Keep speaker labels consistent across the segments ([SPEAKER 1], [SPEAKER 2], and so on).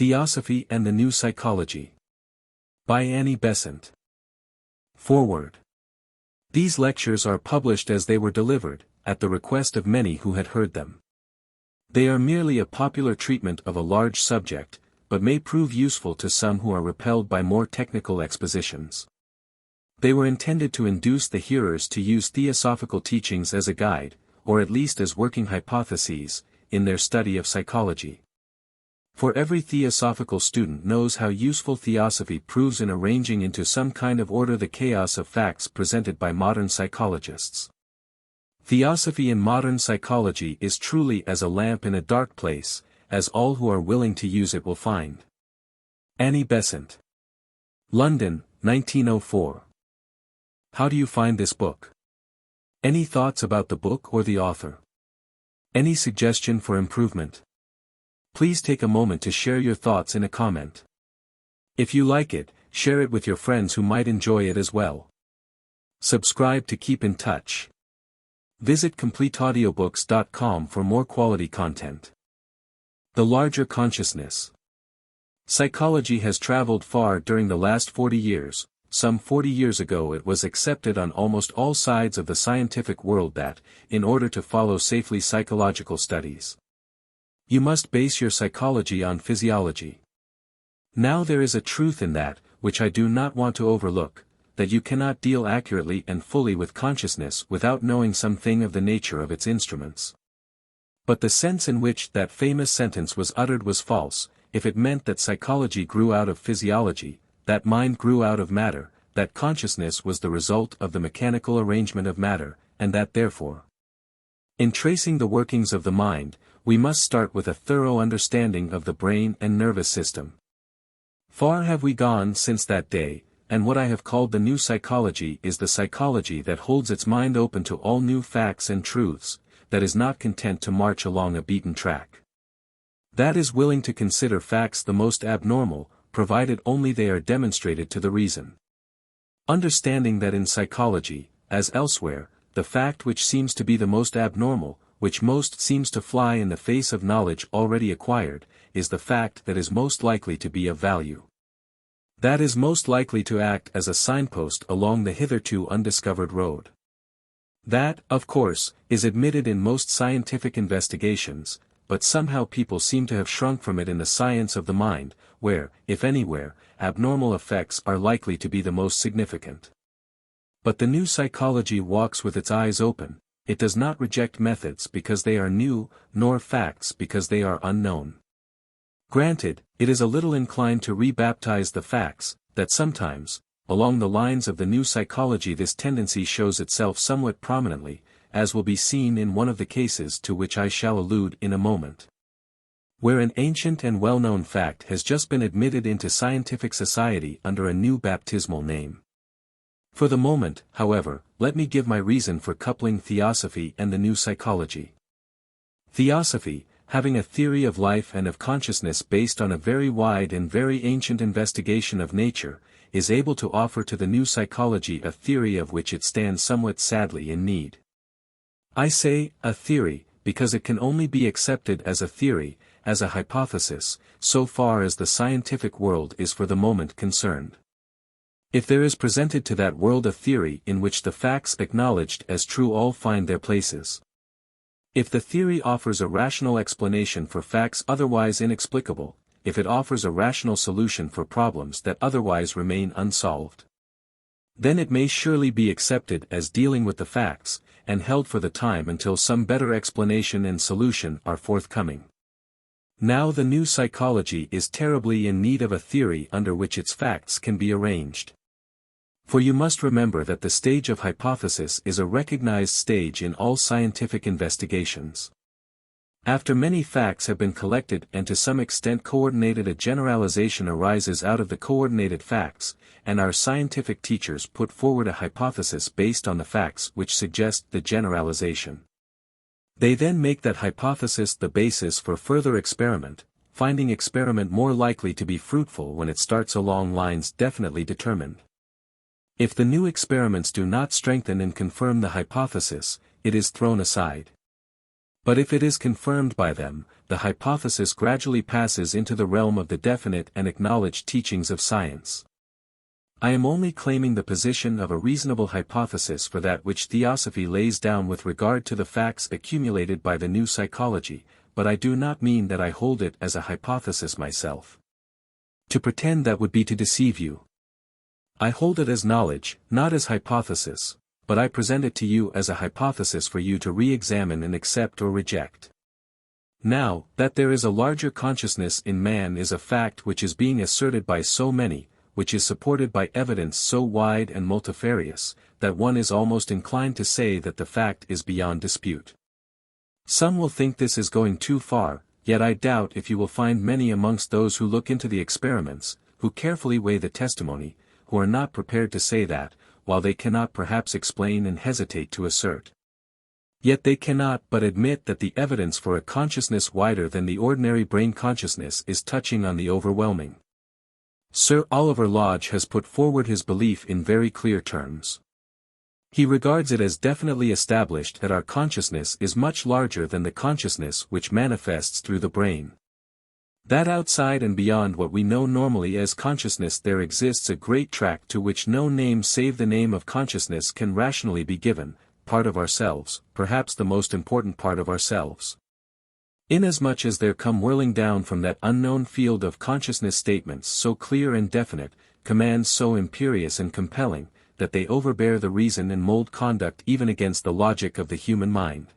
[SPEAKER 1] Theosophy and the New Psychology. By Annie Besant. Foreword. These lectures are published as they were delivered, at the request of many who had heard them. They are merely a popular treatment of a large subject, but may prove useful to some who are repelled by more technical expositions. They were intended to induce the hearers to use theosophical teachings as a guide, or at least as working hypotheses, in their study of psychology. For every theosophical student knows how useful theosophy proves in arranging into some kind of order the chaos of facts presented by modern psychologists. Theosophy in modern psychology is truly as a lamp in a dark place, as all who are willing to use it will find. Annie Besant. London, 1904. How do you find this book? Any thoughts about the book or the author? Any suggestion for improvement? Please take a moment to share your thoughts in a comment. If you like it, share it with your friends who might enjoy it as well. Subscribe to keep in touch. Visit CompleteAudiobooks.com for more quality content. The larger consciousness. Psychology has traveled far during the last 40 years. Some 40 years ago it was accepted on almost all sides of the scientific world that, in order to follow safely psychological studies, you must base your psychology on physiology. Now there is a truth in that, which I do not want to overlook, that you cannot deal accurately and fully with consciousness without knowing something of the nature of its instruments. But the sense in which that famous sentence was uttered was false, if it meant that psychology grew out of physiology, that mind grew out of matter, that consciousness was the result of the mechanical arrangement of matter, and that therefore, in tracing the workings of the mind, we must start with a thorough understanding of the brain and nervous system. Far have we gone since that day, and what I have called the new psychology is the psychology that holds its mind open to all new facts and truths, that is not content to march along a beaten track. That is willing to consider facts the most abnormal, provided only they are demonstrated to the reason. Understanding that in psychology, as elsewhere, the fact which seems to be the most abnormal, which most seems to fly in the face of knowledge already acquired, is the fact that is most likely to be of value. That is most likely to act as a signpost along the hitherto undiscovered road. That, of course, is admitted in most scientific investigations, but somehow people seem to have shrunk from it in the science of the mind, where, if anywhere, abnormal effects are likely to be the most significant. But the new psychology walks with its eyes open. It does not reject methods because they are new, nor facts because they are unknown. Granted, it is a little inclined to rebaptize the facts, that sometimes, along the lines of the new psychology this tendency shows itself somewhat prominently, as will be seen in one of the cases to which I shall allude in a moment. Where an ancient and well-known fact has just been admitted into scientific society under a new baptismal name. For the moment, however, let me give my reason for coupling theosophy and the new psychology. Theosophy, having a theory of life and of consciousness based on a very wide and very ancient investigation of nature, is able to offer to the new psychology a theory of which it stands somewhat sadly in need. I say, a theory, because it can only be accepted as a theory, as a hypothesis, so far as the scientific world is for the moment concerned. If there is presented to that world a theory in which the facts acknowledged as true all find their places. If the theory offers a rational explanation for facts otherwise inexplicable, if it offers a rational solution for problems that otherwise remain unsolved, then it may surely be accepted as dealing with the facts, and held for the time until some better explanation and solution are forthcoming. Now the new psychology is terribly in need of a theory under which its facts can be arranged. For you must remember that the stage of hypothesis is a recognized stage in all scientific investigations. After many facts have been collected and to some extent coordinated, a generalization arises out of the coordinated facts, and our scientific teachers put forward a hypothesis based on the facts which suggest the generalization. They then make that hypothesis the basis for further experiment, finding experiment more likely to be fruitful when it starts along lines definitely determined. If the new experiments do not strengthen and confirm the hypothesis, it is thrown aside. But if it is confirmed by them, the hypothesis gradually passes into the realm of the definite and acknowledged teachings of science. I am only claiming the position of a reasonable hypothesis for that which Theosophy lays down with regard to the facts accumulated by the new psychology, but I do not mean that I hold it as a hypothesis myself. To pretend that would be to deceive you. I hold it as knowledge, not as hypothesis, but I present it to you as a hypothesis for you to re-examine and accept or reject. Now, that there is a larger consciousness in man is a fact which is being asserted by so many, which is supported by evidence so wide and multifarious, that one is almost inclined to say that the fact is beyond dispute. Some will think this is going too far, yet I doubt if you will find many amongst those who look into the experiments, who carefully weigh the testimony, who are not prepared to say that, while they cannot perhaps explain and hesitate to assert. Yet they cannot but admit that the evidence for a consciousness wider than the ordinary brain consciousness is touching on the overwhelming. Sir Oliver Lodge has put forward his belief in very clear terms. He regards it as definitely established that our consciousness is much larger than the consciousness which manifests through the brain. That outside and beyond what we know normally as consciousness there exists a great tract to which no name save the name of consciousness can rationally be given, part of ourselves, perhaps the most important part of ourselves. Inasmuch as there come whirling down from that unknown field of consciousness statements so clear and definite, commands so imperious and compelling, that they overbear the reason and mold conduct even against the logic of the human mind.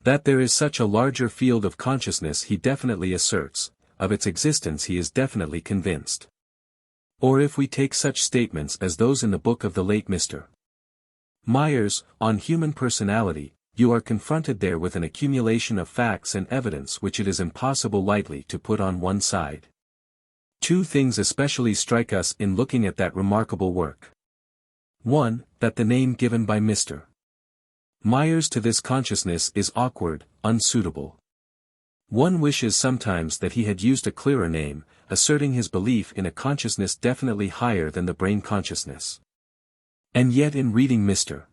[SPEAKER 1] That there is such a larger field of consciousness he definitely asserts, of its existence he is definitely convinced. Or if we take such statements as those in the book of the late Mr. Myers, on human personality, you are confronted there with an accumulation of facts and evidence which it is impossible lightly to put on one side. Two things especially strike us in looking at that remarkable work. 1. That the name given by Mr. Myers to this consciousness is awkward, unsuitable. One wishes sometimes that he had used a clearer name, asserting his belief in a consciousness definitely higher than the brain consciousness. And yet in reading Mr.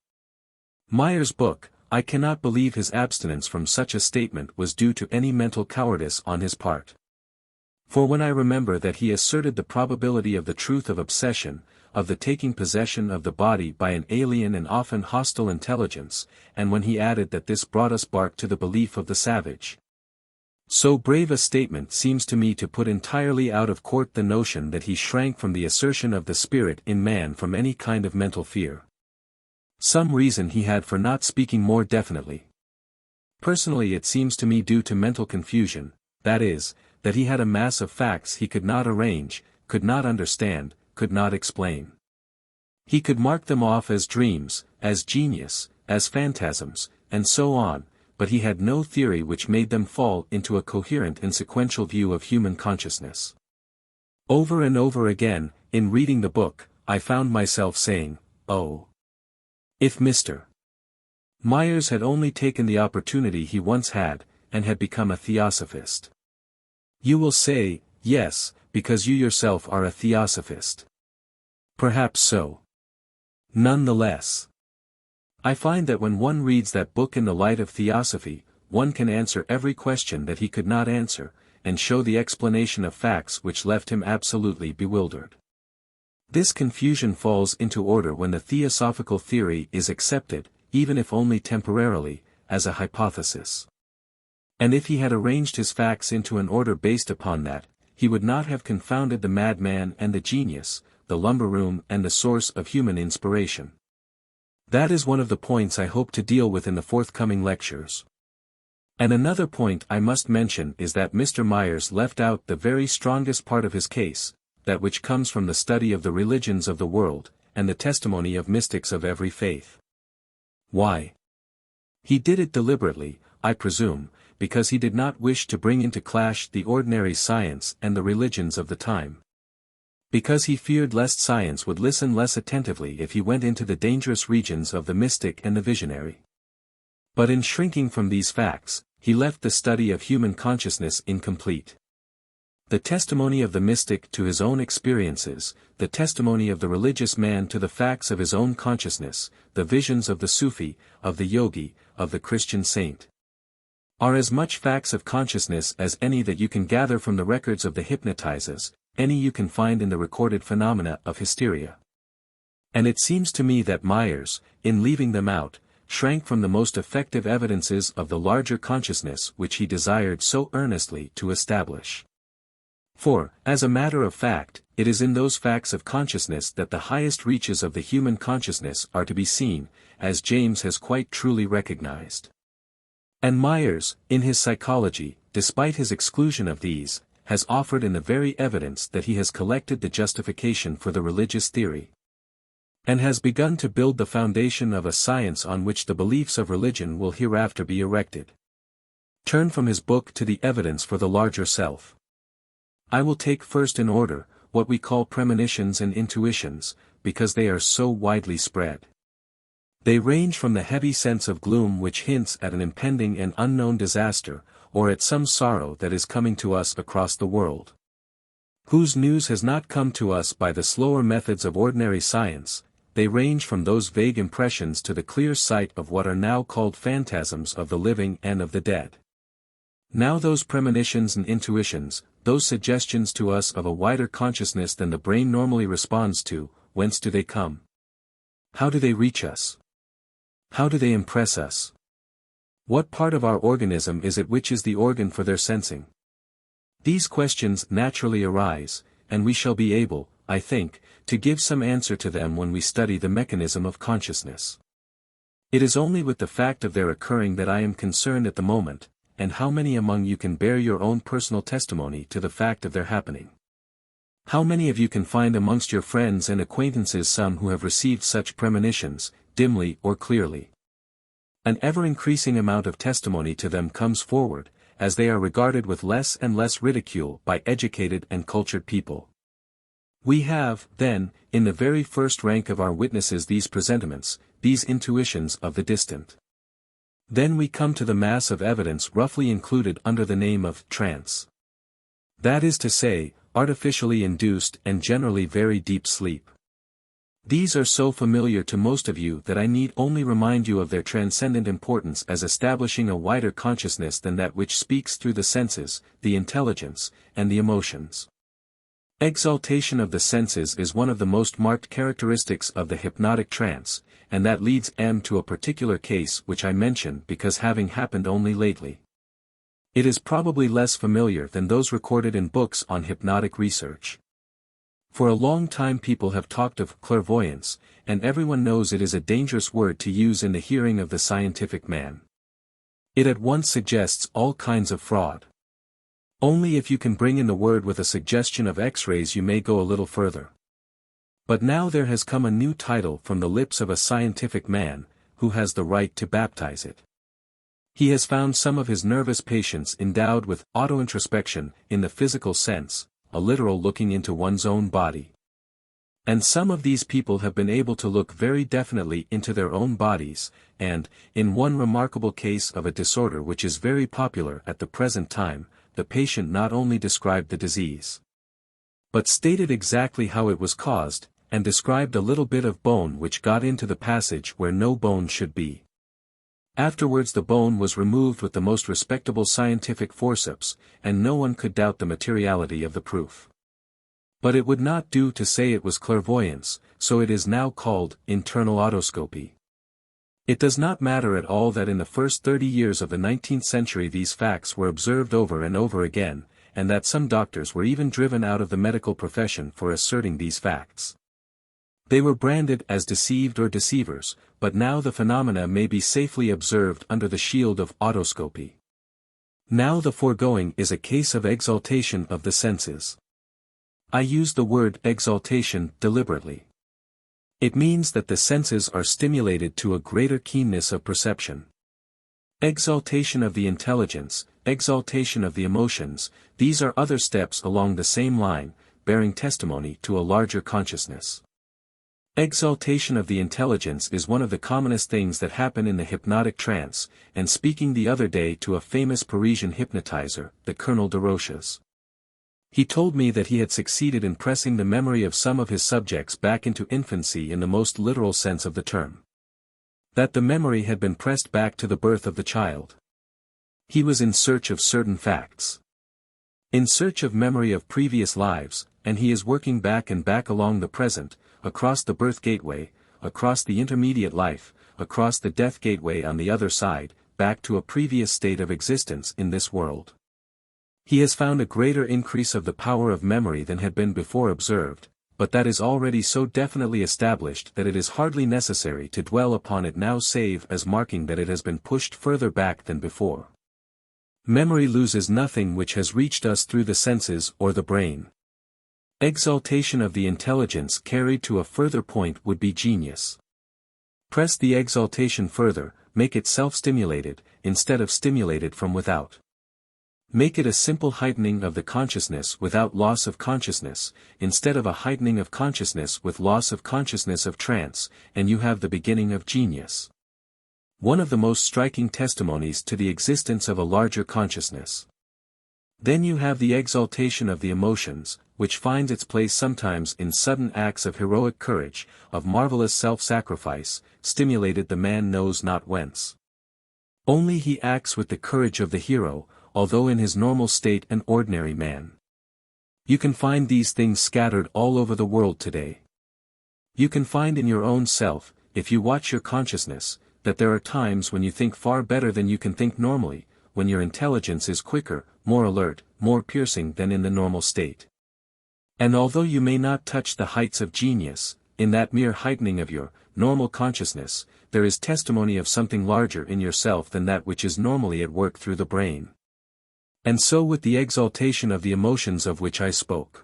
[SPEAKER 1] Myers' book, I cannot believe his abstinence from such a statement was due to any mental cowardice on his part. For when I remember that he asserted the probability of the truth of obsession, of the taking possession of the body by an alien and often hostile intelligence, and when he added that this brought us back to the belief of the savage. So brave a statement seems to me to put entirely out of court the notion that he shrank from the assertion of the spirit in man from any kind of mental fear. Some reason he had for not speaking more definitely. Personally it seems to me due to mental confusion, that is, that he had a mass of facts he could not arrange, could not understand, could not explain. He could mark them off as dreams, as genius, as phantasms, and so on, but he had no theory which made them fall into a coherent and sequential view of human consciousness. Over and over again, in reading the book, I found myself saying, oh! If Mr. Myers had only taken the opportunity he once had, and had become a theosophist. You will say, yes, because you yourself are a theosophist. Perhaps so. None the less. I find that when one reads that book in the light of Theosophy, one can answer every question that he could not answer, and show the explanation of facts which left him absolutely bewildered. This confusion falls into order when the theosophical theory is accepted, even if only temporarily, as a hypothesis. And if he had arranged his facts into an order based upon that, he would not have confounded the madman and the genius, the lumber room and the source of human inspiration. That is one of the points I hope to deal with in the forthcoming lectures. And another point I must mention is that Mr. Myers left out the very strongest part of his case, that which comes from the study of the religions of the world, and the testimony of mystics of every faith. Why? He did it deliberately, I presume, because he did not wish to bring into clash the ordinary science and the religions of the time. Because he feared lest science would listen less attentively if he went into the dangerous regions of the mystic and the visionary. But in shrinking from these facts, he left the study of human consciousness incomplete. The testimony of the mystic to his own experiences, the testimony of the religious man to the facts of his own consciousness, the visions of the Sufi, of the yogi, of the Christian saint. are as much facts of consciousness as any that you can gather from the records of the hypnotizers, any you can find in the recorded phenomena of hysteria. And it seems to me that Myers, in leaving them out, shrank from the most effective evidences of the larger consciousness which he desired so earnestly to establish. For, as a matter of fact, it is in those facts of consciousness that the highest reaches of the human consciousness are to be seen, as James has quite truly recognized. And Myers, in his psychology, despite his exclusion of these, has offered in the very evidence that he has collected the justification for the religious theory, and has begun to build the foundation of a science on which the beliefs of religion will hereafter be erected. Turn from his book to the evidence for the larger self. I will take first in order, what we call premonitions and intuitions, because they are so widely spread. They range from the heavy sense of gloom which hints at an impending and unknown disaster, or at some sorrow that is coming to us across the world, whose news has not come to us by the slower methods of ordinary science. They range from those vague impressions to the clear sight of what are now called phantasms of the living and of the dead. Now those premonitions and intuitions, those suggestions to us of a wider consciousness than the brain normally responds to, whence do they come? How do they reach us? How do they impress us? What part of our organism is it which is the organ for their sensing? These questions naturally arise, and we shall be able, I think, to give some answer to them when we study the mechanism of consciousness. It is only with the fact of their occurring that I am concerned at the moment, and how many among you can bear your own personal testimony to the fact of their happening? How many of you can find amongst your friends and acquaintances some who have received such premonitions, dimly or clearly? An ever-increasing amount of testimony to them comes forward, as they are regarded with less and less ridicule by educated and cultured people. We have, then, in the very first rank of our witnesses these presentiments, these intuitions of the distant. Then we come to the mass of evidence roughly included under the name of trance. That is to say, artificially induced and generally very deep sleep. These are so familiar to most of you that I need only remind you of their transcendent importance as establishing a wider consciousness than that which speaks through the senses, the intelligence, and the emotions. Exaltation of the senses is one of the most marked characteristics of the hypnotic trance, and that leads to a particular case which I mention because having happened only lately. It is probably less familiar than those recorded in books on hypnotic research. For a long time people have talked of clairvoyance, and everyone knows it is a dangerous word to use in the hearing of the scientific man. It at once suggests all kinds of fraud. Only if you can bring in the word with a suggestion of X-rays you may go a little further. But now there has come a new title from the lips of a scientific man, who has the right to baptize it. He has found some of his nervous patients endowed with auto-introspection in the physical sense, a literal looking into one's own body. And some of these people have been able to look very definitely into their own bodies, and, in one remarkable case of a disorder which is very popular at the present time, the patient not only described the disease, but stated exactly how it was caused, and described a little bit of bone which got into the passage where no bone should be. Afterwards the bone was removed with the most respectable scientific forceps, and no one could doubt the materiality of the proof. But it would not do to say it was clairvoyance, so it is now called internal autoscopy. It does not matter at all that in the first 30 years of the 19th century these facts were observed over and over again, and that some doctors were even driven out of the medical profession for asserting these facts. They were branded as deceived or deceivers, but now the phenomena may be safely observed under the shield of autoscopy. Now the foregoing is a case of exaltation of the senses. I use the word exaltation deliberately. It means that the senses are stimulated to a greater keenness of perception. Exaltation of the intelligence, exaltation of the emotions, these are other steps along the same line, bearing testimony to a larger consciousness. Exaltation of the intelligence is one of the commonest things that happen in the hypnotic trance, and speaking the other day to a famous Parisian hypnotizer, the Colonel de Roches, he told me that he had succeeded in pressing the memory of some of his subjects back into infancy in the most literal sense of the term. That the memory had been pressed back to the birth of the child. He was in search of certain facts. In search of memory of previous lives, and he is working back and back along the present, across the birth gateway, across the intermediate life, across the death gateway on the other side, back to a previous state of existence in this world. He has found a greater increase of the power of memory than had been before observed, but that is already so definitely established that it is hardly necessary to dwell upon it now save as marking that it has been pushed further back than before. Memory loses nothing which has reached us through the senses or the brain. Exaltation of the intelligence carried to a further point would be genius. Press the exaltation further, make it self-stimulated, instead of stimulated from without. Make it a simple heightening of the consciousness without loss of consciousness, instead of a heightening of consciousness with loss of consciousness of trance, and you have the beginning of genius. One of the most striking testimonies to the existence of a larger consciousness. Then you have the exaltation of the emotions, which finds its place sometimes in sudden acts of heroic courage, of marvelous self-sacrifice, stimulated the man knows not whence. Only he acts with the courage of the hero, although in his normal state an ordinary man. You can find these things scattered all over the world today. You can find in your own self, if you watch your consciousness, that there are times when you think far better than you can think normally, when your intelligence is quicker, more alert, more piercing than in the normal state. And although you may not touch the heights of genius, in that mere heightening of your normal consciousness, there is testimony of something larger in yourself than that which is normally at work through the brain. And so with the exaltation of the emotions of which I spoke.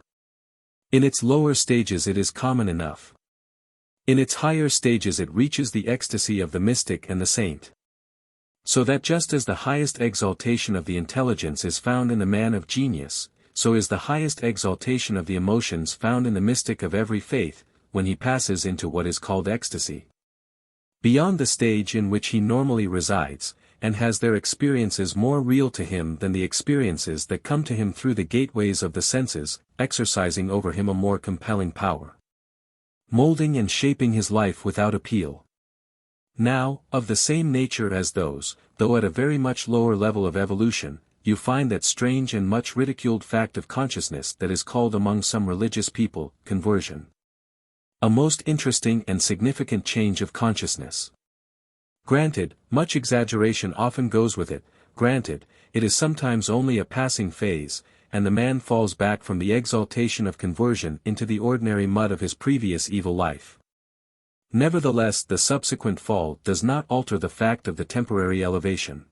[SPEAKER 1] In its lower stages it is common enough. In its higher stages it reaches the ecstasy of the mystic and the saint. So that just as the highest exaltation of the intelligence is found in the man of genius, so is the highest exaltation of the emotions found in the mystic of every faith, when he passes into what is called ecstasy. Beyond the stage in which he normally resides, and has their experiences more real to him than the experiences that come to him through the gateways of the senses, exercising over him a more compelling power. Molding and shaping his life without appeal. Now, of the same nature as those, though at a very much lower level of evolution, you find that strange and much ridiculed fact of consciousness that is called among some religious people, conversion. A most interesting and significant change of consciousness. Granted, much exaggeration often goes with it, granted, it is sometimes only a passing phase, and the man falls back from the exaltation of conversion into the ordinary mud of his previous evil life. Nevertheless, the subsequent fall does not alter the fact of the temporary elevation.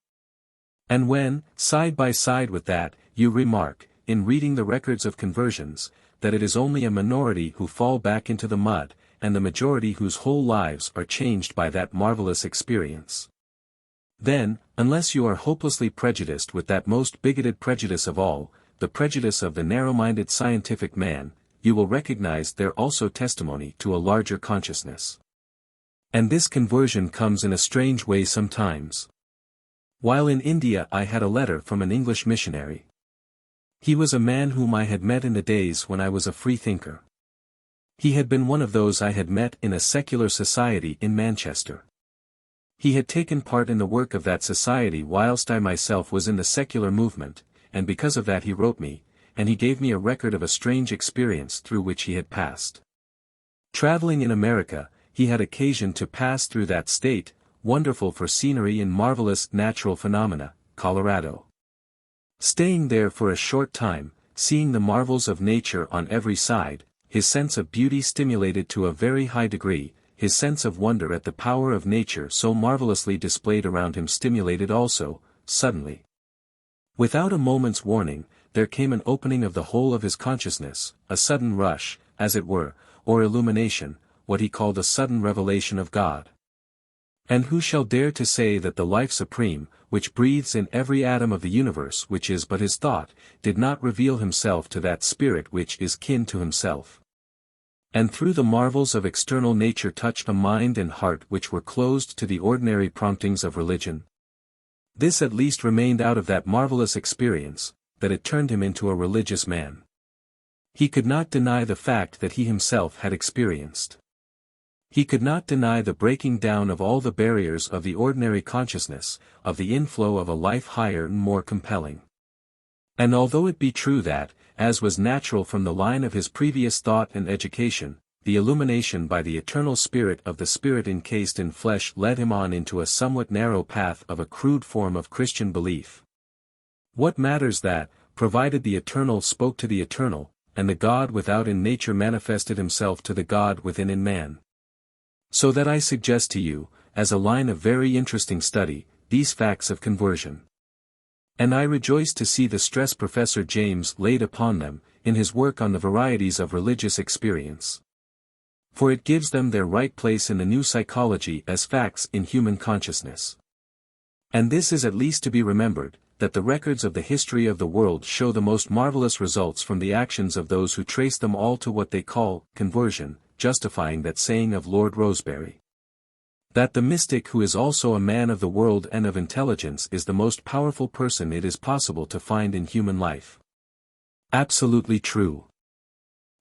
[SPEAKER 1] And when, side by side with that, you remark, in reading the records of conversions, that it is only a minority who fall back into the mud, and the majority whose whole lives are changed by that marvelous experience. Then, unless you are hopelessly prejudiced with that most bigoted prejudice of all, the prejudice of the narrow-minded scientific man, you will recognize there also testimony to a larger consciousness. And this conversion comes in a strange way sometimes. While in India I had a letter from an English missionary. He was a man whom I had met in the days when I was a free thinker. He had been one of those I had met in a secular society in Manchester. He had taken part in the work of that society whilst I myself was in the secular movement, and because of that he wrote me, and he gave me a record of a strange experience through which he had passed. Traveling in America, he had occasion to pass through that state, wonderful for scenery and marvelous natural phenomena, Colorado. Staying there for a short time, seeing the marvels of nature on every side, his sense of beauty stimulated to a very high degree, his sense of wonder at the power of nature so marvelously displayed around him stimulated also, suddenly. Without a moment's warning, there came an opening of the whole of his consciousness, a sudden rush, as it were, or illumination, what he called a sudden revelation of God. And who shall dare to say that the life supreme, which breathes in every atom of the universe which is but his thought, did not reveal himself to that spirit which is kin to himself? And through the marvels of external nature touched a mind and heart which were closed to the ordinary promptings of religion? This at least remained out of that marvelous experience, that it turned him into a religious man. He could not deny the fact that he himself had experienced He could not deny the breaking down of all the barriers of the ordinary consciousness, of the inflow of a life higher and more compelling. And although it be true that, as was natural from the line of his previous thought and education, the illumination by the eternal spirit of the spirit encased in flesh led him on into a somewhat narrow path of a crude form of Christian belief. What matters that, provided the eternal spoke to the eternal, and the God without in nature manifested himself to the God within in man? So that I suggest to you, as a line of very interesting study, these facts of conversion. And I rejoice to see the stress Professor James laid upon them, in his work on the varieties of religious experience. For it gives them their right place in the new psychology as facts in human consciousness. And this is at least to be remembered, that the records of the history of the world show the most marvelous results from the actions of those who trace them all to what they call conversion, justifying that saying of Lord Rosebery, that the mystic who is also a man of the world and of intelligence is the most powerful person it is possible to find in human life. Absolutely true.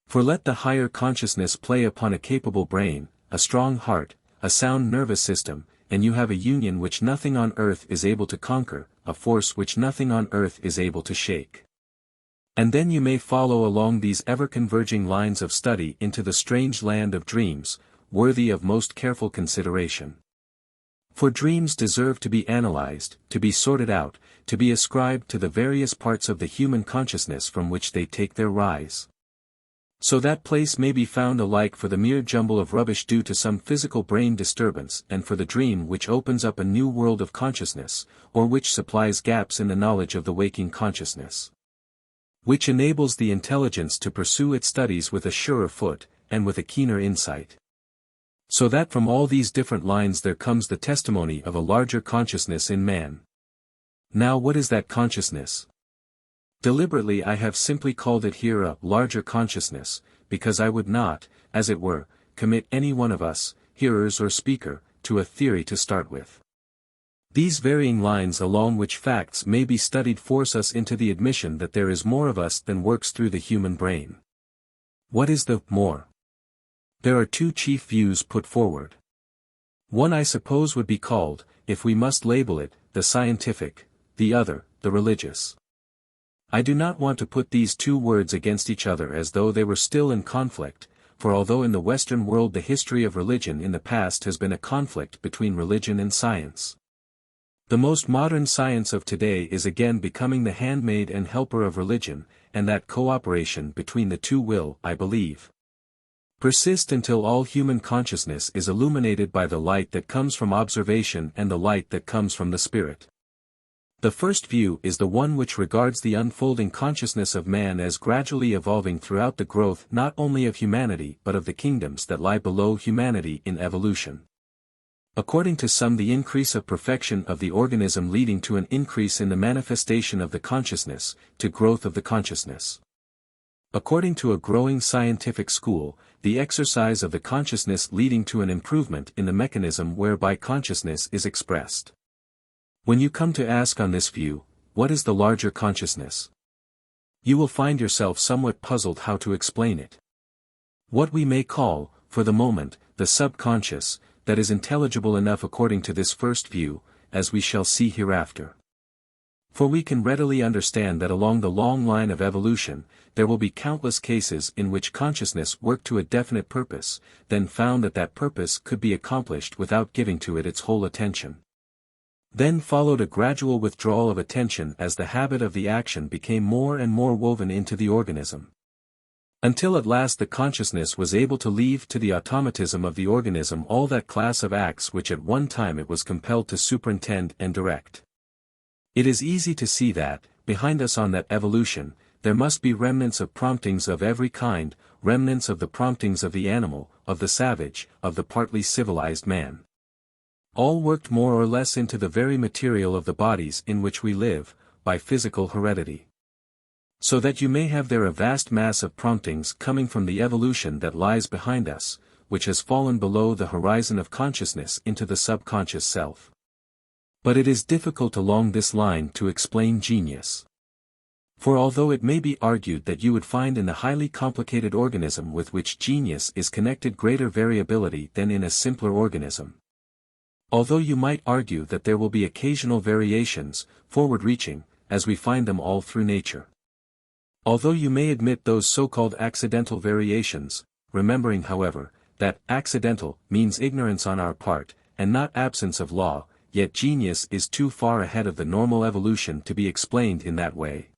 [SPEAKER 1] For let the higher consciousness play upon a capable brain, a strong heart, a sound nervous system, and you have a union which nothing on earth is able to conquer, a force which nothing on earth is able to shake. And then you may follow along these ever-converging lines of study into the strange land of dreams, worthy of most careful consideration. For dreams deserve to be analyzed, to be sorted out, to be ascribed to the various parts of the human consciousness from which they take their rise. So that place may be found alike for the mere jumble of rubbish due to some physical brain disturbance and for the dream which opens up a new world of consciousness, or which supplies gaps in the knowledge of the waking consciousness, which enables the intelligence to pursue its studies with a surer foot, and with a keener insight. So that from all these different lines there comes the testimony of a larger consciousness in man. Now what is that consciousness? Deliberately I have simply called it here a larger consciousness, because I would not, as it were, commit any one of us, hearers or speaker, to a theory to start with. These varying lines along which facts may be studied force us into the admission that there is more of us than works through the human brain. What is the more? There are two chief views put forward. One I suppose would be called, if we must label it, the scientific, the other, the religious. I do not want to put these two words against each other as though they were still in conflict, for although in the Western world the history of religion in the past has been a conflict between religion and science, the most modern science of today is again becoming the handmaid and helper of religion, and that cooperation between the two will, I believe, persist until all human consciousness is illuminated by the light that comes from observation and the light that comes from the Spirit. The first view is the one which regards the unfolding consciousness of man as gradually evolving throughout the growth not only of humanity but of the kingdoms that lie below humanity in evolution. According to some, the increase of perfection of the organism leading to an increase in the manifestation of the consciousness, to growth of the consciousness. According to a growing scientific school, the exercise of the consciousness leading to an improvement in the mechanism whereby consciousness is expressed. When you come to ask on this view, what is the larger consciousness? You will find yourself somewhat puzzled how to explain it. What we may call, for the moment, the subconscious, that is intelligible enough according to this first view, as we shall see hereafter. For we can readily understand that along the long line of evolution, there will be countless cases in which consciousness worked to a definite purpose, then found that that purpose could be accomplished without giving to it its whole attention. Then followed a gradual withdrawal of attention as the habit of the action became more and more woven into the organism, until at last the consciousness was able to leave to the automatism of the organism all that class of acts which at one time it was compelled to superintend and direct. It is easy to see that, behind us on that evolution, there must be remnants of promptings of every kind, remnants of the promptings of the animal, of the savage, of the partly civilized man. All worked more or less into the very material of the bodies in which we live, by physical heredity. So that you may have there a vast mass of promptings coming from the evolution that lies behind us, which has fallen below the horizon of consciousness into the subconscious self. But it is difficult along this line to explain genius. For although it may be argued that you would find in the highly complicated organism with which genius is connected greater variability than in a simpler organism. Although you might argue that there will be occasional variations, forward-reaching, as we find them all through nature. Although you may admit those so-called accidental variations, remembering however, that accidental means ignorance on our part, and not absence of law, yet genius is too far ahead of the normal evolution to be explained in that way.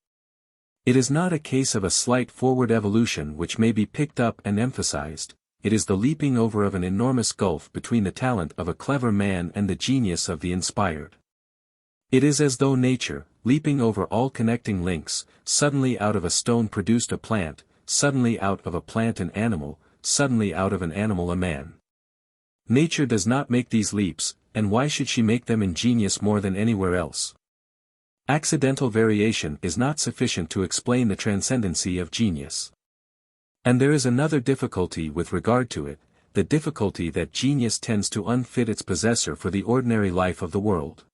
[SPEAKER 1] It is not a case of a slight forward evolution which may be picked up and emphasized, it is the leaping over of an enormous gulf between the talent of a clever man and the genius of the inspired. It is as though nature, leaping over all connecting links, suddenly out of a stone produced a plant, suddenly out of a plant an animal, suddenly out of an animal a man. Nature does not make these leaps, and why should she make them in genius more than anywhere else? Accidental variation is not sufficient to explain the transcendency of genius. And there is another difficulty with regard to it, the difficulty that genius tends to unfit its possessor for the ordinary life of the world.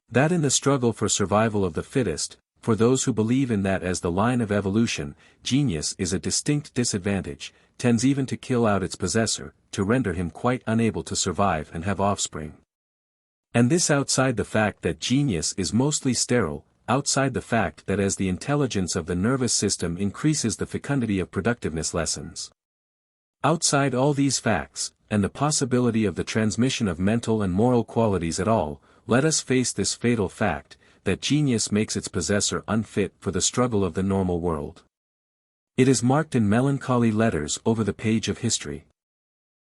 [SPEAKER 1] That in the struggle for survival of the fittest, for those who believe in that as the line of evolution, genius is a distinct disadvantage, tends even to kill out its possessor, to render him quite unable to survive and have offspring. And this outside the fact that genius is mostly sterile, outside the fact that as the intelligence of the nervous system increases the fecundity of productiveness lessens. Outside all these facts, and the possibility of the transmission of mental and moral qualities at all, let us face this fatal fact, that genius makes its possessor unfit for the struggle of the normal world. It is marked in melancholy letters over the page of history.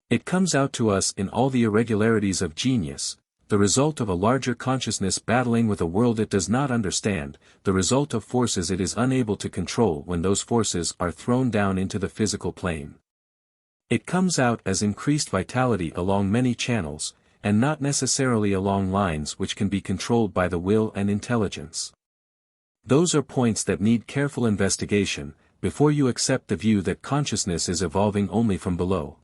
[SPEAKER 1] It comes out to us in all the irregularities of genius, the result of a larger consciousness battling with a world it does not understand, the result of forces it is unable to control when those forces are thrown down into the physical plane. It comes out as increased vitality along many channels, and not necessarily along lines which can be controlled by the will and intelligence. Those are points that need careful investigation, before you accept the view that consciousness is evolving only from below.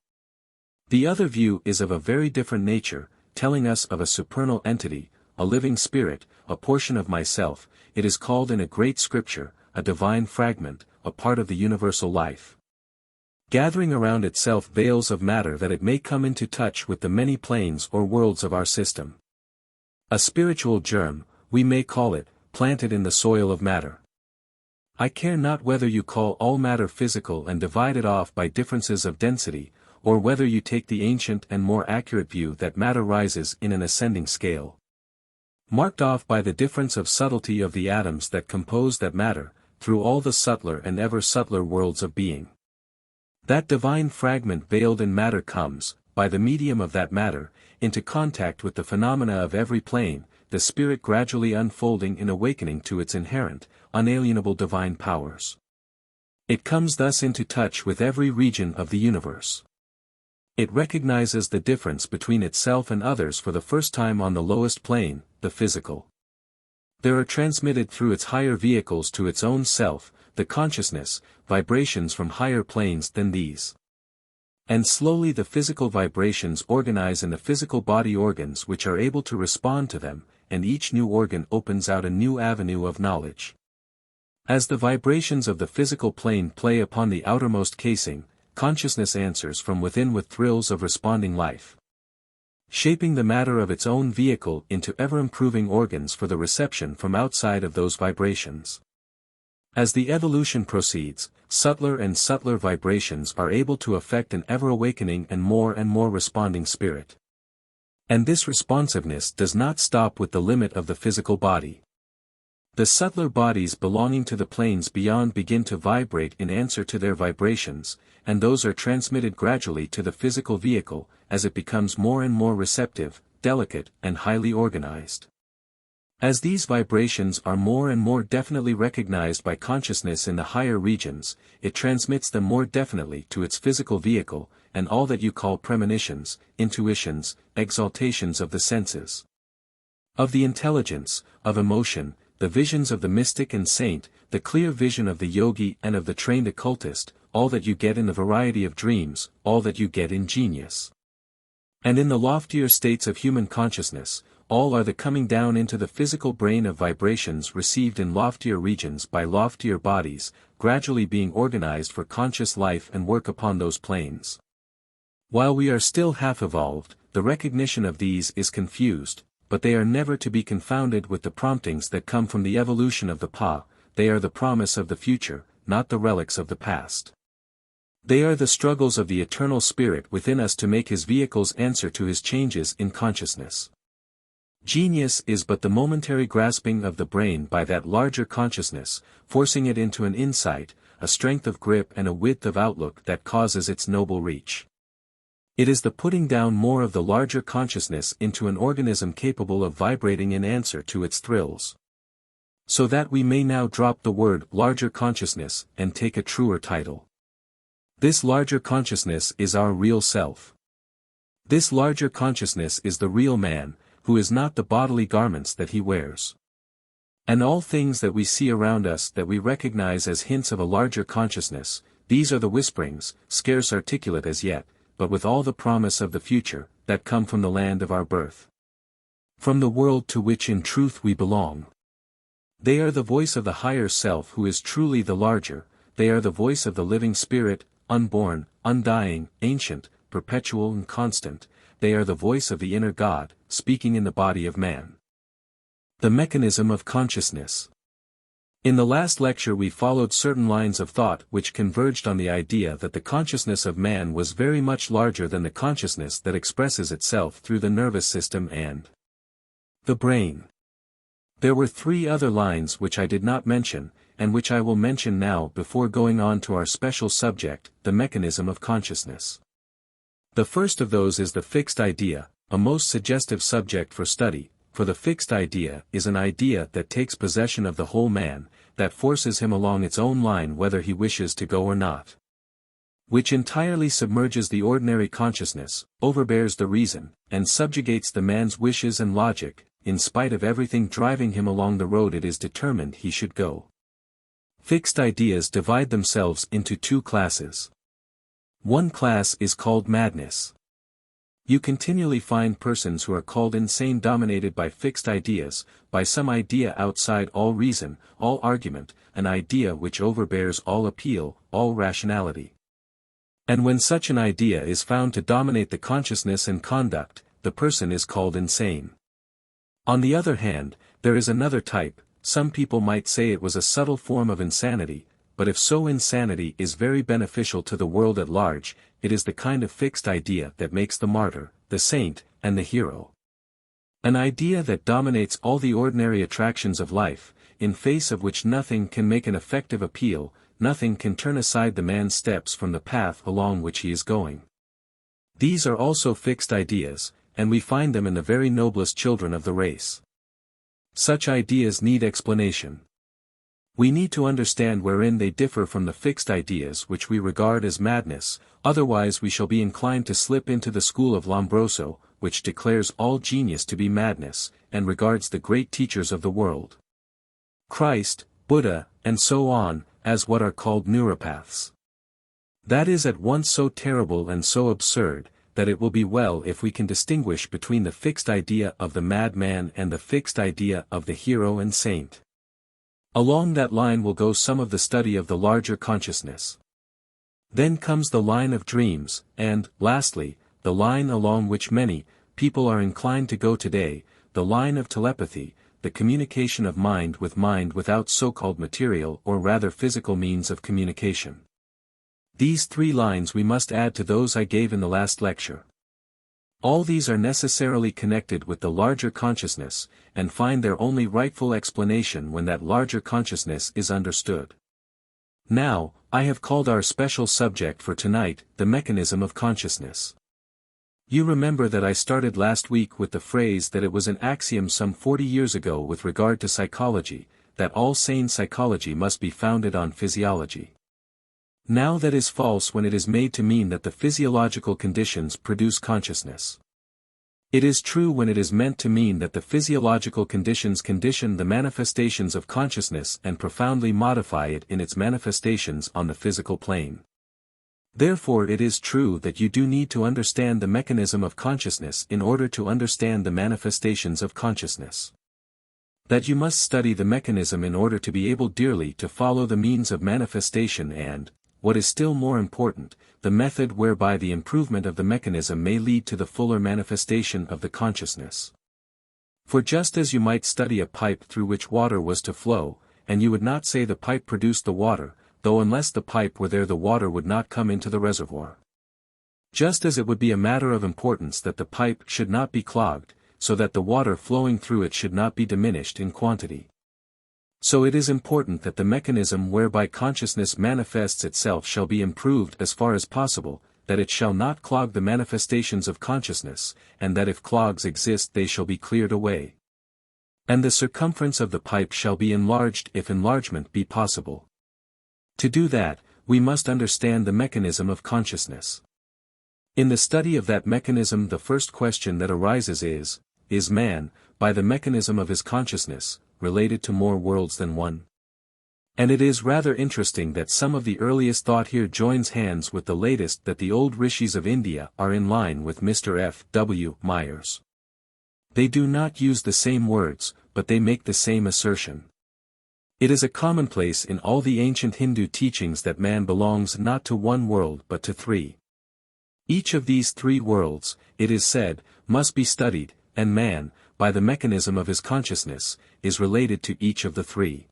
[SPEAKER 1] The other view is of a very different nature, telling us of a supernal entity, a living spirit, a portion of myself, it is called in a great scripture, a divine fragment, a part of the universal life. Gathering around itself veils of matter that it may come into touch with the many planes or worlds of our system. A spiritual germ, we may call it, planted in the soil of matter. I care not whether you call all matter physical and divide it off by differences of density, or whether you take the ancient and more accurate view that matter rises in an ascending scale. Marked off by the difference of subtlety of the atoms that compose that matter, through all the subtler and ever subtler worlds of being. That divine fragment veiled in matter comes, by the medium of that matter, into contact with the phenomena of every plane, the spirit gradually unfolding in awakening to its inherent, unalienable divine powers. It comes thus into touch with every region of the universe. It recognizes the difference between itself and others for the first time on the lowest plane, the physical. There are transmitted through its higher vehicles to its own self, the consciousness, vibrations from higher planes than these. And slowly the physical vibrations organize in the physical body organs which are able to respond to them, and each new organ opens out a new avenue of knowledge. As the vibrations of the physical plane play upon the outermost casing, consciousness answers from within with thrills of responding life. Shaping the matter of its own vehicle into ever-improving organs for the reception from outside of those vibrations. As the evolution proceeds, subtler and subtler vibrations are able to affect an ever-awakening and more responding spirit. And this responsiveness does not stop with the limit of the physical body. The subtler bodies belonging to the planes beyond begin to vibrate in answer to their vibrations, and those are transmitted gradually to the physical vehicle, as it becomes more and more receptive, delicate, and highly organized. As these vibrations are more and more definitely recognized by consciousness in the higher regions, it transmits them more definitely to its physical vehicle, and all that you call premonitions, intuitions, exaltations of the senses. Of the intelligence, of emotion, the visions of the mystic and saint, the clear vision of the yogi and of the trained occultist, all that you get in the variety of dreams, all that you get in genius. And in the loftier states of human consciousness, all are the coming down into the physical brain of vibrations received in loftier regions by loftier bodies, gradually being organized for conscious life and work upon those planes. While we are still half-evolved, the recognition of these is confused, but they are never to be confounded with the promptings that come from the evolution of the Pa. They are the promise of the future, not the relics of the past. They are the struggles of the eternal spirit within us to make his vehicles answer to his changes in consciousness. Genius is but the momentary grasping of the brain by that larger consciousness, forcing it into an insight, a strength of grip and a width of outlook that causes its noble reach. It is the putting down more of the larger consciousness into an organism capable of vibrating in answer to its thrills. So that we may now drop the word larger consciousness and take a truer title. This larger consciousness is our real self. This larger consciousness is the real man, who is not the bodily garments that he wears. And all things that we see around us that we recognize as hints of a larger consciousness, these are the whisperings, scarce articulate as yet, but with all the promise of the future, that come from the land of our birth. From the world to which in truth we belong. They are the voice of the higher self who is truly the larger, they are the voice of the living spirit, unborn, undying, ancient, perpetual and constant, they are the voice of the inner God, speaking in the body of man. The mechanism of consciousness. In the last lecture we followed certain lines of thought which converged on the idea that the consciousness of man was very much larger than the consciousness that expresses itself through the nervous system and the brain. There were 3 other lines which I did not mention, and which I will mention now before going on to our special subject, the mechanism of consciousness. The first of those is the fixed idea, a most suggestive subject for study, for the fixed idea is an idea that takes possession of the whole man, that forces him along its own line whether he wishes to go or not. Which entirely submerges the ordinary consciousness, overbears the reason, and subjugates the man's wishes and logic, in spite of everything driving him along the road it is determined he should go. Fixed ideas divide themselves into 2 classes. One class is called madness. You continually find persons who are called insane dominated by fixed ideas, by some idea outside all reason, all argument, an idea which overbears all appeal, all rationality. And when such an idea is found to dominate the consciousness and conduct, the person is called insane. On the other hand, there is another type, some people might say it was a subtle form of insanity, but if so insanity is very beneficial to the world at large, it is the kind of fixed idea that makes the martyr, the saint, and the hero. An idea that dominates all the ordinary attractions of life, in face of which nothing can make an effective appeal, nothing can turn aside the man's steps from the path along which he is going. These are also fixed ideas, and we find them in the very noblest children of the race. Such ideas need explanation. We need to understand wherein they differ from the fixed ideas which we regard as madness, otherwise we shall be inclined to slip into the school of Lombroso, which declares all genius to be madness, and regards the great teachers of the world, Christ, Buddha, and so on, as what are called neuropaths. That is at once so terrible and so absurd, that it will be well if we can distinguish between the fixed idea of the madman and the fixed idea of the hero and saint. Along that line will go some of the study of the larger consciousness. Then comes the line of dreams, and, lastly, the line along which many people are inclined to go today, the line of telepathy, the communication of mind without so-called material or rather physical means of communication. These 3 lines we must add to those I gave in the last lecture. All these are necessarily connected with the larger consciousness, and find their only rightful explanation when that larger consciousness is understood. Now, I have called our special subject for tonight, the mechanism of consciousness. You remember that I started last week with the phrase that it was an axiom some 40 years ago with regard to psychology, that all sane psychology must be founded on physiology. Now that is false when it is made to mean that the physiological conditions produce consciousness. It is true when it is meant to mean that the physiological conditions condition the manifestations of consciousness and profoundly modify it in its manifestations on the physical plane. Therefore it is true that you do need to understand the mechanism of consciousness in order to understand the manifestations of consciousness. That you must study the mechanism in order to be able dearly to follow the means of manifestation and, what is still more important, the method whereby the improvement of the mechanism may lead to the fuller manifestation of the consciousness. For just as you might study a pipe through which water was to flow, and you would not say the pipe produced the water, though unless the pipe were there the water would not come into the reservoir. Just as it would be a matter of importance that the pipe should not be clogged, so that the water flowing through it should not be diminished in quantity. So it is important that the mechanism whereby consciousness manifests itself shall be improved as far as possible, that it shall not clog the manifestations of consciousness, and that if clogs exist they shall be cleared away. And the circumference of the pipe shall be enlarged if enlargement be possible. To do that, we must understand the mechanism of consciousness. In the study of that mechanism the first question that arises is man, by the mechanism of his consciousness, related to more worlds than one? And it is rather interesting that some of the earliest thought here joins hands with the latest, that the old rishis of India are in line with Mr. F. W. Myers. They do not use the same words, but they make the same assertion. It is a commonplace in all the ancient Hindu teachings that man belongs not to one world but to three. Each of these three worlds, it is said, must be studied, and man, by the mechanism of his consciousness, is related to each of the three.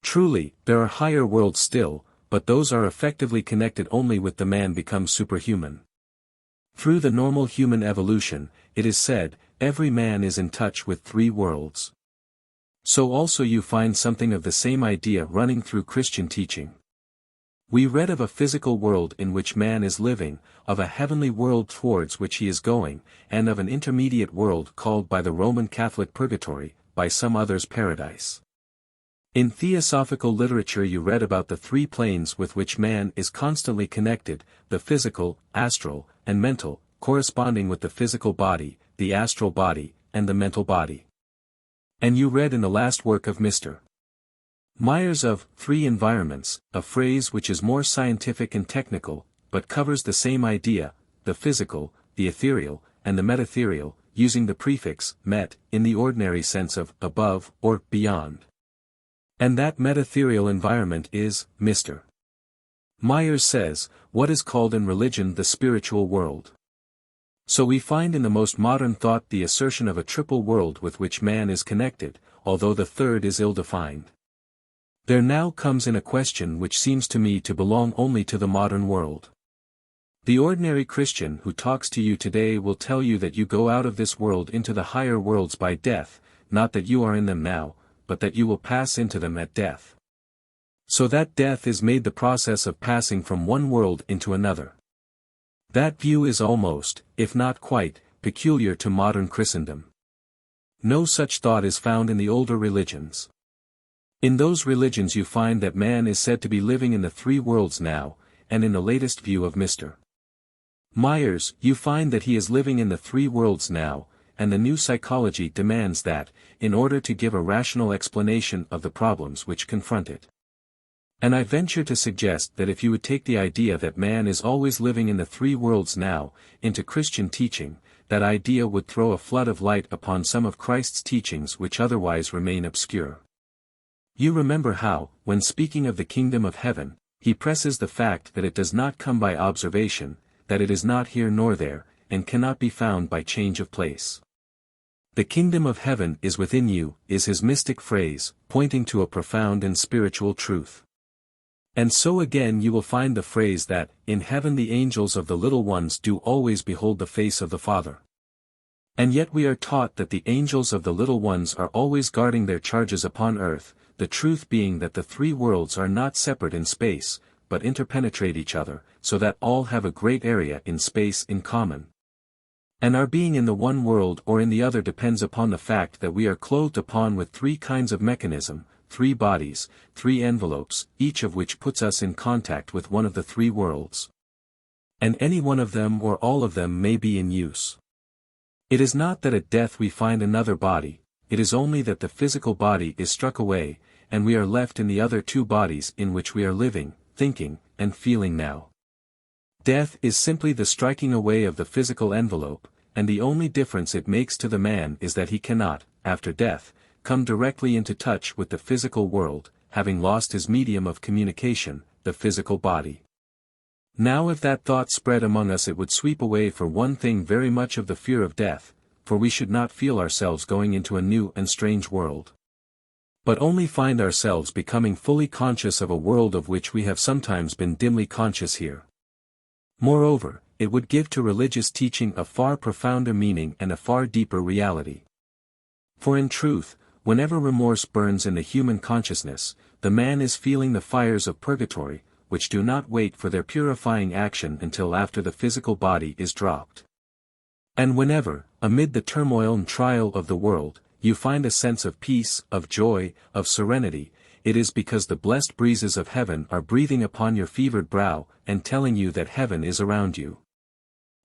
[SPEAKER 1] Truly, there are higher worlds still, but those are effectively connected only with the man becomes superhuman. Through the normal human evolution, it is said, every man is in touch with three worlds. So also you find something of the same idea running through Christian teaching. We read of a physical world in which man is living, of a heavenly world towards which he is going, and of an intermediate world called by the Roman Catholic purgatory, by some others paradise. In theosophical literature you read about the three planes with which man is constantly connected, the physical, astral, and mental, corresponding with the physical body, the astral body, and the mental body. And you read in the last work of Mr. Myers of three environments, a phrase which is more scientific and technical, but covers the same idea, the physical, the ethereal, and the metatherial, using the prefix met in the ordinary sense of above or beyond. And that metatherial environment is, Mr. Myers says, what is called in religion the spiritual world. So we find in the most modern thought the assertion of a triple world with which man is connected, although the third is ill-defined. There now comes in a question which seems to me to belong only to the modern world. The ordinary Christian who talks to you today will tell you that you go out of this world into the higher worlds by death, not that you are in them now, but that you will pass into them at death. So that death is made the process of passing from one world into another. That view is almost, if not quite, peculiar to modern Christendom. No such thought is found in the older religions. In those religions you find that man is said to be living in the three worlds now, and in the latest view of Mr. Myers, you find that he is living in the three worlds now, and the new psychology demands that, in order to give a rational explanation of the problems which confront it. And I venture to suggest that if you would take the idea that man is always living in the three worlds now, into Christian teaching, that idea would throw a flood of light upon some of Christ's teachings which otherwise remain obscure. You remember how, when speaking of the kingdom of heaven, he presses the fact that it does not come by observation, that it is not here nor there, and cannot be found by change of place. The kingdom of heaven is within you, is his mystic phrase, pointing to a profound and spiritual truth. And so again you will find the phrase that, in heaven the angels of the little ones do always behold the face of the Father. And yet we are taught that the angels of the little ones are always guarding their charges upon earth, the truth being that the three worlds are not separate in space, but interpenetrate each other, so that all have a great area in space in common. And our being in the one world or in the other depends upon the fact that we are clothed upon with three kinds of mechanism, three bodies, three envelopes, each of which puts us in contact with one of the three worlds. And any one of them or all of them may be in use. It is not that at death we find another body, it is only that the physical body is struck away, and we are left in the other two bodies in which we are living, thinking, and feeling now. Death is simply the striking away of the physical envelope, and the only difference it makes to the man is that he cannot, after death, come directly into touch with the physical world, having lost his medium of communication, the physical body. Now if that thought spread among us, it would sweep away for one thing very much of the fear of death, for we should not feel ourselves going into a new and strange world, but only find ourselves becoming fully conscious of a world of which we have sometimes been dimly conscious here. Moreover, it would give to religious teaching a far profounder meaning and a far deeper reality. For in truth, whenever remorse burns in the human consciousness, the man is feeling the fires of purgatory, which do not wait for their purifying action until after the physical body is dropped. And whenever, amid the turmoil and trial of the world, you find a sense of peace, of joy, of serenity, it is because the blessed breezes of heaven are breathing upon your fevered brow, and telling you that heaven is around you.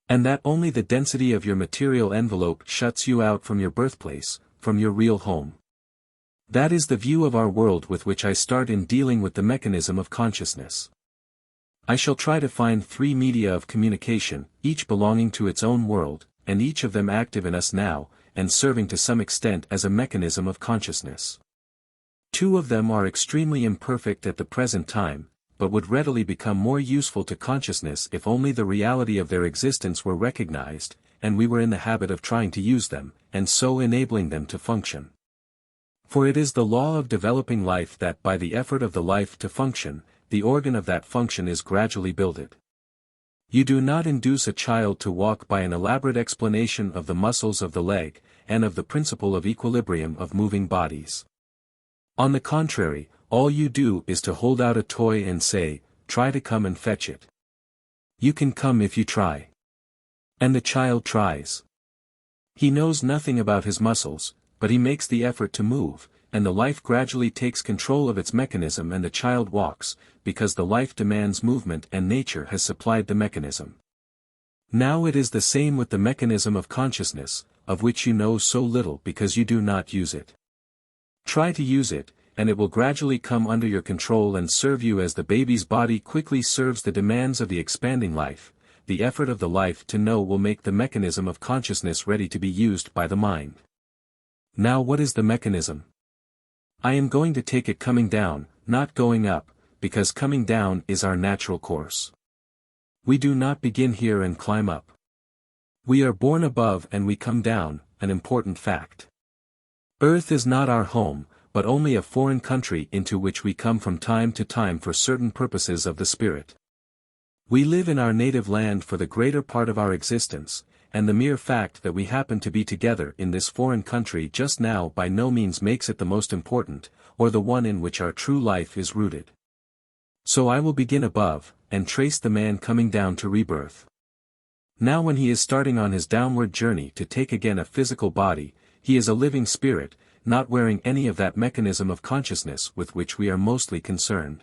[SPEAKER 1] And that only the density of your material envelope shuts you out from your birthplace, from your real home. That is the view of our world with which I start in dealing with the mechanism of consciousness. I shall try to find 3 media of communication, each belonging to its own world, and each of them active in us now, and serving to some extent as a mechanism of consciousness. 2 of them are extremely imperfect at the present time, but would readily become more useful to consciousness if only the reality of their existence were recognized, and we were in the habit of trying to use them, and so enabling them to function. For it is the law of developing life that by the effort of the life to function, the organ of that function is gradually builded. You do not induce a child to walk by an elaborate explanation of the muscles of the leg, and of the principle of equilibrium of moving bodies. On the contrary, all you do is to hold out a toy and say, "Try to come and fetch it." You can come if you try. And the child tries. He knows nothing about his muscles, but he makes the effort to move, and the life gradually takes control of its mechanism and the child walks, because the life demands movement and nature has supplied the mechanism. Now it is the same with the mechanism of consciousness, of which you know so little because you do not use it. Try to use it, and it will gradually come under your control and serve you as the baby's body quickly serves the demands of the expanding life. The effort of the life to know will make the mechanism of consciousness ready to be used by the mind. Now what is the mechanism? I am going to take it coming down, not going up, because coming down is our natural course. We do not begin here and climb up. We are born above and we come down, an important fact. Earth is not our home, but only a foreign country into which we come from time to time for certain purposes of the spirit. We live in our native land for the greater part of our existence, and the mere fact that we happen to be together in this foreign country just now by no means makes it the most important, or the one in which our true life is rooted. So I will begin above, and trace the man coming down to rebirth. Now when he is starting on his downward journey to take again a physical body, he is a living spirit, not wearing any of that mechanism of consciousness with which we are mostly concerned,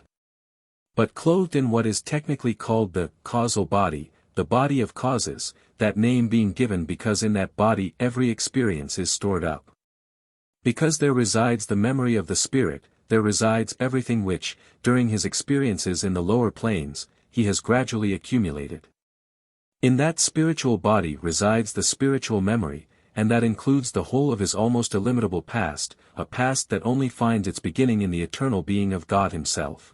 [SPEAKER 1] but clothed in what is technically called the causal body, the body of causes, that name being given because in that body every experience is stored up. Because there resides the memory of the spirit, there resides everything which, during his experiences in the lower planes, he has gradually accumulated. In that spiritual body resides the spiritual memory, and that includes the whole of his almost illimitable past, a past that only finds its beginning in the eternal being of God himself.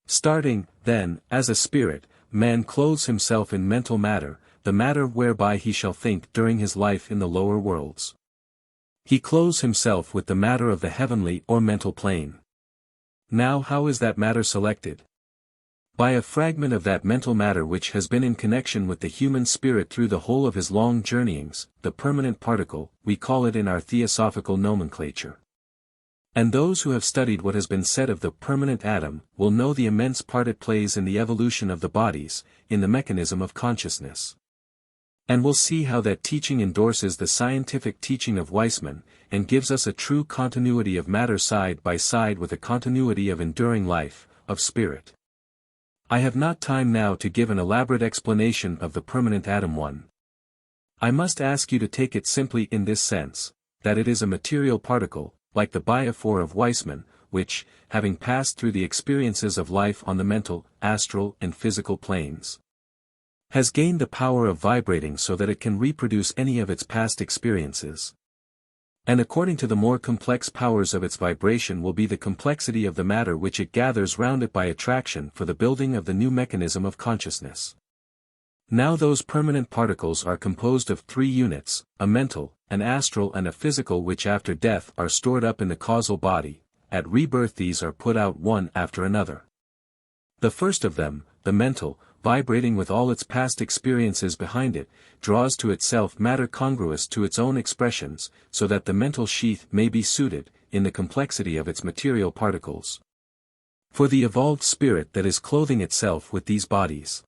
[SPEAKER 1] Starting, then, as a spirit, man clothes himself in mental matter, the matter whereby he shall think during his life in the lower worlds. He clothes himself with the matter of the heavenly or mental plane. Now how is that matter selected? By a fragment of that mental matter which has been in connection with the human spirit through the whole of his long journeyings, the permanent particle, we call it in our theosophical nomenclature. And those who have studied what has been said of the permanent atom, will know the immense part it plays in the evolution of the bodies, in the mechanism of consciousness. And will see how that teaching endorses the scientific teaching of Weissman, and gives us a true continuity of matter side by side with a continuity of enduring life, of spirit. I have not time now to give an elaborate explanation of the permanent atom one. I must ask you to take it simply in this sense, that it is a material particle, like the biophore of Weissman, which, having passed through the experiences of life on the mental, astral and physical planes, has gained the power of vibrating so that it can reproduce any of its past experiences. And according to the more complex powers of its vibration will be the complexity of the matter which it gathers round it by attraction for the building of the new mechanism of consciousness. Now those permanent particles are composed of 3 units, a mental, an astral and a physical, which after death are stored up in the causal body. At rebirth these are put out one after another. The first of them, the mental, vibrating with all its past experiences behind it, draws to itself matter congruous to its own expressions, so that the mental sheath may be suited, in the complexity of its material particles, for the evolved spirit that is clothing itself with these bodies.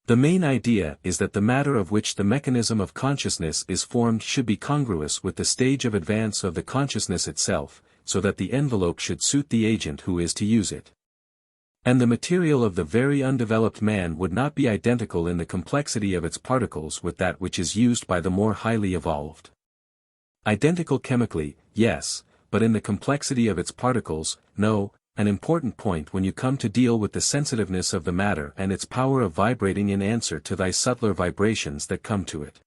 [SPEAKER 1] The main idea is that the matter of which the mechanism of consciousness is formed should be congruous with the stage of advance of the consciousness itself, so that the envelope should suit the agent who is to use it. And the material of the very undeveloped man would not be identical in the complexity of its particles with that which is used by the more highly evolved. Identical chemically, yes, but in the complexity of its particles, no. An important point when you come to deal with the sensitiveness of the matter and its power of vibrating in answer to thy subtler vibrations that come to it.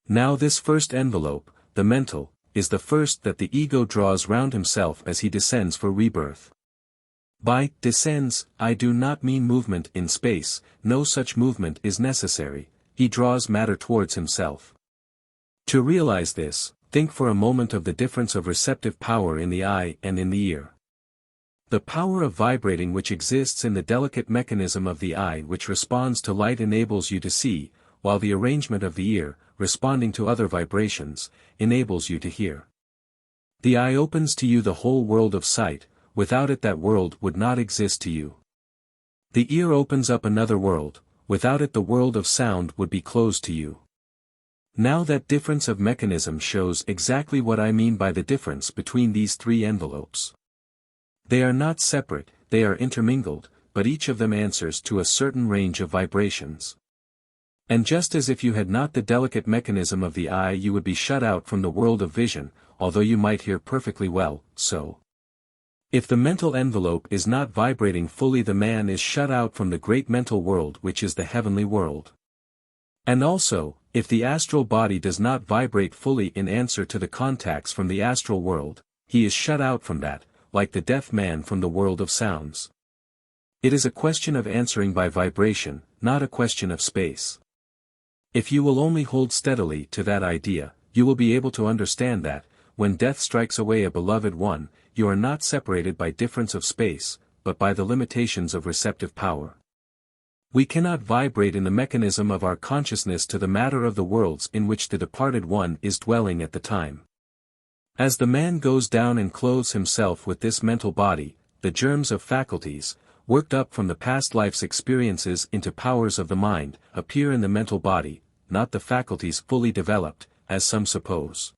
[SPEAKER 1] Now this first envelope, the mental, is the first that the ego draws round himself as he descends for rebirth. By descends, I do not mean movement in space, no such movement is necessary, he draws matter towards himself. To realize this, think for a moment of the difference of receptive power in the eye and in the ear. The power of vibrating which exists in the delicate mechanism of the eye which responds to light enables you to see, while the arrangement of the ear, responding to other vibrations, enables you to hear. The eye opens to you the whole world of sight, without it that world would not exist to you. The ear opens up another world, without it the world of sound would be closed to you. Now that difference of mechanism shows exactly what I mean by the difference between these 3 envelopes. They are not separate, they are intermingled, but each of them answers to a certain range of vibrations. And just as if you had not the delicate mechanism of the eye you would be shut out from the world of vision, although you might hear perfectly well, so. If the mental envelope is not vibrating fully the man is shut out from the great mental world which is the heavenly world. And also, if the astral body does not vibrate fully in answer to the contacts from the astral world, he is shut out from that, like the deaf man from the world of sounds. It is a question of answering by vibration, not a question of space. If you will only hold steadily to that idea, you will be able to understand that, when death strikes away a beloved one, you are not separated by difference of space, but by the limitations of receptive power. We cannot vibrate in the mechanism of our consciousness to the matter of the worlds in which the departed one is dwelling at the time. As the man goes down and clothes himself with this mental body, the germs of faculties, worked up from the past life's experiences into powers of the mind, appear in the mental body, not the faculties fully developed, as some suppose,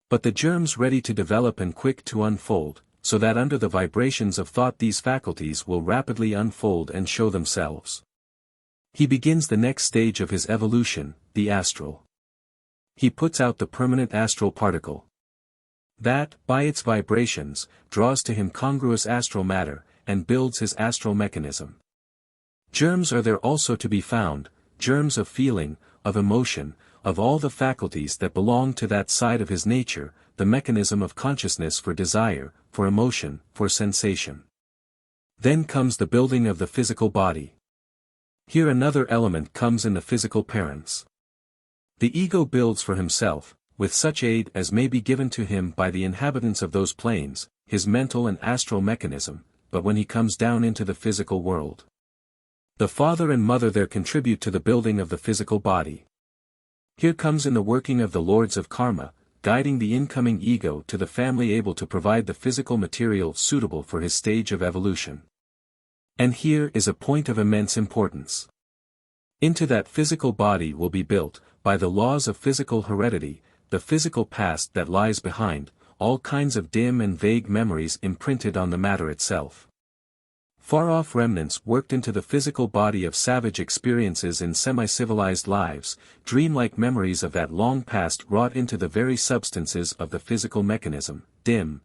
[SPEAKER 1] but the germs ready to develop and quick to unfold, so that under the vibrations of thought these faculties will rapidly unfold and show themselves. He begins the next stage of his evolution, the astral. He puts out the permanent astral particle. That, by its vibrations, draws to him congruous astral matter, and builds his astral mechanism. Germs are there also to be found, germs of feeling, of emotion, of all the faculties that belong to that side of his nature, the mechanism of consciousness for desire, for emotion, for sensation. Then comes the building of the physical body. Here another element comes in the physical parents. The ego builds for himself, with such aid as may be given to him by the inhabitants of those planes, his mental and astral mechanism, but when he comes down into the physical world, the father and mother there contribute to the building of the physical body. Here comes in the working of the lords of karma, guiding the incoming ego to the family able to provide the physical material suitable for his stage of evolution. And here is a point of immense importance. Into that physical body will be built, by the laws of physical heredity, the physical past that lies behind, all kinds of dim and vague memories imprinted on the matter itself. Far-off remnants worked into the physical body of savage experiences in semi-civilized lives, dreamlike memories of that long past wrought into the very substances of the physical mechanism, dim,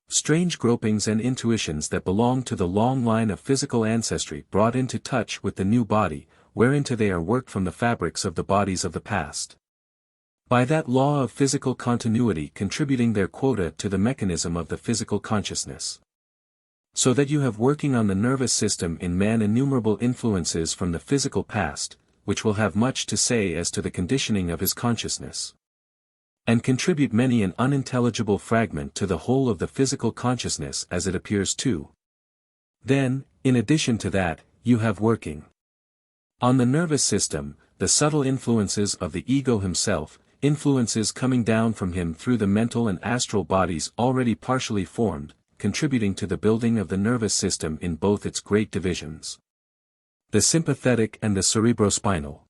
[SPEAKER 1] strange gropings and intuitions that belong to the long line of physical ancestry brought into touch with the new body, whereinto they are worked from the fabrics of the bodies of the past. By that law of physical continuity contributing their quota to the mechanism of the physical consciousness. So that you have working on the nervous system in man innumerable influences from the physical past, which will have much to say as to the conditioning of his consciousness. And contribute many an unintelligible fragment to the whole of the physical consciousness as it appears too. Then, in addition to that, you have working on the nervous system, the subtle influences of the ego himself, influences coming down from him through the mental and astral bodies already partially formed, contributing to the building of the nervous system in both its great divisions. The sympathetic and the cerebrospinal.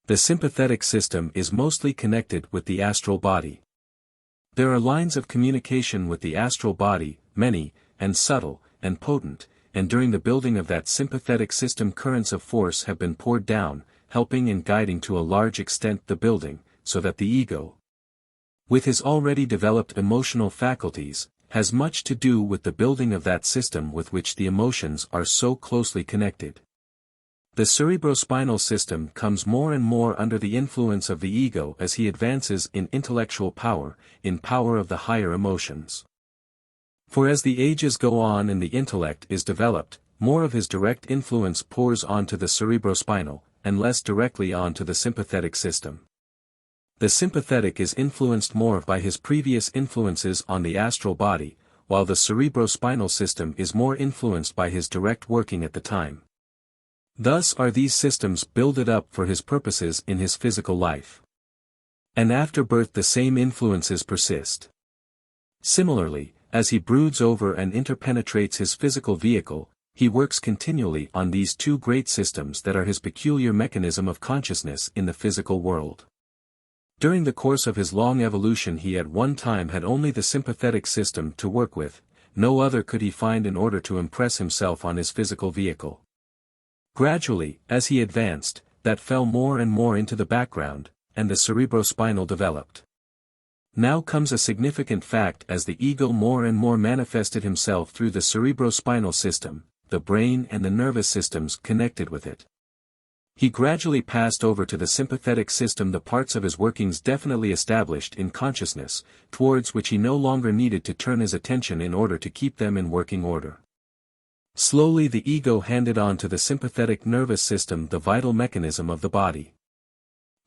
[SPEAKER 1] The sympathetic system is mostly connected with the astral body. There are lines of communication with the astral body, many, and subtle, and potent, and during the building of that sympathetic system currents of force have been poured down, helping and guiding to a large extent the building, so that the ego, with his already developed emotional faculties, has much to do with the building of that system with which the emotions are so closely connected. The cerebrospinal system comes more and more under the influence of the ego as he advances in intellectual power, in power of the higher emotions. For as the ages go on and the intellect is developed, more of his direct influence pours onto the cerebrospinal, and less directly onto the sympathetic system. The sympathetic is influenced more by his previous influences on the astral body, while the cerebrospinal system is more influenced by his direct working at the time. Thus are these systems builded up for his purposes in his physical life. And after birth the same influences persist. Similarly, as he broods over and interpenetrates his physical vehicle, he works continually on these two great systems that are his peculiar mechanism of consciousness in the physical world. During the course of his long evolution he at one time had only the sympathetic system to work with, no other could he find in order to impress himself on his physical vehicle. Gradually, as he advanced, that fell more and more into the background, and the cerebrospinal developed. Now comes a significant fact as the ego more and more manifested himself through the cerebrospinal system, the brain and the nervous systems connected with it. He gradually passed over to the sympathetic system the parts of his workings definitely established in consciousness, towards which he no longer needed to turn his attention in order to keep them in working order. Slowly the ego handed on to the sympathetic nervous system the vital mechanism of the body.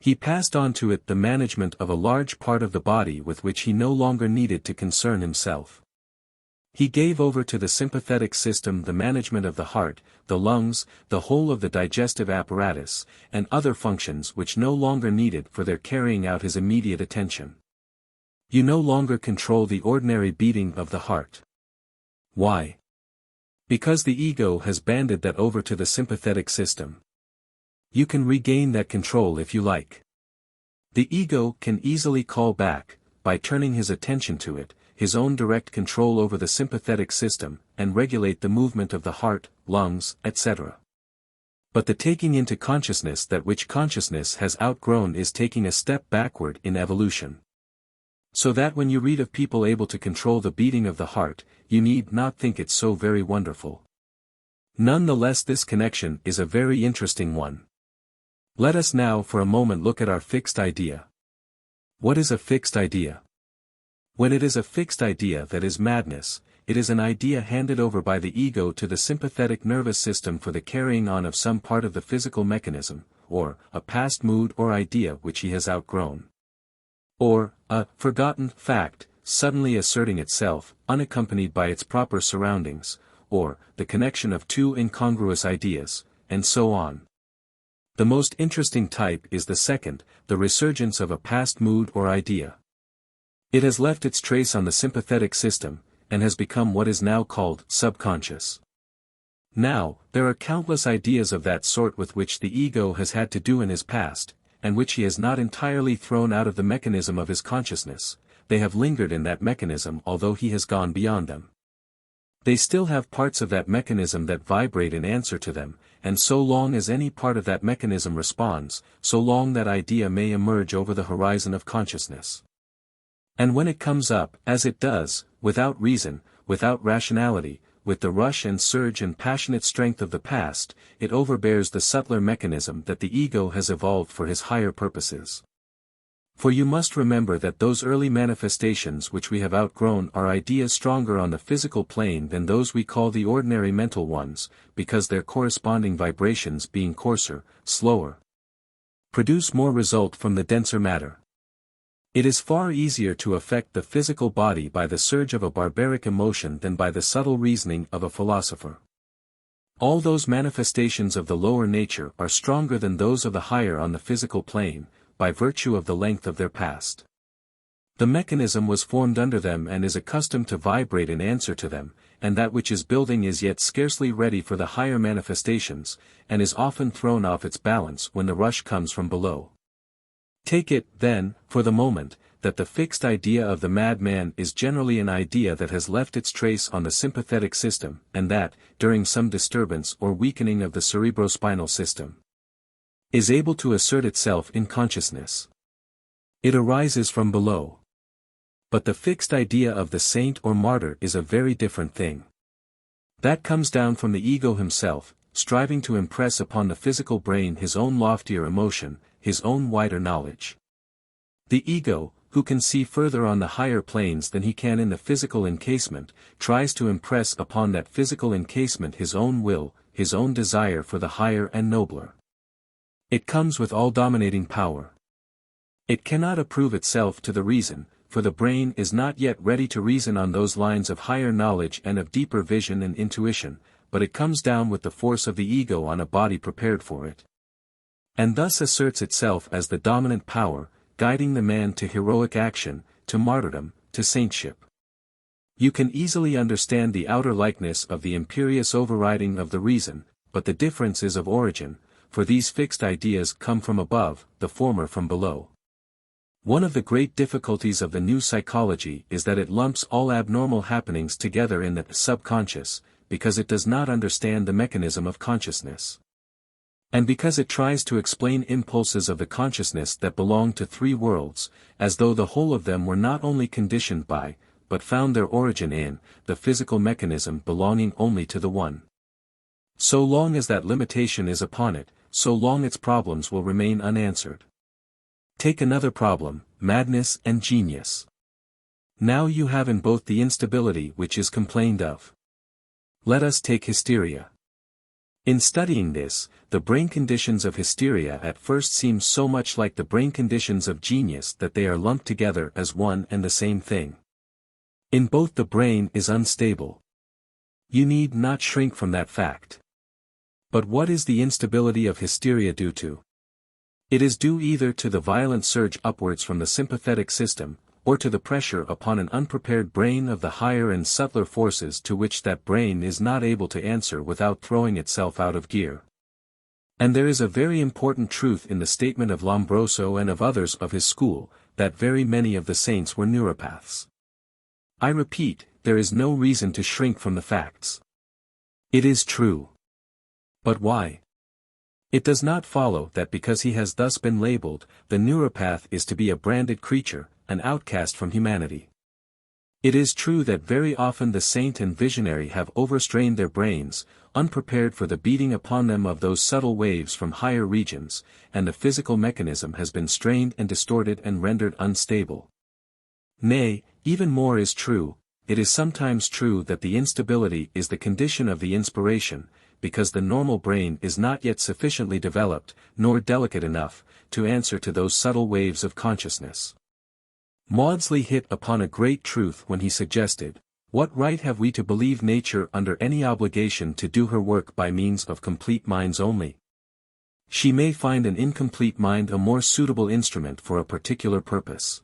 [SPEAKER 1] He passed on to it the management of a large part of the body with which he no longer needed to concern himself. He gave over to the sympathetic system the management of the heart, the lungs, the whole of the digestive apparatus, and other functions which no longer needed for their carrying out his immediate attention. You no longer control the ordinary beating of the heart. Why? Because the ego has banded that over to the sympathetic system. You can regain that control if you like. The ego can easily call back, by turning his attention to it, his own direct control over the sympathetic system, and regulate the movement of the heart, lungs, etc. But the taking into consciousness that which consciousness has outgrown is taking a step backward in evolution. So that when you read of people able to control the beating of the heart, you need not think it so very wonderful. Nonetheless, this connection is a very interesting one. Let us now for a moment look at our fixed idea. What is a fixed idea? When it is a fixed idea that is madness, it is an idea handed over by the ego to the sympathetic nervous system for the carrying on of some part of the physical mechanism, or a past mood or idea which he has outgrown. Or, a forgotten fact, suddenly asserting itself, unaccompanied by its proper surroundings, or the connection of two incongruous ideas, and so on. The most interesting type is the second, the resurgence of a past mood or idea. It has left its trace on the sympathetic system, and has become what is now called subconscious. Now, there are countless ideas of that sort with which the ego has had to do in his past, and which he has not entirely thrown out of the mechanism of his consciousness. They have lingered in that mechanism although he has gone beyond them. They still have parts of that mechanism that vibrate in answer to them, and so long as any part of that mechanism responds, so long that idea may emerge over the horizon of consciousness. And when it comes up, as it does, without reason, without rationality, with the rush and surge and passionate strength of the past, it overbears the subtler mechanism that the ego has evolved for his higher purposes. For you must remember that those early manifestations which we have outgrown are ideas stronger on the physical plane than those we call the ordinary mental ones, because their corresponding vibrations being coarser, slower, produce more result from the denser matter. It is far easier to affect the physical body by the surge of a barbaric emotion than by the subtle reasoning of a philosopher. All those manifestations of the lower nature are stronger than those of the higher on the physical plane, by virtue of the length of their past. The mechanism was formed under them and is accustomed to vibrate in answer to them, and that which is building is yet scarcely ready for the higher manifestations, and is often thrown off its balance when the rush comes from below. Take it, then, for the moment, that the fixed idea of the madman is generally an idea that has left its trace on the sympathetic system, and that, during some disturbance or weakening of the cerebrospinal system, is able to assert itself in consciousness. It arises from below. But the fixed idea of the saint or martyr is a very different thing. That comes down from the ego himself, striving to impress upon the physical brain his own loftier emotion, his own wider knowledge. The ego, who can see further on the higher planes than he can in the physical encasement, tries to impress upon that physical encasement his own will, his own desire for the higher and nobler. It comes with all-dominating power. It cannot approve itself to the reason, for the brain is not yet ready to reason on those lines of higher knowledge and of deeper vision and intuition, but it comes down with the force of the ego on a body prepared for it, and thus asserts itself as the dominant power, guiding the man to heroic action, to martyrdom, to saintship. You can easily understand the outer likeness of the imperious overriding of the reason, but the difference is of origin, for these fixed ideas come from above, the former from below. One of the great difficulties of the new psychology is that it lumps all abnormal happenings together in the subconscious, because it does not understand the mechanism of consciousness. And because it tries to explain impulses of the consciousness that belong to three worlds, as though the whole of them were not only conditioned by, but found their origin in, the physical mechanism belonging only to the one. So long as that limitation is upon it, so long its problems will remain unanswered. Take another problem, madness and genius. Now you have in both the instability which is complained of. Let us take hysteria. In studying this, the brain conditions of hysteria at first seem so much like the brain conditions of genius that they are lumped together as one and the same thing. In both the brain is unstable. You need not shrink from that fact. But what is the instability of hysteria due to? It is due either to the violent surge upwards from the sympathetic system, or to the pressure upon an unprepared brain of the higher and subtler forces to which that brain is not able to answer without throwing itself out of gear. And there is a very important truth in the statement of Lombroso and of others of his school, that very many of the saints were neuropaths. I repeat, there is no reason to shrink from the facts. It is true. But why? It does not follow that because he has thus been labeled, the neuropath is to be a branded creature, an outcast from humanity. It is true that very often the saint and visionary have overstrained their brains, unprepared for the beating upon them of those subtle waves from higher regions, and the physical mechanism has been strained and distorted and rendered unstable. Nay, even more is true, it is sometimes true that the instability is the condition of the inspiration, because the normal brain is not yet sufficiently developed, nor delicate enough, to answer to those subtle waves of consciousness. Maudsley hit upon a great truth when he suggested, what right have we to believe nature under any obligation to do her work by means of complete minds only? She may find an incomplete mind a more suitable instrument for a particular purpose.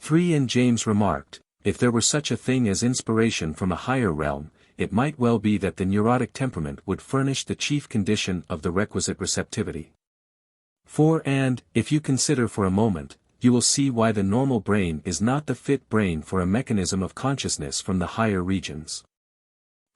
[SPEAKER 1] 3. And James remarked, if there were such a thing as inspiration from a higher realm, it might well be that the neurotic temperament would furnish the chief condition of the requisite receptivity. 4. And, if you consider for a moment, you will see why the normal brain is not the fit brain for a mechanism of consciousness from the higher regions.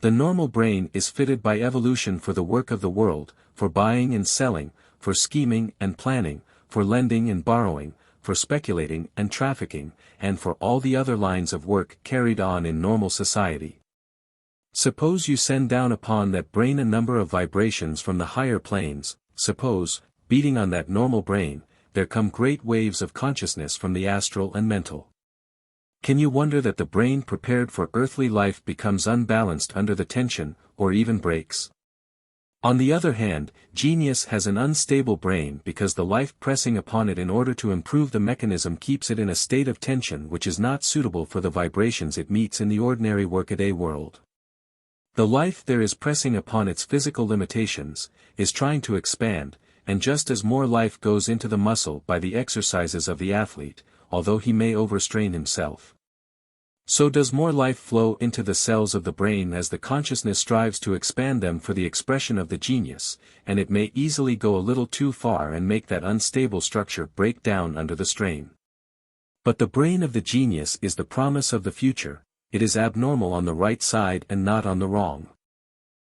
[SPEAKER 1] The normal brain is fitted by evolution for the work of the world, for buying and selling, for scheming and planning, for lending and borrowing, for speculating and trafficking, and for all the other lines of work carried on in normal society. Suppose you send down upon that brain a number of vibrations from the higher planes, suppose, beating on that normal brain, there come great waves of consciousness from the astral and mental. Can you wonder that the brain prepared for earthly life becomes unbalanced under the tension, or even breaks? On the other hand, genius has an unstable brain because the life pressing upon it in order to improve the mechanism keeps it in a state of tension which is not suitable for the vibrations it meets in the ordinary workaday world. The life there is pressing upon its physical limitations, is trying to expand, and just as more life goes into the muscle by the exercises of the athlete, although he may overstrain himself, so does more life flow into the cells of the brain as the consciousness strives to expand them for the expression of the genius, and it may easily go a little too far and make that unstable structure break down under the strain. But the brain of the genius is the promise of the future. It is abnormal on the right side and not on the wrong.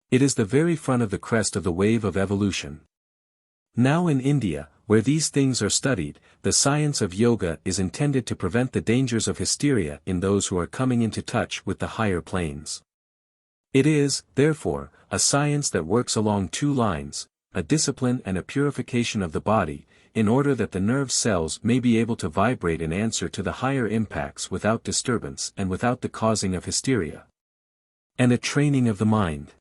[SPEAKER 1] It is the very front of the crest of the wave of evolution. Now in India, where these things are studied, the science of yoga is intended to prevent the dangers of hysteria in those who are coming into touch with the higher planes. It is, therefore, a science that works along two lines, a discipline and a purification of the body, in order that the nerve cells may be able to vibrate in answer to the higher impacts without disturbance and without the causing of hysteria. And a training of the mind.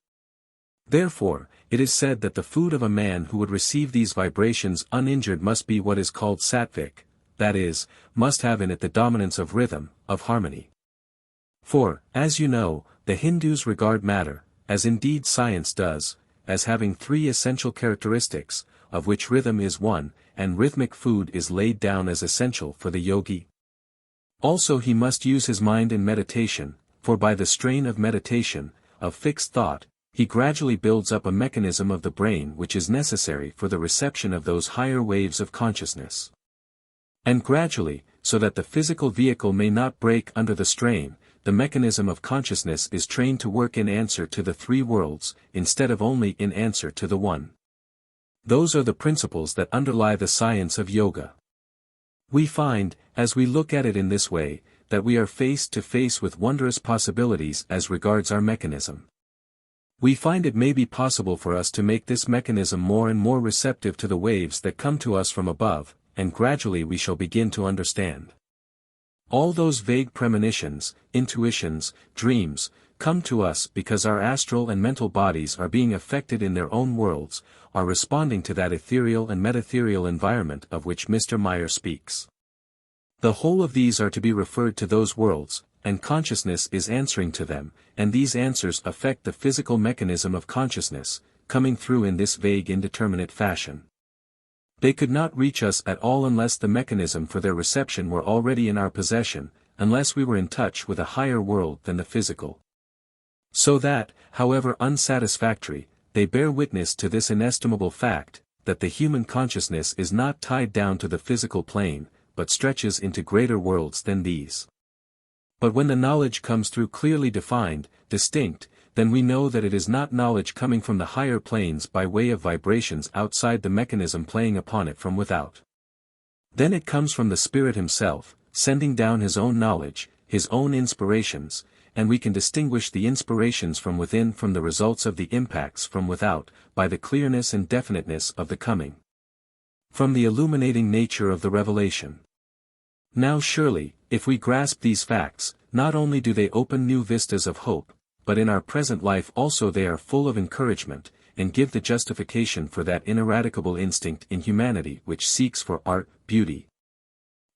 [SPEAKER 1] Therefore, it is said that the food of a man who would receive these vibrations uninjured must be what is called sattvic, that is, must have in it the dominance of rhythm, of harmony. For, as you know, the Hindus regard matter, as indeed science does, as having three essential characteristics, of which rhythm is one, and rhythmic food is laid down as essential for the yogi. Also he must use his mind in meditation, for by the strain of meditation, of fixed thought, he gradually builds up a mechanism of the brain which is necessary for the reception of those higher waves of consciousness. And gradually, so that the physical vehicle may not break under the strain, the mechanism of consciousness is trained to work in answer to the three worlds, instead of only in answer to the one. Those are the principles that underlie the science of yoga. We find, as we look at it in this way, that we are face to face with wondrous possibilities as regards our mechanism. We find it may be possible for us to make this mechanism more and more receptive to the waves that come to us from above, and gradually we shall begin to understand. All those vague premonitions, intuitions, dreams, come to us because our astral and mental bodies are being affected in their own worlds, are responding to that ethereal and metatherial environment of which Mr. Meyer speaks. The whole of these are to be referred to those worlds, and consciousness is answering to them, and these answers affect the physical mechanism of consciousness, coming through in this vague indeterminate fashion. They could not reach us at all unless the mechanism for their reception were already in our possession, unless we were in touch with a higher world than the physical. So that, however unsatisfactory, they bear witness to this inestimable fact, that the human consciousness is not tied down to the physical plane, but stretches into greater worlds than these. But when the knowledge comes through clearly defined, distinct, then we know that it is not knowledge coming from the higher planes by way of vibrations outside the mechanism playing upon it from without. Then it comes from the Spirit Himself, sending down His own knowledge, His own inspirations, and we can distinguish the inspirations from within from the results of the impacts from without, by the clearness and definiteness of the coming. From the illuminating nature of the revelation. Now surely, if we grasp these facts, not only do they open new vistas of hope, but in our present life also they are full of encouragement, and give the justification for that ineradicable instinct in humanity which seeks for art, beauty,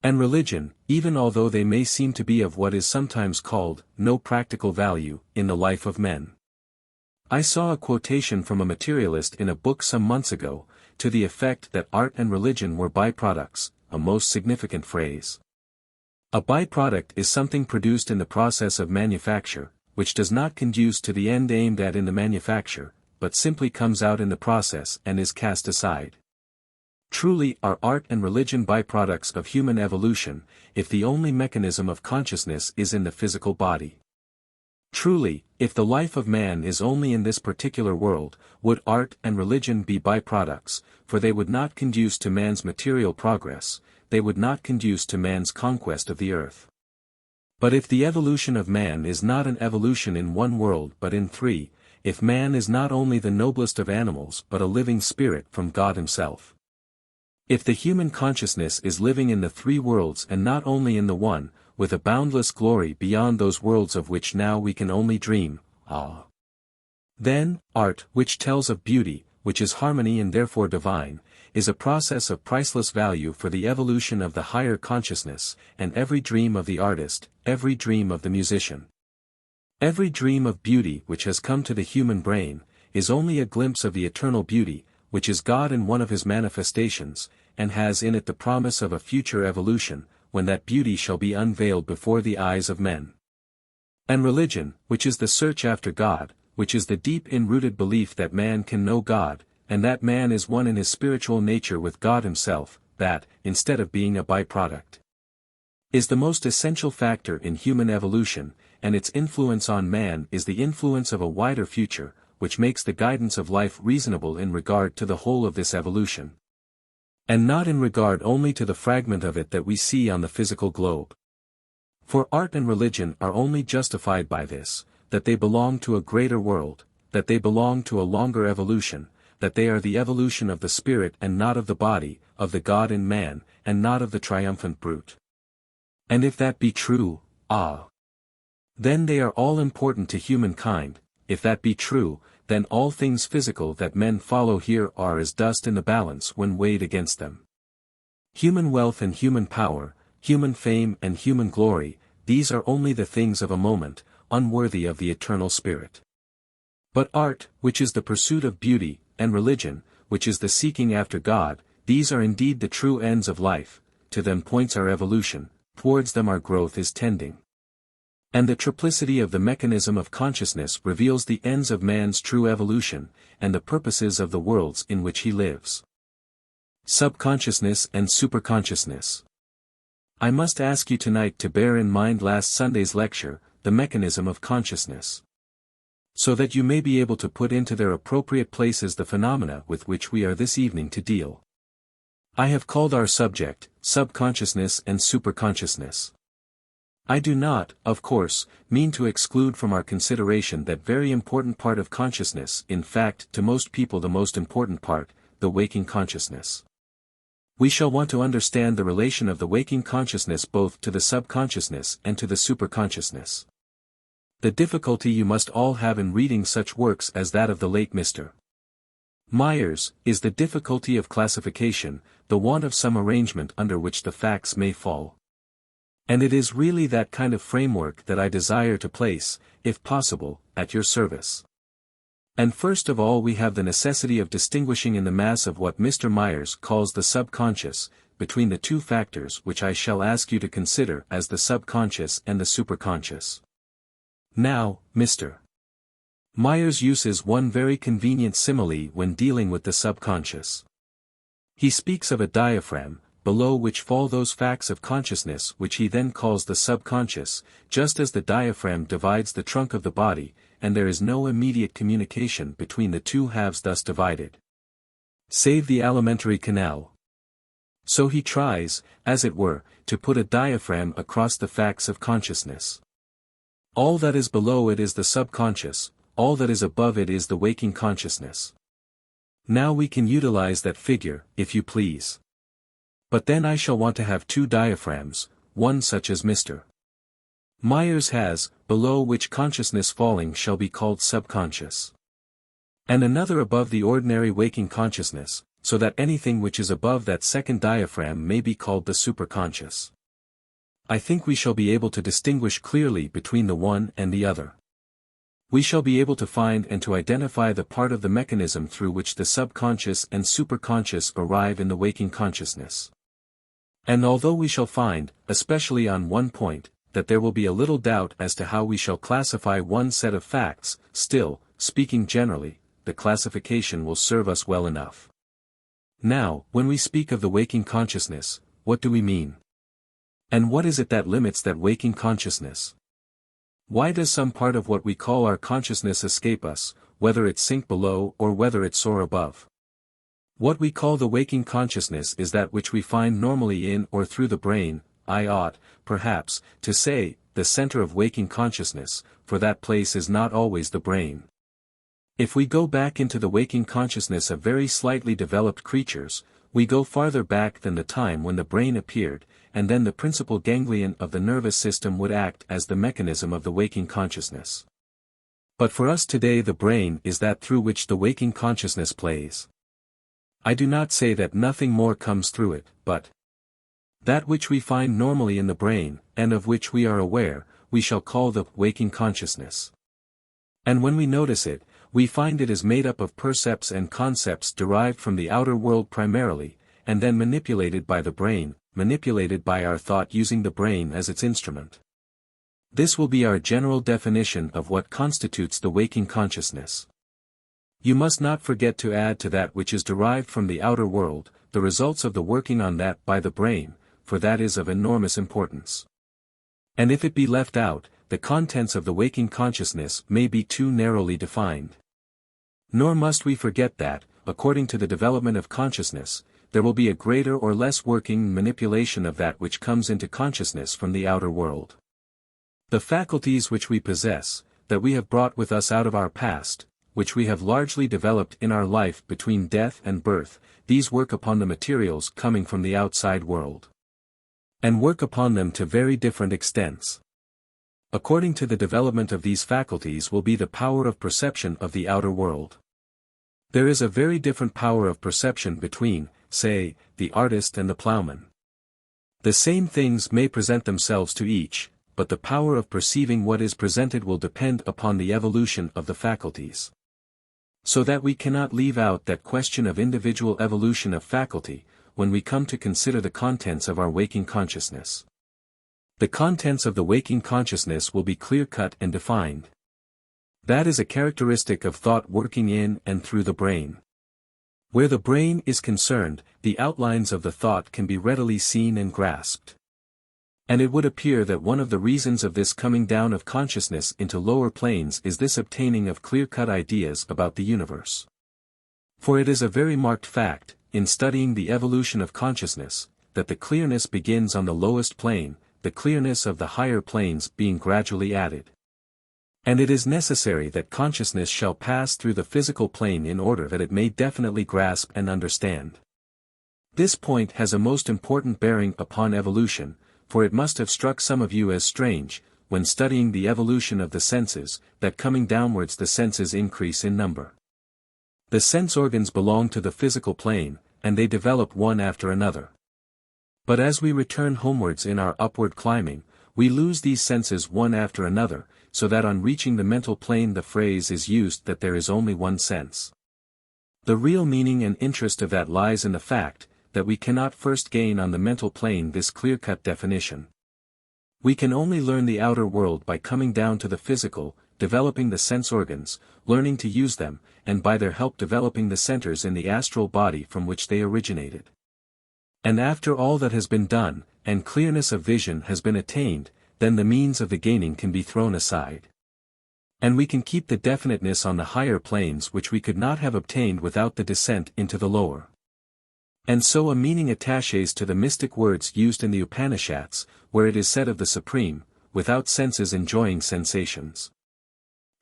[SPEAKER 1] and religion, even although they may seem to be of what is sometimes called no practical value in the life of men. I saw a quotation from a materialist in a book some months ago, to the effect that art and religion were byproducts, a most significant phrase. A byproduct is something produced in the process of manufacture, which does not conduce to the end aimed at in the manufacture, but simply comes out in the process and is cast aside. Truly are art and religion byproducts of human evolution, if the only mechanism of consciousness is in the physical body. Truly, if the life of man is only in this particular world, would art and religion be byproducts, for they would not conduce to man's material progress, they would not conduce to man's conquest of the earth. But if the evolution of man is not an evolution in one world but in three, if man is not only the noblest of animals but a living spirit from God himself. If the human consciousness is living in the three worlds and not only in the one, with a boundless glory beyond those worlds of which now we can only dream, then, art, which tells of beauty, which is harmony and therefore divine, is a process of priceless value for the evolution of the higher consciousness, and every dream of the artist, every dream of the musician. Every dream of beauty which has come to the human brain, is only a glimpse of the eternal beauty, which is God in one of his manifestations, and has in it the promise of a future evolution, when that beauty shall be unveiled before the eyes of men. And religion, which is the search after God, which is the deep in-rooted belief that man can know God, and that man is one in his spiritual nature with God himself, that, instead of being a byproduct, is the most essential factor in human evolution, and its influence on man is the influence of a wider future, which makes the guidance of life reasonable in regard to the whole of this evolution, and not in regard only to the fragment of it that we see on the physical globe. For art and religion are only justified by this, that they belong to a greater world, that they belong to a longer evolution, that they are the evolution of the spirit and not of the body, of the God in man, and not of the triumphant brute. And if that be true, then they are all important to humankind. If that be true, then all things physical that men follow here are as dust in the balance when weighed against them. Human wealth and human power, human fame and human glory, these are only the things of a moment, unworthy of the eternal spirit. But art, which is the pursuit of beauty, and religion, which is the seeking after God, these are indeed the true ends of life, to them points our evolution, towards them our growth is tending. And the triplicity of the mechanism of consciousness reveals the ends of man's true evolution, and the purposes of the worlds in which he lives. Subconsciousness and superconsciousness. I must ask you tonight to bear in mind last Sunday's lecture, the mechanism of consciousness, so that you may be able to put into their appropriate places the phenomena with which we are this evening to deal. I have called our subject, subconsciousness and superconsciousness. I do not, of course, mean to exclude from our consideration that very important part of consciousness, in fact to most people the most important part, the waking consciousness. We shall want to understand the relation of the waking consciousness both to the subconsciousness and to the superconsciousness. The difficulty you must all have in reading such works as that of the late Mr. Myers, is the difficulty of classification, the want of some arrangement under which the facts may fall. And it is really that kind of framework that I desire to place, if possible, at your service. And first of all we have the necessity of distinguishing in the mass of what Mr. Myers calls the subconscious, between the two factors which I shall ask you to consider as the subconscious and the superconscious. Now, Mr. Myers uses one very convenient simile when dealing with the subconscious. He speaks of a diaphragm, below which fall those facts of consciousness which he then calls the subconscious, just as the diaphragm divides the trunk of the body, and there is no immediate communication between the two halves thus divided, save the alimentary canal. So he tries, as it were, to put a diaphragm across the facts of consciousness. All that is below it is the subconscious, all that is above it is the waking consciousness. Now we can utilize that figure, if you please. But then I shall want to have two diaphragms, one such as Mr. Myers has, below which consciousness falling shall be called subconscious, and another above the ordinary waking consciousness, so that anything which is above that second diaphragm may be called the superconscious. I think we shall be able to distinguish clearly between the one and the other. We shall be able to find and to identify the part of the mechanism through which the subconscious and superconscious arrive in the waking consciousness. And although we shall find, especially on one point, that there will be a little doubt as to how we shall classify one set of facts, still, speaking generally, the classification will serve us well enough. Now, when we speak of the waking consciousness, what do we mean? And what is it that limits that waking consciousness? Why does some part of what we call our consciousness escape us, whether it sink below or whether it soar above? What we call the waking consciousness is that which we find normally in or through the brain. I ought, perhaps, to say, the center of waking consciousness, for that place is not always the brain. If we go back into the waking consciousness of very slightly developed creatures, we go farther back than the time when the brain appeared, and then the principal ganglion of the nervous system would act as the mechanism of the waking consciousness. But for us today the brain is that through which the waking consciousness plays. I do not say that nothing more comes through it, but that which we find normally in the brain, and of which we are aware, we shall call the waking consciousness. And when we notice it, we find it is made up of percepts and concepts derived from the outer world primarily, and then manipulated by the brain, manipulated by our thought using the brain as its instrument. This will be our general definition of what constitutes the waking consciousness. You must not forget to add to that which is derived from the outer world, the results of the working on that by the brain, for that is of enormous importance. And if it be left out, the contents of the waking consciousness may be too narrowly defined. Nor must we forget that, according to the development of consciousness, there will be a greater or less working manipulation of that which comes into consciousness from the outer world. The faculties which we possess, that we have brought with us out of our past, which we have largely developed in our life between death and birth, these work upon the materials coming from the outside world. And work upon them to very different extents. According to the development of these faculties will be the power of perception of the outer world. There is a very different power of perception between, say, the artist and the plowman. The same things may present themselves to each, but the power of perceiving what is presented will depend upon the evolution of the faculties. So that we cannot leave out that question of individual evolution of faculty, when we come to consider the contents of our waking consciousness. The contents of the waking consciousness will be clear-cut and defined. That is a characteristic of thought working in and through the brain. Where the brain is concerned, the outlines of the thought can be readily seen and grasped. And it would appear that one of the reasons of this coming down of consciousness into lower planes is this obtaining of clear-cut ideas about the universe. For it is a very marked fact, in studying the evolution of consciousness, that the clearness begins on the lowest plane, the clearness of the higher planes being gradually added. And it is necessary that consciousness shall pass through the physical plane in order that it may definitely grasp and understand. This point has a most important bearing upon evolution, for it must have struck some of you as strange, when studying the evolution of the senses, that coming downwards the senses increase in number. The sense organs belong to the physical plane, and they develop one after another. But as we return homewards in our upward climbing, we lose these senses one after another, so that on reaching the mental plane the phrase is used that there is only one sense. The real meaning and interest of that lies in the fact, that we cannot first gain on the mental plane this clear-cut definition. We can only learn the outer world by coming down to the physical, developing the sense organs, learning to use them, and by their help developing the centers in the astral body from which they originated. And after all that has been done, and clearness of vision has been attained, then the means of the gaining can be thrown aside. And we can keep the definiteness on the higher planes which we could not have obtained without the descent into the lower. And so a meaning attaches to the mystic words used in the Upanishads, where it is said of the Supreme, without senses enjoying sensations.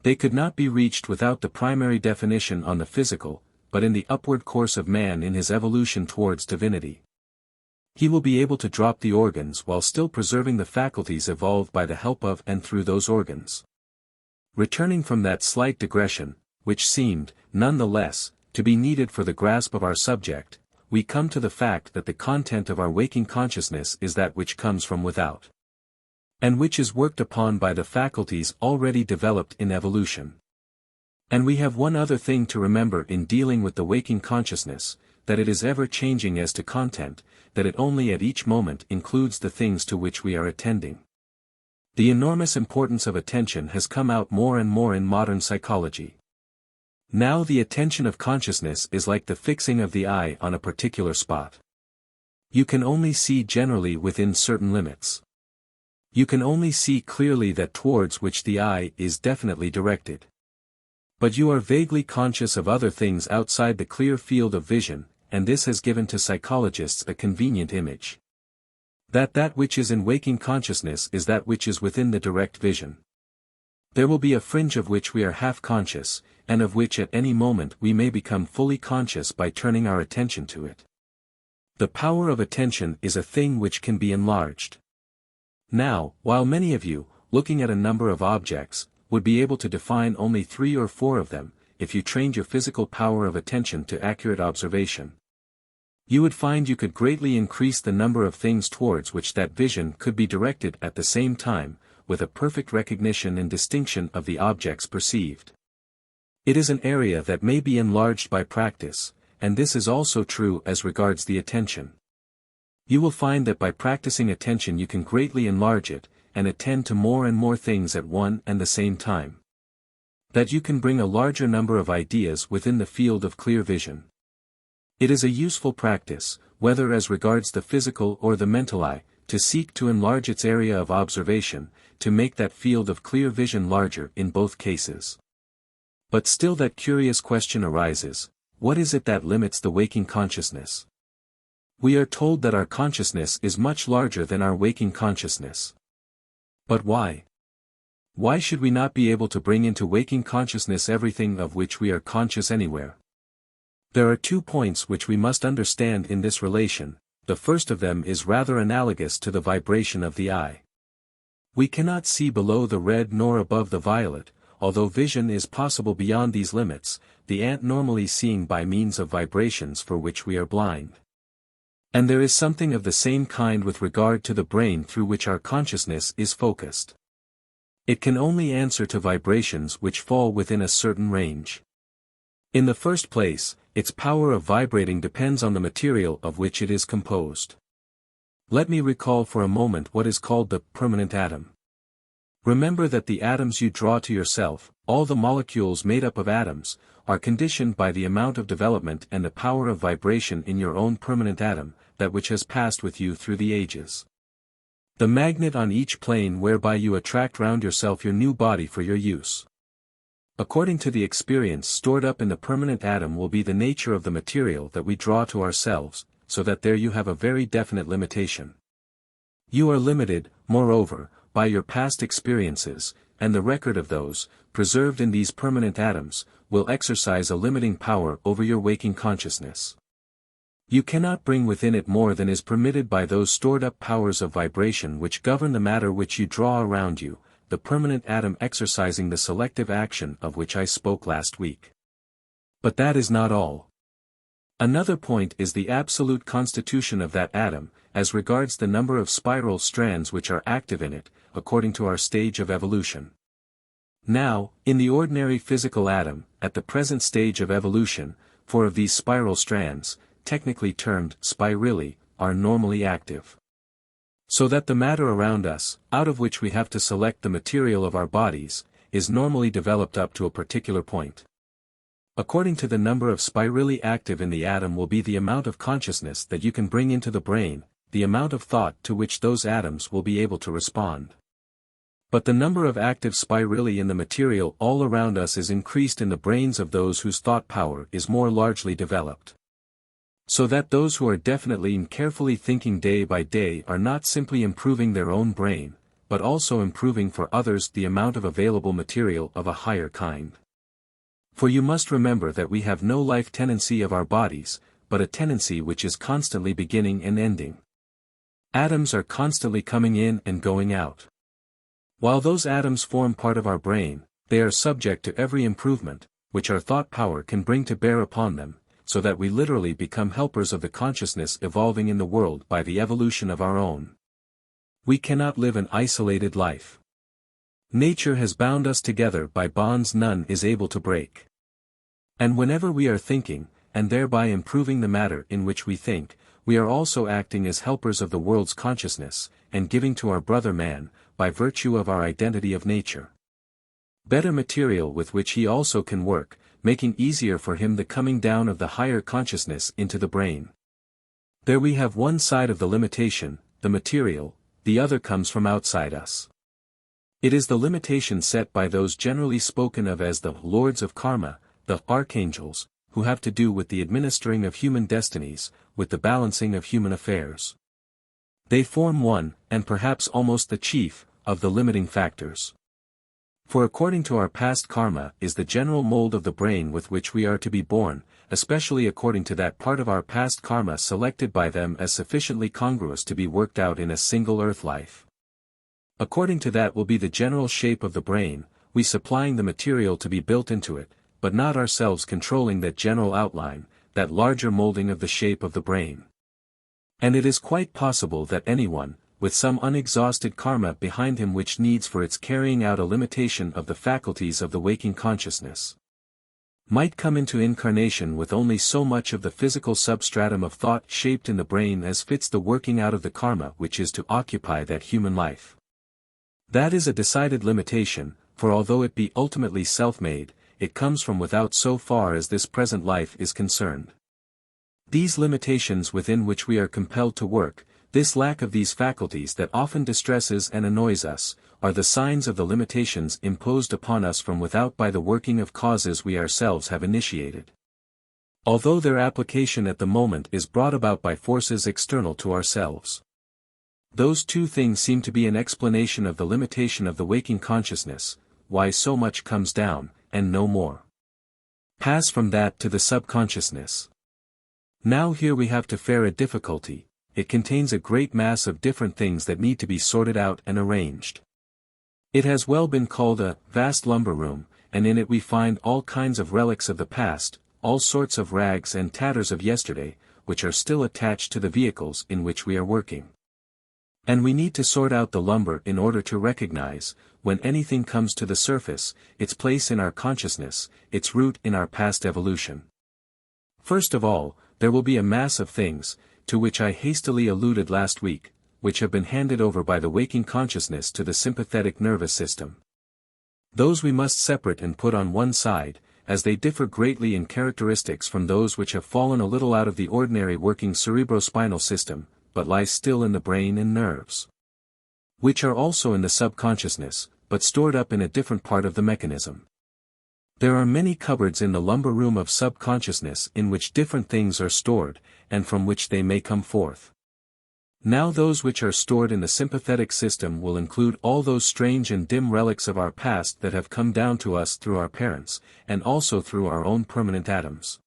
[SPEAKER 1] They could not be reached without the primary definition on the physical, but in the upward course of man in his evolution towards divinity. He will be able to drop the organs while still preserving the faculties evolved by the help of and through those organs. Returning from that slight digression, which seemed, none the less, to be needed for the grasp of our subject, we come to the fact that the content of our waking consciousness is that which comes from without, and which is worked upon by the faculties already developed in evolution. And we have one other thing to remember in dealing with the waking consciousness, that it is ever changing as to content, that it only at each moment includes the things to which we are attending. The enormous importance of attention has come out more and more in modern psychology. Now the attention of consciousness is like the fixing of the eye on a particular spot. You can only see generally within certain limits. You can only see clearly that towards which the eye is definitely directed. But you are vaguely conscious of other things outside the clear field of vision, and this has given to psychologists a convenient image. That which is in waking consciousness is that which is within the direct vision. There will be a fringe of which we are half conscious, and of which at any moment we may become fully conscious by turning our attention to it. The power of attention is a thing which can be enlarged. Now, while many of you, looking at a number of objects, would be able to define only 3 or 4 of them, if you trained your physical power of attention to accurate observation, you would find you could greatly increase the number of things towards which that vision could be directed at the same time, with a perfect recognition and distinction of the objects perceived. It is an area that may be enlarged by practice, and this is also true as regards the attention. You will find that by practicing attention you can greatly enlarge it, and attend to more and more things at one and the same time. That you can bring a larger number of ideas within the field of clear vision. It is a useful practice, whether as regards the physical or the mental eye, to seek to enlarge its area of observation, to make that field of clear vision larger in both cases. But still that curious question arises, what is it that limits the waking consciousness? We are told that our consciousness is much larger than our waking consciousness. But why? Why should we not be able to bring into waking consciousness everything of which we are conscious anywhere? There are 2 points which we must understand in this relation. The first of them is rather analogous to the vibration of the eye. We cannot see below the red nor above the violet, although vision is possible beyond these limits, the ant normally seeing by means of vibrations for which we are blind. And there is something of the same kind with regard to the brain through which our consciousness is focused. It can only answer to vibrations which fall within a certain range. In the first place, its power of vibrating depends on the material of which it is composed. Let me recall for a moment what is called the permanent atom. Remember that the atoms you draw to yourself, all the molecules made up of atoms, are conditioned by the amount of development and the power of vibration in your own permanent atom, that which has passed with you through the ages. The magnet on each plane whereby you attract round yourself your new body for your use. According to the experience stored up in the permanent atom will be the nature of the material that we draw to ourselves, so that there you have a very definite limitation. You are limited, moreover, by your past experiences, and the record of those, preserved in these permanent atoms, will exercise a limiting power over your waking consciousness. You cannot bring within it more than is permitted by those stored-up powers of vibration which govern the matter which you draw around you, the permanent atom exercising the selective action of which I spoke last week. But that is not all. Another point is the absolute constitution of that atom, as regards the number of spiral strands which are active in it, according to our stage of evolution. Now, in the ordinary physical atom, at the present stage of evolution, 4 of these spiral strands, technically termed spirally, are normally active. So that the matter around us, out of which we have to select the material of our bodies, is normally developed up to a particular point. According to the number of spirally active in the atom will be the amount of consciousness that you can bring into the brain, the amount of thought to which those atoms will be able to respond. But the number of active spirally in the material all around us is increased in the brains of those whose thought power is more largely developed. So that those who are definitely and carefully thinking day by day are not simply improving their own brain, but also improving for others the amount of available material of a higher kind. For you must remember that we have no life tendency of our bodies, but a tendency which is constantly beginning and ending. Atoms are constantly coming in and going out. While those atoms form part of our brain, they are subject to every improvement, which our thought power can bring to bear upon them, so that we literally become helpers of the consciousness evolving in the world by the evolution of our own. We cannot live an isolated life. Nature has bound us together by bonds none is able to break. And whenever we are thinking, and thereby improving the matter in which we think, we are also acting as helpers of the world's consciousness, and giving to our brother man, by virtue of our identity of nature, better material with which he also can work, making easier for him the coming down of the higher consciousness into the brain. There we have one side of the limitation, the material, the other comes from outside us. It is the limitation set by those generally spoken of as the lords of karma, the archangels, who have to do with the administering of human destinies, with the balancing of human affairs. They form one, and perhaps almost the chief, of the limiting factors. For according to our past karma is the general mold of the brain with which we are to be born, especially according to that part of our past karma selected by them as sufficiently congruous to be worked out in a single earth life. According to that will be the general shape of the brain, we supplying the material to be built into it, but not ourselves controlling that general outline, that larger molding of the shape of the brain. And it is quite possible that anyone, with some unexhausted karma behind him which needs for its carrying out a limitation of the faculties of the waking consciousness, might come into incarnation with only so much of the physical substratum of thought shaped in the brain as fits the working out of the karma which is to occupy that human life. That is a decided limitation, for although it be ultimately self-made, it comes from without so far as this present life is concerned. These limitations within which we are compelled to work, this lack of these faculties that often distresses and annoys us, are the signs of the limitations imposed upon us from without by the working of causes we ourselves have initiated. Although their application at the moment is brought about by forces external to ourselves. Those two things seem to be an explanation of the limitation of the waking consciousness, why so much comes down, and no more. Pass from that to the subconsciousness. Now here we have to fare a difficulty. It contains a great mass of different things that need to be sorted out and arranged. It has well been called a vast lumber room, and in it we find all kinds of relics of the past, all sorts of rags and tatters of yesterday, which are still attached to the vehicles in which we are working. And we need to sort out the lumber in order to recognize, when anything comes to the surface, its place in our consciousness, its root in our past evolution. First of all, there will be a mass of things, to which I hastily alluded last week, which have been handed over by the waking consciousness to the sympathetic nervous system. Those we must separate and put on one side, as they differ greatly in characteristics from those which have fallen a little out of the ordinary working cerebrospinal system, but lie still in the brain and nerves. Which are also in the subconsciousness, but stored up in a different part of the mechanism. There are many cupboards in the lumber room of subconsciousness in which different things are stored, and from which they may come forth. Now those which are stored in the sympathetic system will include all those strange and dim relics of our past that have come down to us through our parents, and also through our own permanent atoms.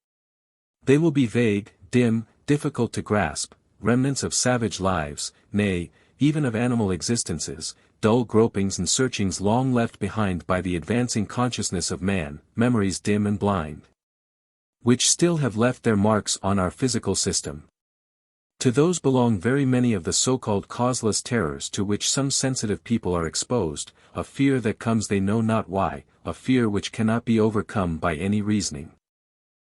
[SPEAKER 1] They will be vague, dim, difficult to grasp, remnants of savage lives, nay, even of animal existences, dull gropings and searchings long left behind by the advancing consciousness of man, memories dim and blind, which still have left their marks on our physical system. To those belong very many of the so-called causeless terrors to which some sensitive people are exposed, a fear that comes they know not why, a fear which cannot be overcome by any reasoning.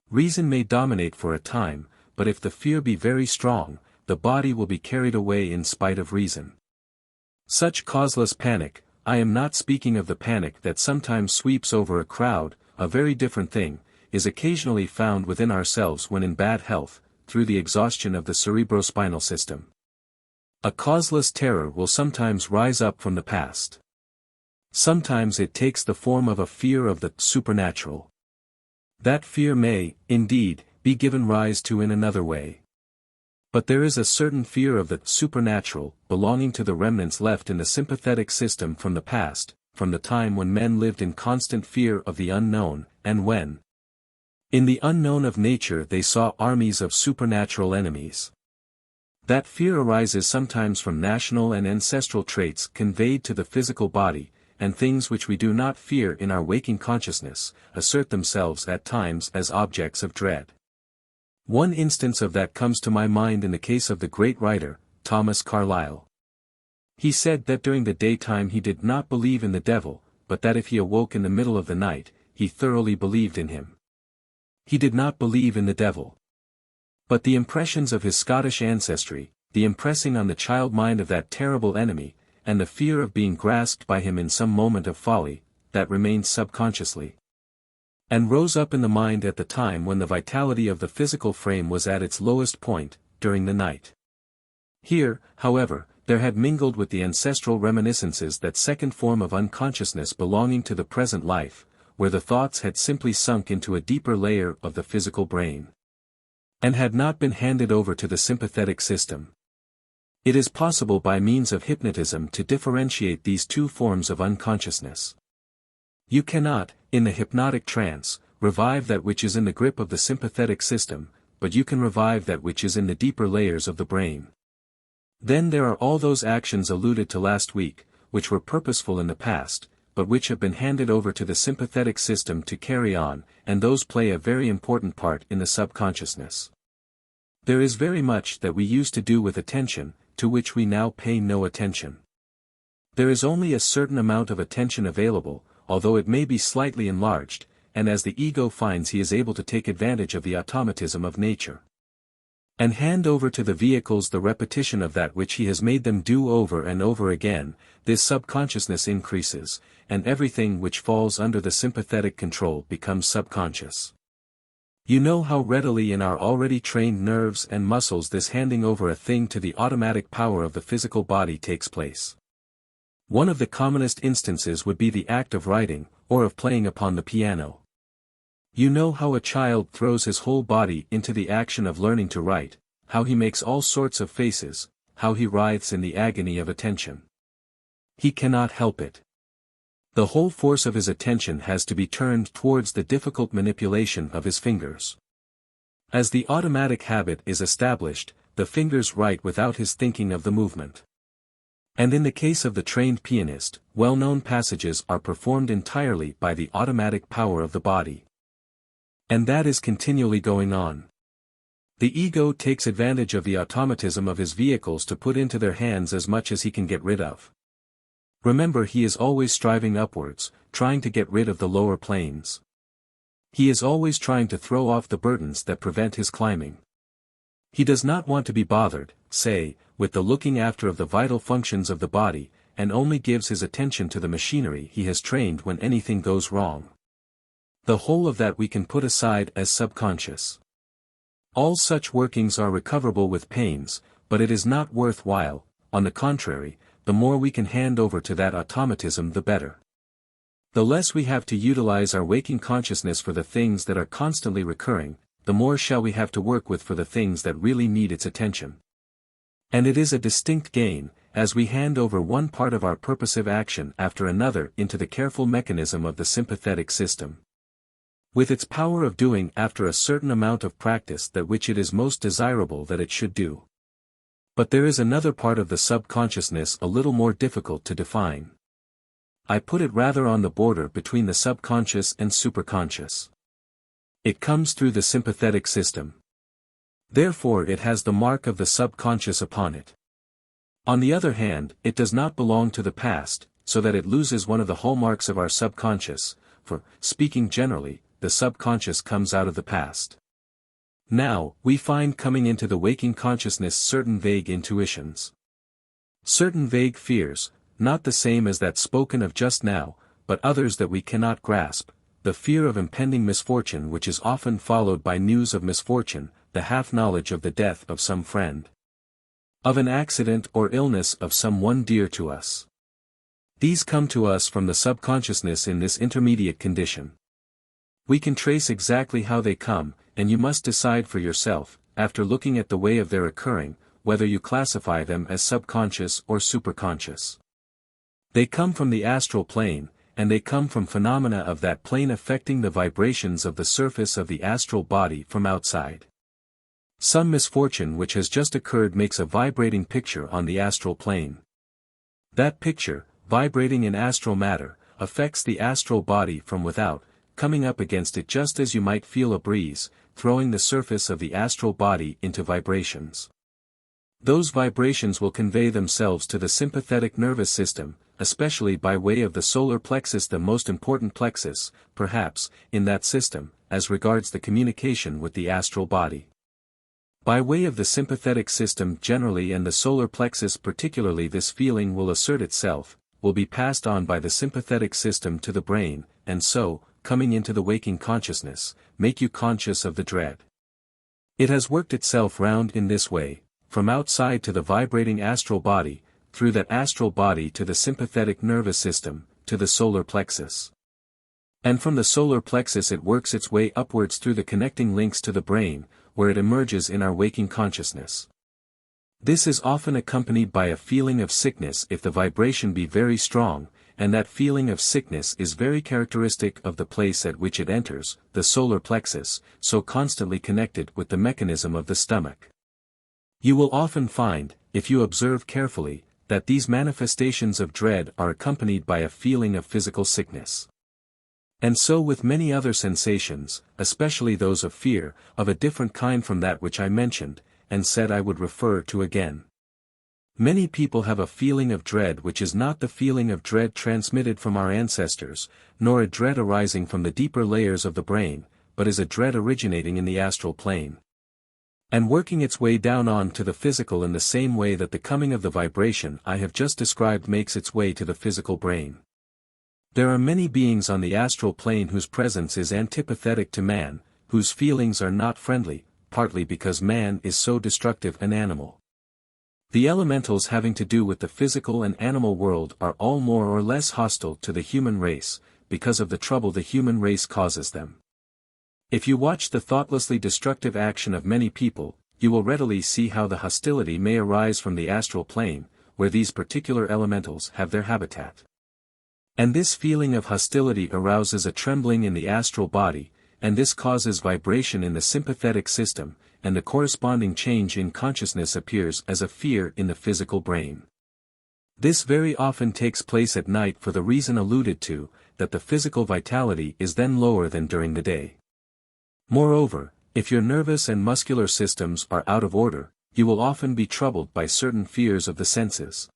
[SPEAKER 1] Reason may dominate for a time, but if the fear be very strong, the body will be carried away in spite of reason. Such causeless panic, I am not speaking of the panic that sometimes sweeps over a crowd, a very different thing, is occasionally found within ourselves when in bad health, through the exhaustion of the cerebrospinal system. A causeless terror will sometimes rise up from the past. Sometimes it takes the form of a fear of the supernatural. That fear may, indeed, be given rise to in another way. But there is a certain fear of the supernatural, belonging to the remnants left in the sympathetic system from the past, from the time when men lived in constant fear of the unknown, and when, in the unknown of nature they saw armies of supernatural enemies. That fear arises sometimes from national and ancestral traits conveyed to the physical body, and things which we do not fear in our waking consciousness, assert themselves at times as objects of dread. One instance of that comes to my mind in the case of the great writer, Thomas Carlyle. He said that during the daytime he did not believe in the devil, but that if he awoke in the middle of the night, he thoroughly believed in him. He did not believe in the devil. But the impressions of his Scottish ancestry, the impressing on the child mind of that terrible enemy, and the fear of being grasped by him in some moment of folly, that remained subconsciously, and rose up in the mind at the time when the vitality of the physical frame was at its lowest point, during the night. Here, however, there had mingled with the ancestral reminiscences that second form of unconsciousness belonging to the present life, where the thoughts had simply sunk into a deeper layer of the physical brain, and had not been handed over to the sympathetic system. It is possible by means of hypnotism to differentiate these two forms of unconsciousness. You cannot, in the hypnotic trance, revive that which is in the grip of the sympathetic system, but you can revive that which is in the deeper layers of the brain. Then there are all those actions alluded to last week, which were purposeful in the past, but which have been handed over to the sympathetic system to carry on, and those play a very important part in the subconsciousness. There is very much that we used to do with attention, to which we now pay no attention. There is only a certain amount of attention available, although it may be slightly enlarged, and as the ego finds he is able to take advantage of the automatism of nature, and hand over to the vehicles the repetition of that which he has made them do over and over again, this subconsciousness increases, and everything which falls under the sympathetic control becomes subconscious. You know how readily in our already trained nerves and muscles this handing over a thing to the automatic power of the physical body takes place. One of the commonest instances would be the act of writing, or of playing upon the piano. You know how a child throws his whole body into the action of learning to write, how he makes all sorts of faces, how he writhes in the agony of attention. He cannot help it. The whole force of his attention has to be turned towards the difficult manipulation of his fingers. As the automatic habit is established, the fingers write without his thinking of the movement. And in the case of the trained pianist, well-known passages are performed entirely by the automatic power of the body. And that is continually going on. The ego takes advantage of the automatism of his vehicles to put into their hands as much as he can get rid of. Remember, he is always striving upwards, trying to get rid of the lower planes. He is always trying to throw off the burdens that prevent his climbing. He does not want to be bothered, say, with the looking after of the vital functions of the body, and only gives his attention to the machinery he has trained when anything goes wrong. The whole of that we can put aside as subconscious. All such workings are recoverable with pains, but it is not worth while. On the contrary, the more we can hand over to that automatism the better. The less we have to utilize our waking consciousness for the things that are constantly recurring, the more shall we have to work with for the things that really need its attention. And it is a distinct gain, as we hand over one part of our purposive action after another into the careful mechanism of the sympathetic system. With its power of doing after a certain amount of practice that which it is most desirable that it should do. But there is another part of the subconsciousness a little more difficult to define. I put it rather on the border between the subconscious and superconscious. It comes through the sympathetic system. Therefore it has the mark of the subconscious upon it. On the other hand, it does not belong to the past, so that it loses one of the hallmarks of our subconscious, for, speaking generally, the subconscious comes out of the past. Now, we find coming into the waking consciousness certain vague intuitions. Certain vague fears, not the same as that spoken of just now, but others that we cannot grasp, the fear of impending misfortune which is often followed by news of misfortune, the half-knowledge of the death of some friend, of an accident or illness of some one dear to us. These come to us from the subconsciousness in this intermediate condition. We can trace exactly how they come, and you must decide for yourself, after looking at the way of their occurring, whether you classify them as subconscious or superconscious. They come from the astral plane, and they come from phenomena of that plane affecting the vibrations of the surface of the astral body from outside. Some misfortune which has just occurred makes a vibrating picture on the astral plane. That picture, vibrating in astral matter, affects the astral body from without, coming up against it just as you might feel a breeze, throwing the surface of the astral body into vibrations. Those vibrations will convey themselves to the sympathetic nervous system, especially by way of the solar plexus, the most important plexus, perhaps, in that system, as regards the communication with the astral body. By way of the sympathetic system generally and the solar plexus particularly, this feeling will assert itself, will be passed on by the sympathetic system to the brain, and so, coming into the waking consciousness, make you conscious of the dread. It has worked itself round in this way, from outside to the vibrating astral body, through that astral body to the sympathetic nervous system, to the solar plexus. And from the solar plexus it works its way upwards through the connecting links to the brain, where it emerges in our waking consciousness. This is often accompanied by a feeling of sickness if the vibration be very strong, and that feeling of sickness is very characteristic of the place at which it enters, the solar plexus, so constantly connected with the mechanism of the stomach. You will often find, if you observe carefully, that these manifestations of dread are accompanied by a feeling of physical sickness. And so with many other sensations, especially those of fear, of a different kind from that which I mentioned, and said I would refer to again. Many people have a feeling of dread which is not the feeling of dread transmitted from our ancestors, nor a dread arising from the deeper layers of the brain, but is a dread originating in the astral plane, and working its way down on to the physical in the same way that the coming of the vibration I have just described makes its way to the physical brain. There are many beings on the astral plane whose presence is antipathetic to man, whose feelings are not friendly, partly because man is so destructive an animal. The elementals having to do with the physical and animal world are all more or less hostile to the human race, because of the trouble the human race causes them. If you watch the thoughtlessly destructive action of many people, you will readily see how the hostility may arise from the astral plane, where these particular elementals have their habitat. And this feeling of hostility arouses a trembling in the astral body, and this causes vibration in the sympathetic system, and the corresponding change in consciousness appears as a fear in the physical brain. This very often takes place at night for the reason alluded to, that the physical vitality is then lower than during the day. Moreover, if your nervous and muscular systems are out of order, you will often be troubled by certain fears of the senses,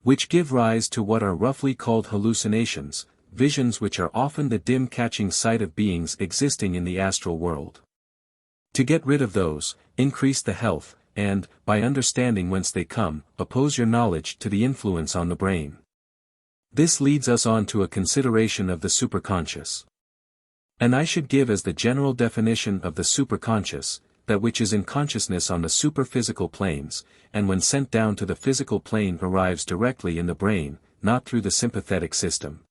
[SPEAKER 1] which give rise to what are roughly called hallucinations, visions which are often the dim catching sight of beings existing in the astral world. To get rid of those, increase the health, and, by understanding whence they come, oppose your knowledge to the influence on the brain. This leads us on to a consideration of the superconscious. And I should give as the general definition of the superconscious, that which is in consciousness on the superphysical planes, and when sent down to the physical plane arrives directly in the brain, not through the sympathetic system.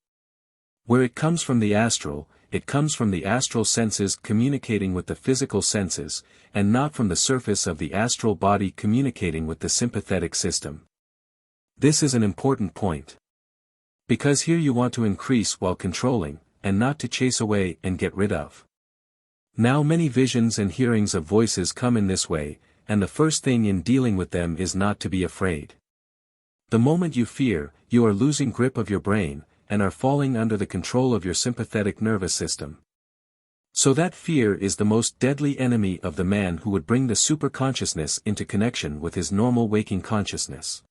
[SPEAKER 1] Where it comes from the astral, it comes from the astral senses communicating with the physical senses, and not from the surface of the astral body communicating with the sympathetic system. This is an important point, because here you want to increase while controlling, and not to chase away and get rid of. Now many visions and hearings of voices come in this way, and the first thing in dealing with them is not to be afraid. The moment you fear, you are losing grip of your brain, and are falling under the control of your sympathetic nervous system. So that fear is the most deadly enemy of the man who would bring the superconsciousness into connection with his normal waking consciousness.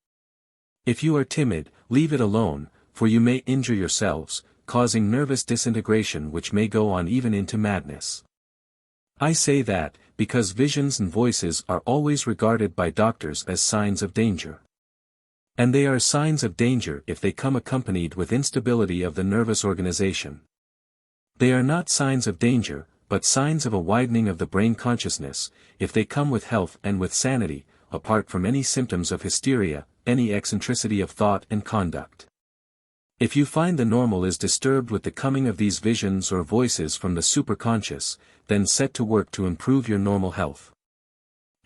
[SPEAKER 1] If you are timid, leave it alone, for you may injure yourselves, causing nervous disintegration which may go on even into madness. I say that, because visions and voices are always regarded by doctors as signs of danger. And they are signs of danger if they come accompanied with instability of the nervous organization. They are not signs of danger, but signs of a widening of the brain consciousness, if they come with health and with sanity, apart from any symptoms of hysteria, any eccentricity of thought and conduct. If you find the normal is disturbed with the coming of these visions or voices from the superconscious, then set to work to improve your normal health.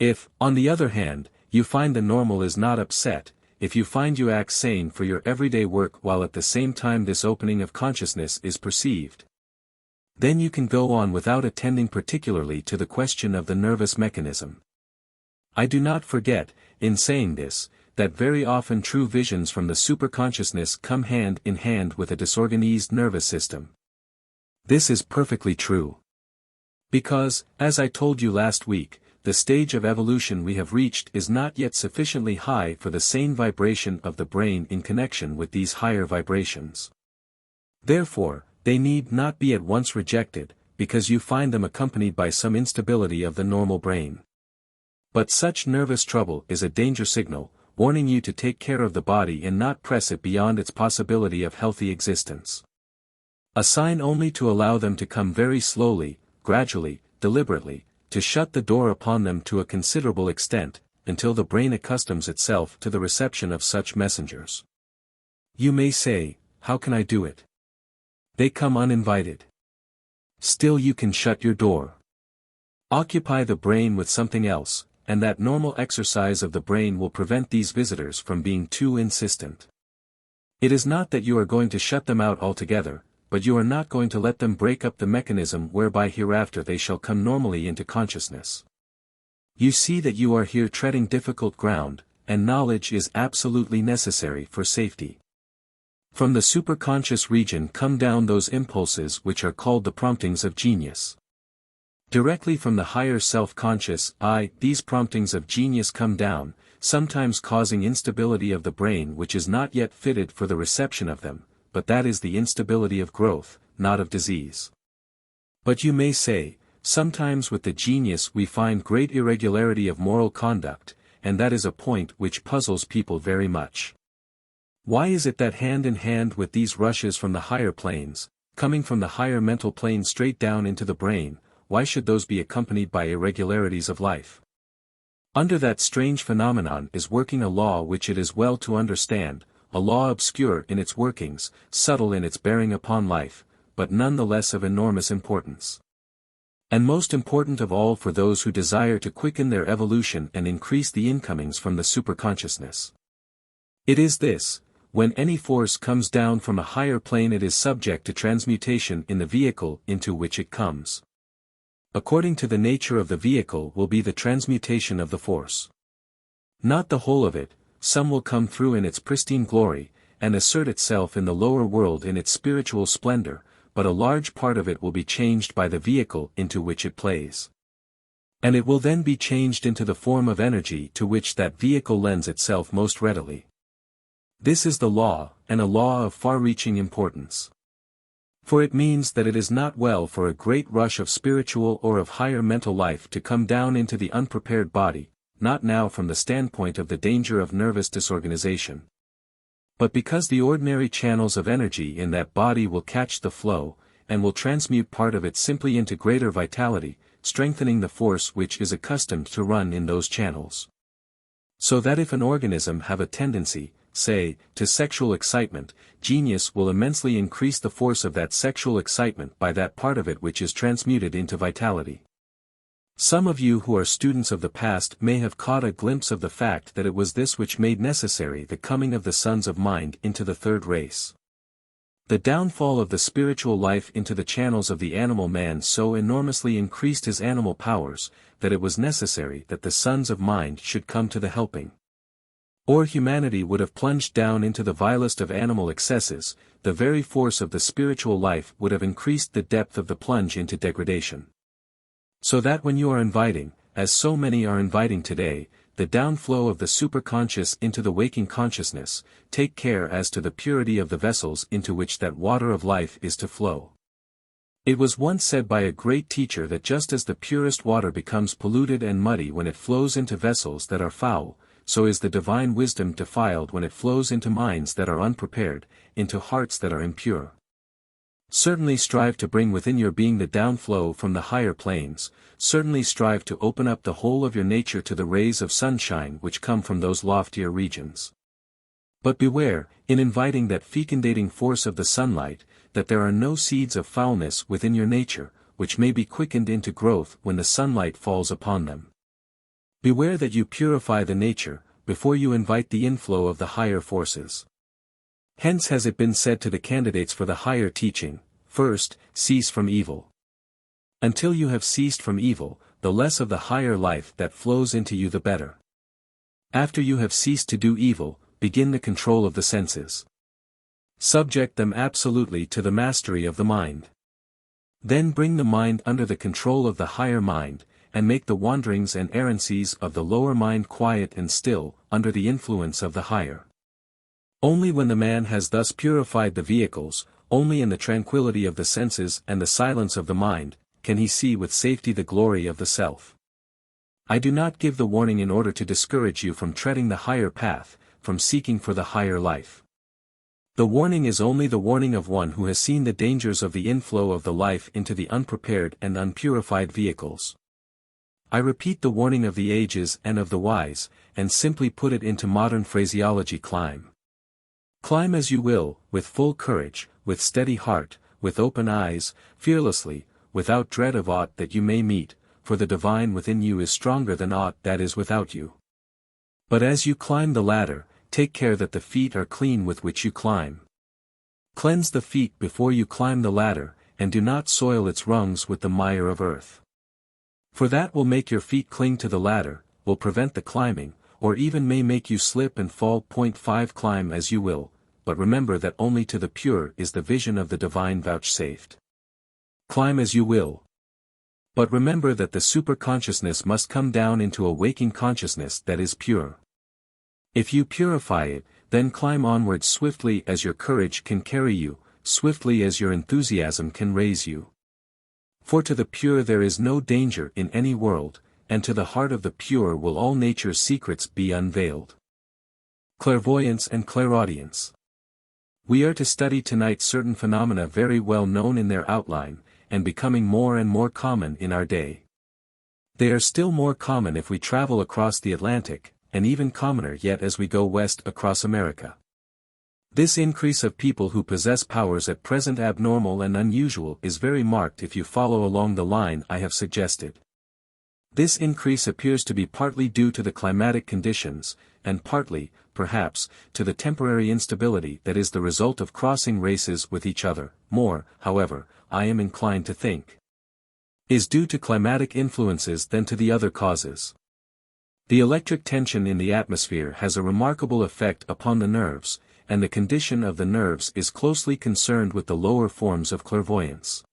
[SPEAKER 1] If, on the other hand, you find the normal is not upset, if you find you act sane for your everyday work while at the same time this opening of consciousness is perceived, then you can go on without attending particularly to the question of the nervous mechanism. I do not forget, in saying this, that very often true visions from the superconsciousness come hand in hand with a disorganized nervous system. This is perfectly true. Because, as I told you last week, the stage of evolution we have reached is not yet sufficiently high for the sane vibration of the brain in connection with these higher vibrations. Therefore, they need not be at once rejected, because you find them accompanied by some instability of the normal brain. But such nervous trouble is a danger signal, warning you to take care of the body and not press it beyond its possibility of healthy existence. A sign only to allow them to come very slowly, gradually, deliberately, to shut the door upon them to a considerable extent, until the brain accustoms itself to the reception of such messengers. You may say, how can I do it? They come uninvited. Still you can shut your door. Occupy the brain with something else, and that normal exercise of the brain will prevent these visitors from being too insistent. It is not that you are going to shut them out altogether, but you are not going to let them break up the mechanism whereby hereafter they shall come normally into consciousness. You see that you are here treading difficult ground, and knowledge is absolutely necessary for safety. From the superconscious region come down those impulses which are called the promptings of genius. Directly from the higher self-conscious I, these promptings of genius come down, sometimes causing instability of the brain which is not yet fitted for the reception of them, but that is the instability of growth, not of disease. But you may say, sometimes with the genius we find great irregularity of moral conduct, and that is a point which puzzles people very much. Why is it that hand in hand with these rushes from the higher planes, coming from the higher mental plane straight down into the brain, why should those be accompanied by irregularities of life? Under that strange phenomenon is working a law which it is well to understand, a law obscure in its workings, subtle in its bearing upon life, but none the less of enormous importance. And most important of all for those who desire to quicken their evolution and increase the incomings from the superconsciousness. It is this: when any force comes down from a higher plane it is subject to transmutation in the vehicle into which it comes. According to the nature of the vehicle will be the transmutation of the force. Not the whole of it, some will come through in its pristine glory, and assert itself in the lower world in its spiritual splendor, but a large part of it will be changed by the vehicle into which it plays. And it will then be changed into the form of energy to which that vehicle lends itself most readily. This is the law, and a law of far-reaching importance. For it means that it is not well for a great rush of spiritual or of higher mental life to come down into the unprepared body, not now from the standpoint of the danger of nervous disorganization, but because the ordinary channels of energy in that body will catch the flow, and will transmute part of it simply into greater vitality, strengthening the force which is accustomed to run in those channels. So that if an organism have a tendency, say, to sexual excitement, genius will immensely increase the force of that sexual excitement by that part of it which is transmuted into vitality. Some of you who are students of the past may have caught a glimpse of the fact that it was this which made necessary the coming of the sons of mind into the third race. The downfall of the spiritual life into the channels of the animal man so enormously increased his animal powers, that it was necessary that the sons of mind should come to the helping. Or humanity would have plunged down into the vilest of animal excesses, the very force of the spiritual life would have increased the depth of the plunge into degradation. So that when you are inviting, as so many are inviting today, the downflow of the superconscious into the waking consciousness, take care as to the purity of the vessels into which that water of life is to flow. It was once said by a great teacher that just as the purest water becomes polluted and muddy when it flows into vessels that are foul, so is the divine wisdom defiled when it flows into minds that are unprepared, into hearts that are impure. Certainly strive to bring within your being the downflow from the higher planes, certainly strive to open up the whole of your nature to the rays of sunshine which come from those loftier regions. But beware, in inviting that fecundating force of the sunlight, that there are no seeds of foulness within your nature, which may be quickened into growth when the sunlight falls upon them. Beware that you purify the nature, before you invite the inflow of the higher forces. Hence has it been said to the candidates for the higher teaching, first, cease from evil. Until you have ceased from evil, the less of the higher life that flows into you the better. After you have ceased to do evil, begin the control of the senses. Subject them absolutely to the mastery of the mind. Then bring the mind under the control of the higher mind, and make the wanderings and errancies of the lower mind quiet and still, under the influence of the higher. Only when the man has thus purified the vehicles, only in the tranquility of the senses and the silence of the mind, can he see with safety the glory of the self. I do not give the warning in order to discourage you from treading the higher path, from seeking for the higher life. The warning is only the warning of one who has seen the dangers of the inflow of the life into the unprepared and unpurified vehicles. I repeat the warning of the ages and of the wise, and simply put it into modern phraseology: climb. Climb as you will, with full courage, with steady heart, with open eyes, fearlessly, without dread of aught that you may meet, for the divine within you is stronger than aught that is without you. But as you climb the ladder, take care that the feet are clean with which you climb. Cleanse the feet before you climb the ladder, and do not soil its rungs with the mire of earth. For that will make your feet cling to the ladder, will prevent the climbing, or even may make you slip and fall. 5 Climb as you will, but remember that only to the pure is the vision of the divine vouchsafed. Climb as you will. But remember that the superconsciousness must come down into a waking consciousness that is pure. If you purify it, then climb onward swiftly as your courage can carry you, swiftly as your enthusiasm can raise you. For to the pure there is no danger in any world, and to the heart of the pure will all nature's secrets be unveiled. Clairvoyance and Clairaudience. We are to study tonight certain phenomena very well known in their outline, and becoming more and more common in our day. They are still more common if we travel across the Atlantic, and even commoner yet as we go west across America. This increase of people who possess powers at present abnormal and unusual is very marked if you follow along the line I have suggested. This increase appears to be partly due to the climatic conditions, and partly, perhaps, to the temporary instability that is the result of crossing races with each other. More, however, I am inclined to think, is due to climatic influences than to the other causes. The electric tension in the atmosphere has a remarkable effect upon the nerves, and the condition of the nerves is closely concerned with the lower forms of clairvoyance.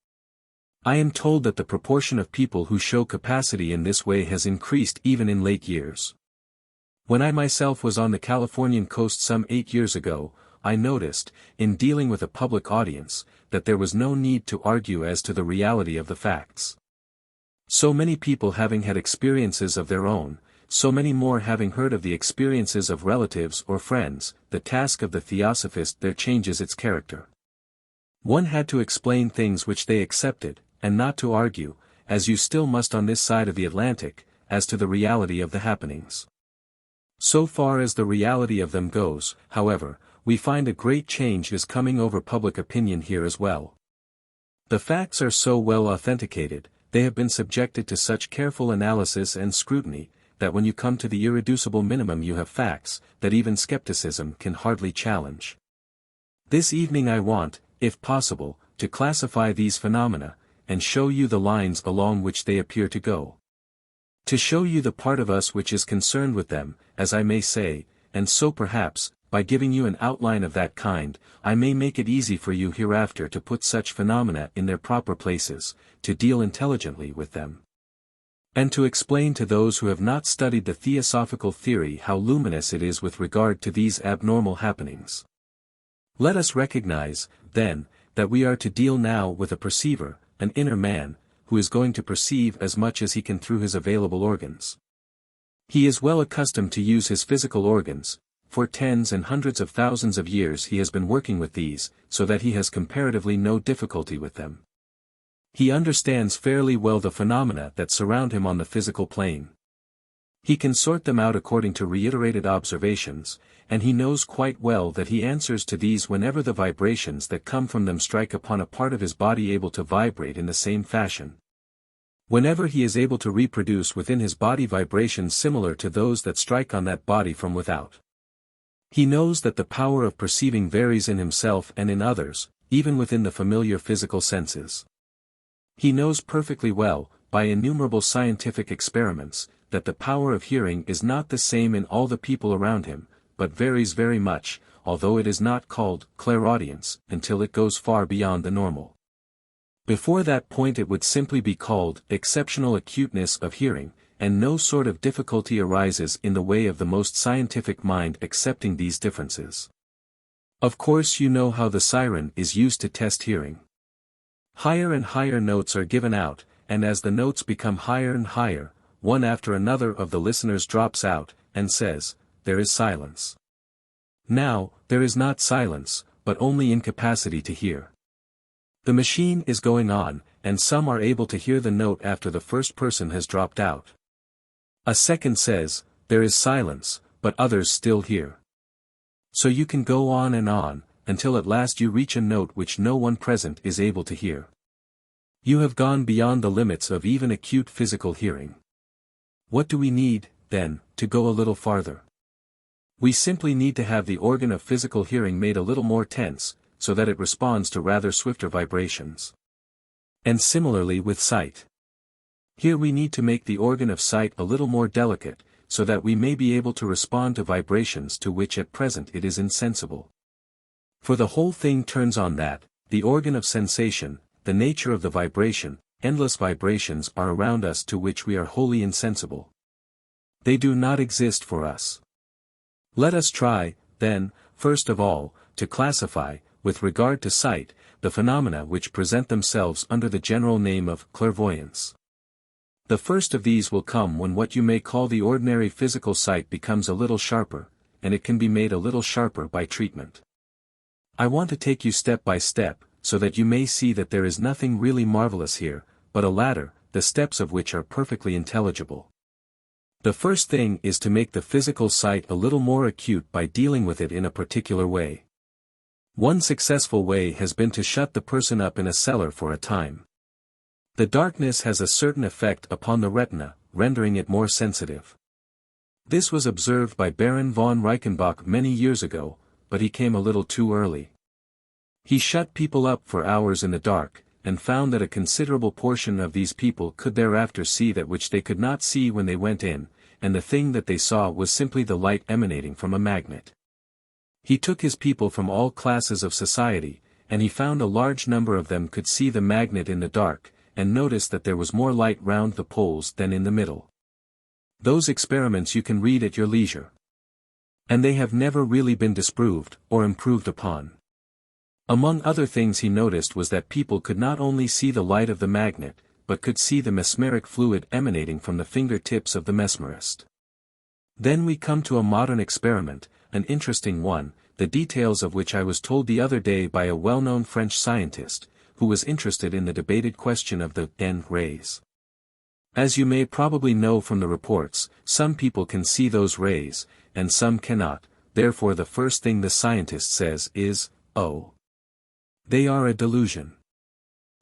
[SPEAKER 1] I am told that the proportion of people who show capacity in this way has increased even in late years. When I myself was on the Californian coast some 8 years ago, I noticed, in dealing with a public audience, that there was no need to argue as to the reality of the facts. So many people having had experiences of their own, so many more having heard of the experiences of relatives or friends, the task of the theosophist there changes its character. One had to explain things which they accepted, and not to argue, as you still must on this side of the Atlantic, as to the reality of the happenings. So far as the reality of them goes, however, we find a great change is coming over public opinion here as well. The facts are so well authenticated, they have been subjected to such careful analysis and scrutiny, that when you come to the irreducible minimum you have facts, that even skepticism can hardly challenge. This evening I want, if possible, to classify these phenomena, and show you the lines along which they appear to go. To show you the part of us which is concerned with them, as I may say, and so perhaps, by giving you an outline of that kind, I may make it easy for you hereafter to put such phenomena in their proper places, to deal intelligently with them. And to explain to those who have not studied the theosophical theory how luminous it is with regard to these abnormal happenings. Let us recognize, then, that we are to deal now with a perceiver, an inner man, who is going to perceive as much as he can through his available organs. He is well accustomed to use his physical organs, for tens and hundreds of thousands of years he has been working with these, so that he has comparatively no difficulty with them. He understands fairly well the phenomena that surround him on the physical plane. He can sort them out according to reiterated observations, and he knows quite well that he answers to these whenever the vibrations that come from them strike upon a part of his body able to vibrate in the same fashion. Whenever he is able to reproduce within his body vibrations similar to those that strike on that body from without. He knows that the power of perceiving varies in himself and in others, even within the familiar physical senses. He knows perfectly well, by innumerable scientific experiments, that the power of hearing is not the same in all the people around him, but varies very much, although it is not called clairaudience until it goes far beyond the normal. Before that point it would simply be called exceptional acuteness of hearing, and no sort of difficulty arises in the way of the most scientific mind accepting these differences. Of course you know how the siren is used to test hearing. Higher and higher notes are given out, and as the notes become higher and higher, one after another of the listeners drops out, and says, "There is silence." Now, there is not silence, but only incapacity to hear. The machine is going on, and some are able to hear the note after the first person has dropped out. A second says, "There is silence," but others still hear. So you can go on, until at last you reach a note which no one present is able to hear. You have gone beyond the limits of even acute physical hearing. What do we need, then, to go a little farther? We simply need to have the organ of physical hearing made a little more tense, so that it responds to rather swifter vibrations. And similarly with sight. Here we need to make the organ of sight a little more delicate, so that we may be able to respond to vibrations to which at present it is insensible. For the whole thing turns on that, the organ of sensation, the nature of the vibration, endless vibrations are around us to which we are wholly insensible. They do not exist for us. Let us try, then, first of all, to classify, with regard to sight, the phenomena which present themselves under the general name of clairvoyance. The first of these will come when what you may call the ordinary physical sight becomes a little sharper, and it can be made a little sharper by treatment. I want to take you step by step, so that you may see that there is nothing really marvelous here, but a ladder, the steps of which are perfectly intelligible. The first thing is to make the physical sight a little more acute by dealing with it in a particular way. One successful way has been to shut the person up in a cellar for a time. The darkness has a certain effect upon the retina, rendering it more sensitive. This was observed by Baron von Reichenbach many years ago, but he came a little too early. He shut people up for hours in the dark, and found that a considerable portion of these people could thereafter see that which they could not see when they went in, and the thing that they saw was simply the light emanating from a magnet. He took his people from all classes of society, and he found a large number of them could see the magnet in the dark, and noticed that there was more light round the poles than in the middle. Those experiments you can read at your leisure. And they have never really been disproved, or improved upon. Among other things he noticed was that people could not only see the light of the magnet, but could see the mesmeric fluid emanating from the fingertips of the mesmerist. Then we come to a modern experiment, an interesting one, the details of which I was told the other day by a well-known French scientist, who was interested in the debated question of the N rays. As you may probably know from the reports, some people can see those rays, and some cannot, therefore the first thing the scientist says is, "Oh, they are a delusion."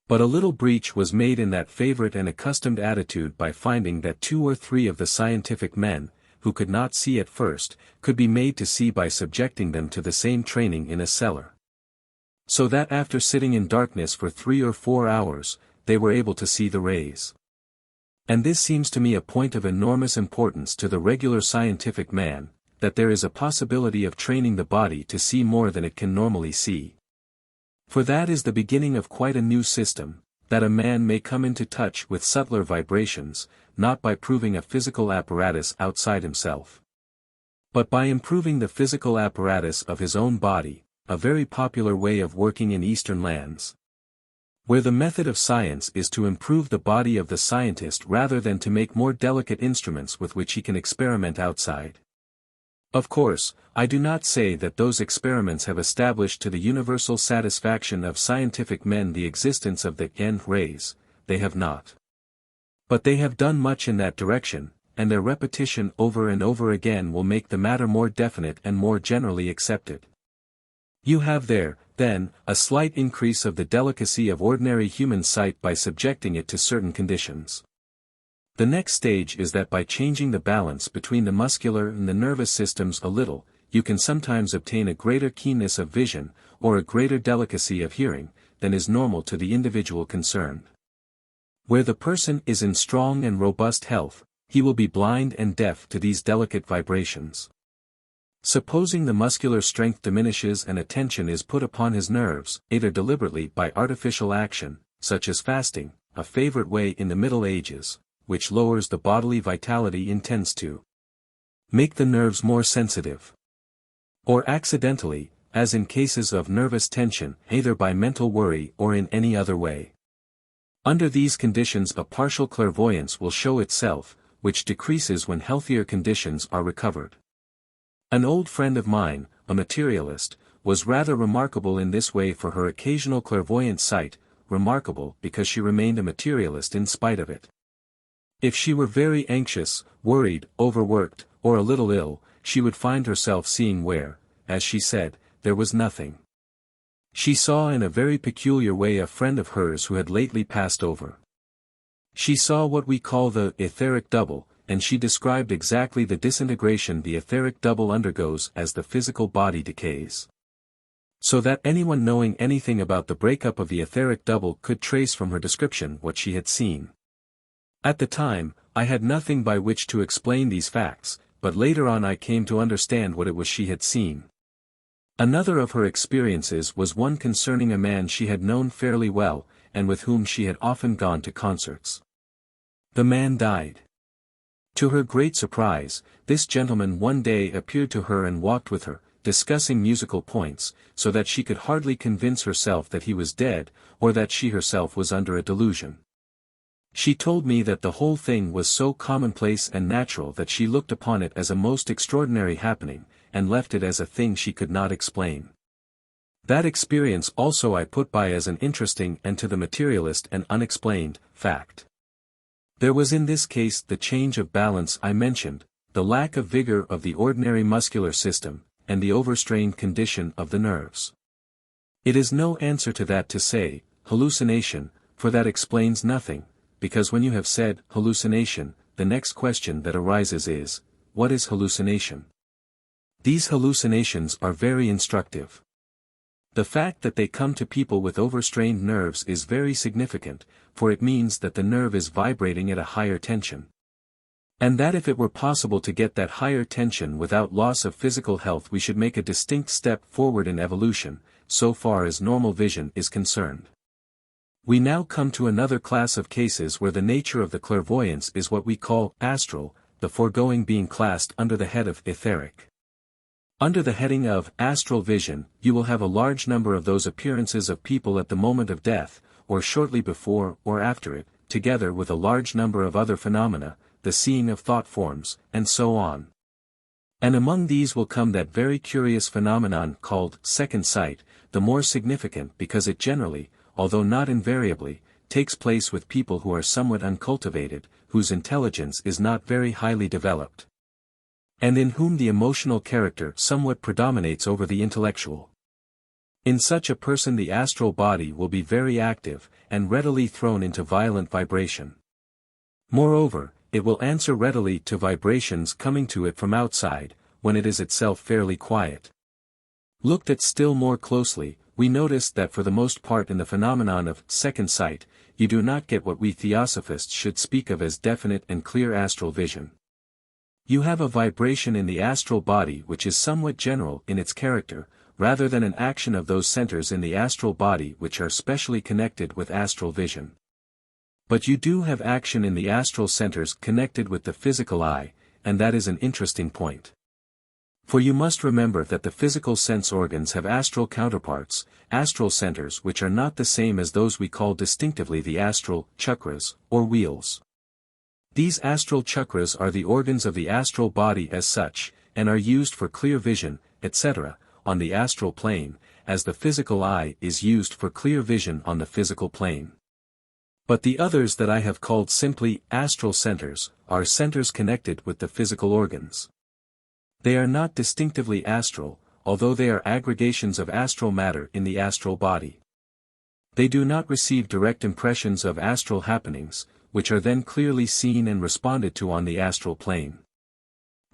[SPEAKER 1] But a little breach was made in that favorite and accustomed attitude by finding that 2 or 3 of the scientific men, who could not see at first, could be made to see by subjecting them to the same training in a cellar. So that after sitting in darkness for 3 or 4 hours, they were able to see the rays. And this seems to me a point of enormous importance to the regular scientific man, that there is a possibility of training the body to see more than it can normally see. For that is the beginning of quite a new system, that a man may come into touch with subtler vibrations, not by proving a physical apparatus outside himself, but by improving the physical apparatus of his own body, a very popular way of working in Eastern lands, where the method of science is to improve the body of the scientist rather than to make more delicate instruments with which he can experiment outside. Of course, I do not say that those experiments have established to the universal satisfaction of scientific men the existence of the N rays, they have not. But they have done much in that direction, and their repetition over and over again will make the matter more definite and more generally accepted. You have there, then, a slight increase of the delicacy of ordinary human sight by subjecting it to certain conditions. The next stage is that by changing the balance between the muscular and the nervous systems a little, you can sometimes obtain a greater keenness of vision, or a greater delicacy of hearing, than is normal to the individual concerned. Where the person is in strong and robust health, he will be blind and deaf to these delicate vibrations. Supposing the muscular strength diminishes and attention is put upon his nerves, either deliberately by artificial action, such as fasting, a favorite way in the Middle Ages, which lowers the bodily vitality intends to make the nerves more sensitive. Or accidentally, as in cases of nervous tension, either by mental worry or in any other way. Under these conditions a partial clairvoyance will show itself, which decreases when healthier conditions are recovered. An old friend of mine, a materialist, was rather remarkable in this way for her occasional clairvoyant sight, remarkable because she remained a materialist in spite of it. If she were very anxious, worried, overworked, or a little ill, she would find herself seeing where, as she said, there was nothing. She saw in a very peculiar way a friend of hers who had lately passed over. She saw what we call the etheric double, and she described exactly the disintegration the etheric double undergoes as the physical body decays. So that anyone knowing anything about the breakup of the etheric double could trace from her description what she had seen. At the time, I had nothing by which to explain these facts, but later on I came to understand what it was she had seen. Another of her experiences was one concerning a man she had known fairly well, and with whom she had often gone to concerts. The man died. To her great surprise, this gentleman one day appeared to her and walked with her, discussing musical points, so that she could hardly convince herself that he was dead, or that she herself was under a delusion. She told me that the whole thing was so commonplace and natural that she looked upon it as a most extraordinary happening, and left it as a thing she could not explain. That experience also I put by as an interesting and to the materialist an unexplained fact. There was in this case the change of balance I mentioned, the lack of vigor of the ordinary muscular system, and the overstrained condition of the nerves. It is no answer to that to say, hallucination, for that explains nothing, because when you have said hallucination, the next question that arises is, what is hallucination? These hallucinations are very instructive. The fact that they come to people with overstrained nerves is very significant, for it means that the nerve is vibrating at a higher tension. And that if it were possible to get that higher tension without loss of physical health we should make a distinct step forward in evolution, so far as normal vision is concerned. We now come to another class of cases where the nature of the clairvoyance is what we call astral, the foregoing being classed under the head of etheric. Under the heading of astral vision, you will have a large number of those appearances of people at the moment of death, or shortly before or after it, together with a large number of other phenomena, the seeing of thought forms, and so on. And among these will come that very curious phenomenon called second sight, the more significant because it generally, although not invariably, takes place with people who are somewhat uncultivated, whose intelligence is not very highly developed, and in whom the emotional character somewhat predominates over the intellectual. In such a person the astral body will be very active, and readily thrown into violent vibration. Moreover, it will answer readily to vibrations coming to it from outside, when it is itself fairly quiet. Looked at still more closely, we notice that for the most part in the phenomenon of second sight, you do not get what we theosophists should speak of as definite and clear astral vision. You have a vibration in the astral body which is somewhat general in its character, rather than an action of those centers in the astral body which are specially connected with astral vision. But you do have action in the astral centers connected with the physical eye, and that is an interesting point. For you must remember that the physical sense organs have astral counterparts, astral centers which are not the same as those we call distinctively the astral chakras, or wheels. These astral chakras are the organs of the astral body as such, and are used for clear vision, etc., on the astral plane, as the physical eye is used for clear vision on the physical plane. But the others that I have called simply astral centers, are centers connected with the physical organs. They are not distinctively astral, although they are aggregations of astral matter in the astral body. They do not receive direct impressions of astral happenings, which are then clearly seen and responded to on the astral plane.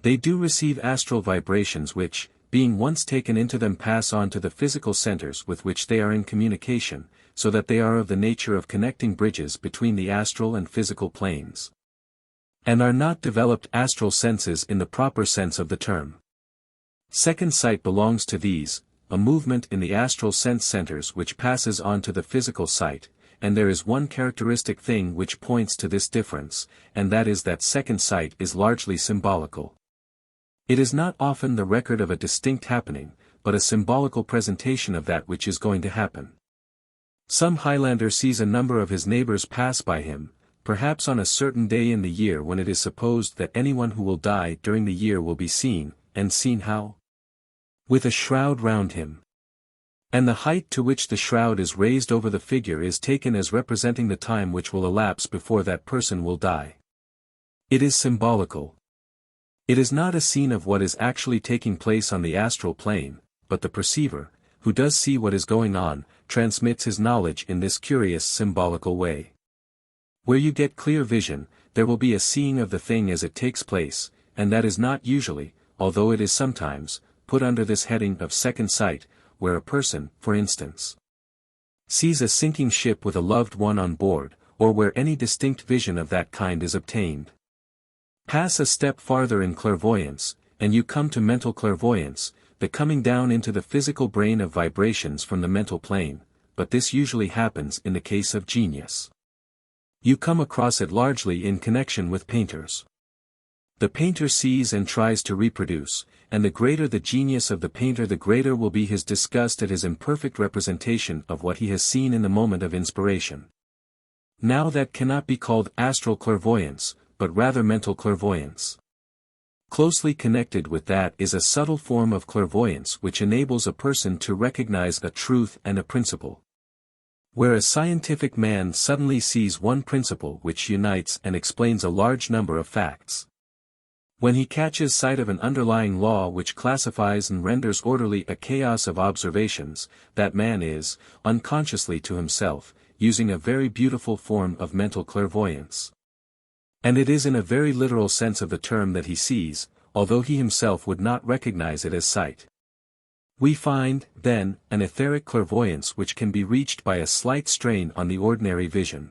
[SPEAKER 1] They do receive astral vibrations which, being once taken into them, pass on to the physical centers with which they are in communication, so that they are of the nature of connecting bridges between the astral and physical planes, and are not developed astral senses in the proper sense of the term. Second sight belongs to these, a movement in the astral sense centers which passes on to the physical sight, and there is one characteristic thing which points to this difference, and that is that second sight is largely symbolical. It is not often the record of a distinct happening, but a symbolical presentation of that which is going to happen. Some Highlander sees a number of his neighbors pass by him, perhaps on a certain day in the year when it is supposed that anyone who will die during the year will be seen, and seen how? With a shroud round him. And the height to which the shroud is raised over the figure is taken as representing the time which will elapse before that person will die. It is symbolical. It is not a scene of what is actually taking place on the astral plane, but the perceiver, who does see what is going on, transmits his knowledge in this curious symbolical way. Where you get clear vision, there will be a seeing of the thing as it takes place, and that is not usually, although it is sometimes, put under this heading of second sight, where a person, for instance, sees a sinking ship with a loved one on board, or where any distinct vision of that kind is obtained. Pass a step farther in clairvoyance, and you come to mental clairvoyance, the coming down into the physical brain of vibrations from the mental plane, but this usually happens in the case of genius. You come across it largely in connection with painters. The painter sees and tries to reproduce, and the greater the genius of the painter, the greater will be his disgust at his imperfect representation of what he has seen in the moment of inspiration. Now that cannot be called astral clairvoyance, but rather mental clairvoyance. Closely connected with that is a subtle form of clairvoyance which enables a person to recognize a truth and a principle. Where a scientific man suddenly sees one principle which unites and explains a large number of facts. When he catches sight of an underlying law which classifies and renders orderly a chaos of observations, that man is, unconsciously to himself, using a very beautiful form of mental clairvoyance. And it is in a very literal sense of the term that he sees, although he himself would not recognize it as sight. We find, then, an etheric clairvoyance which can be reached by a slight strain on the ordinary vision.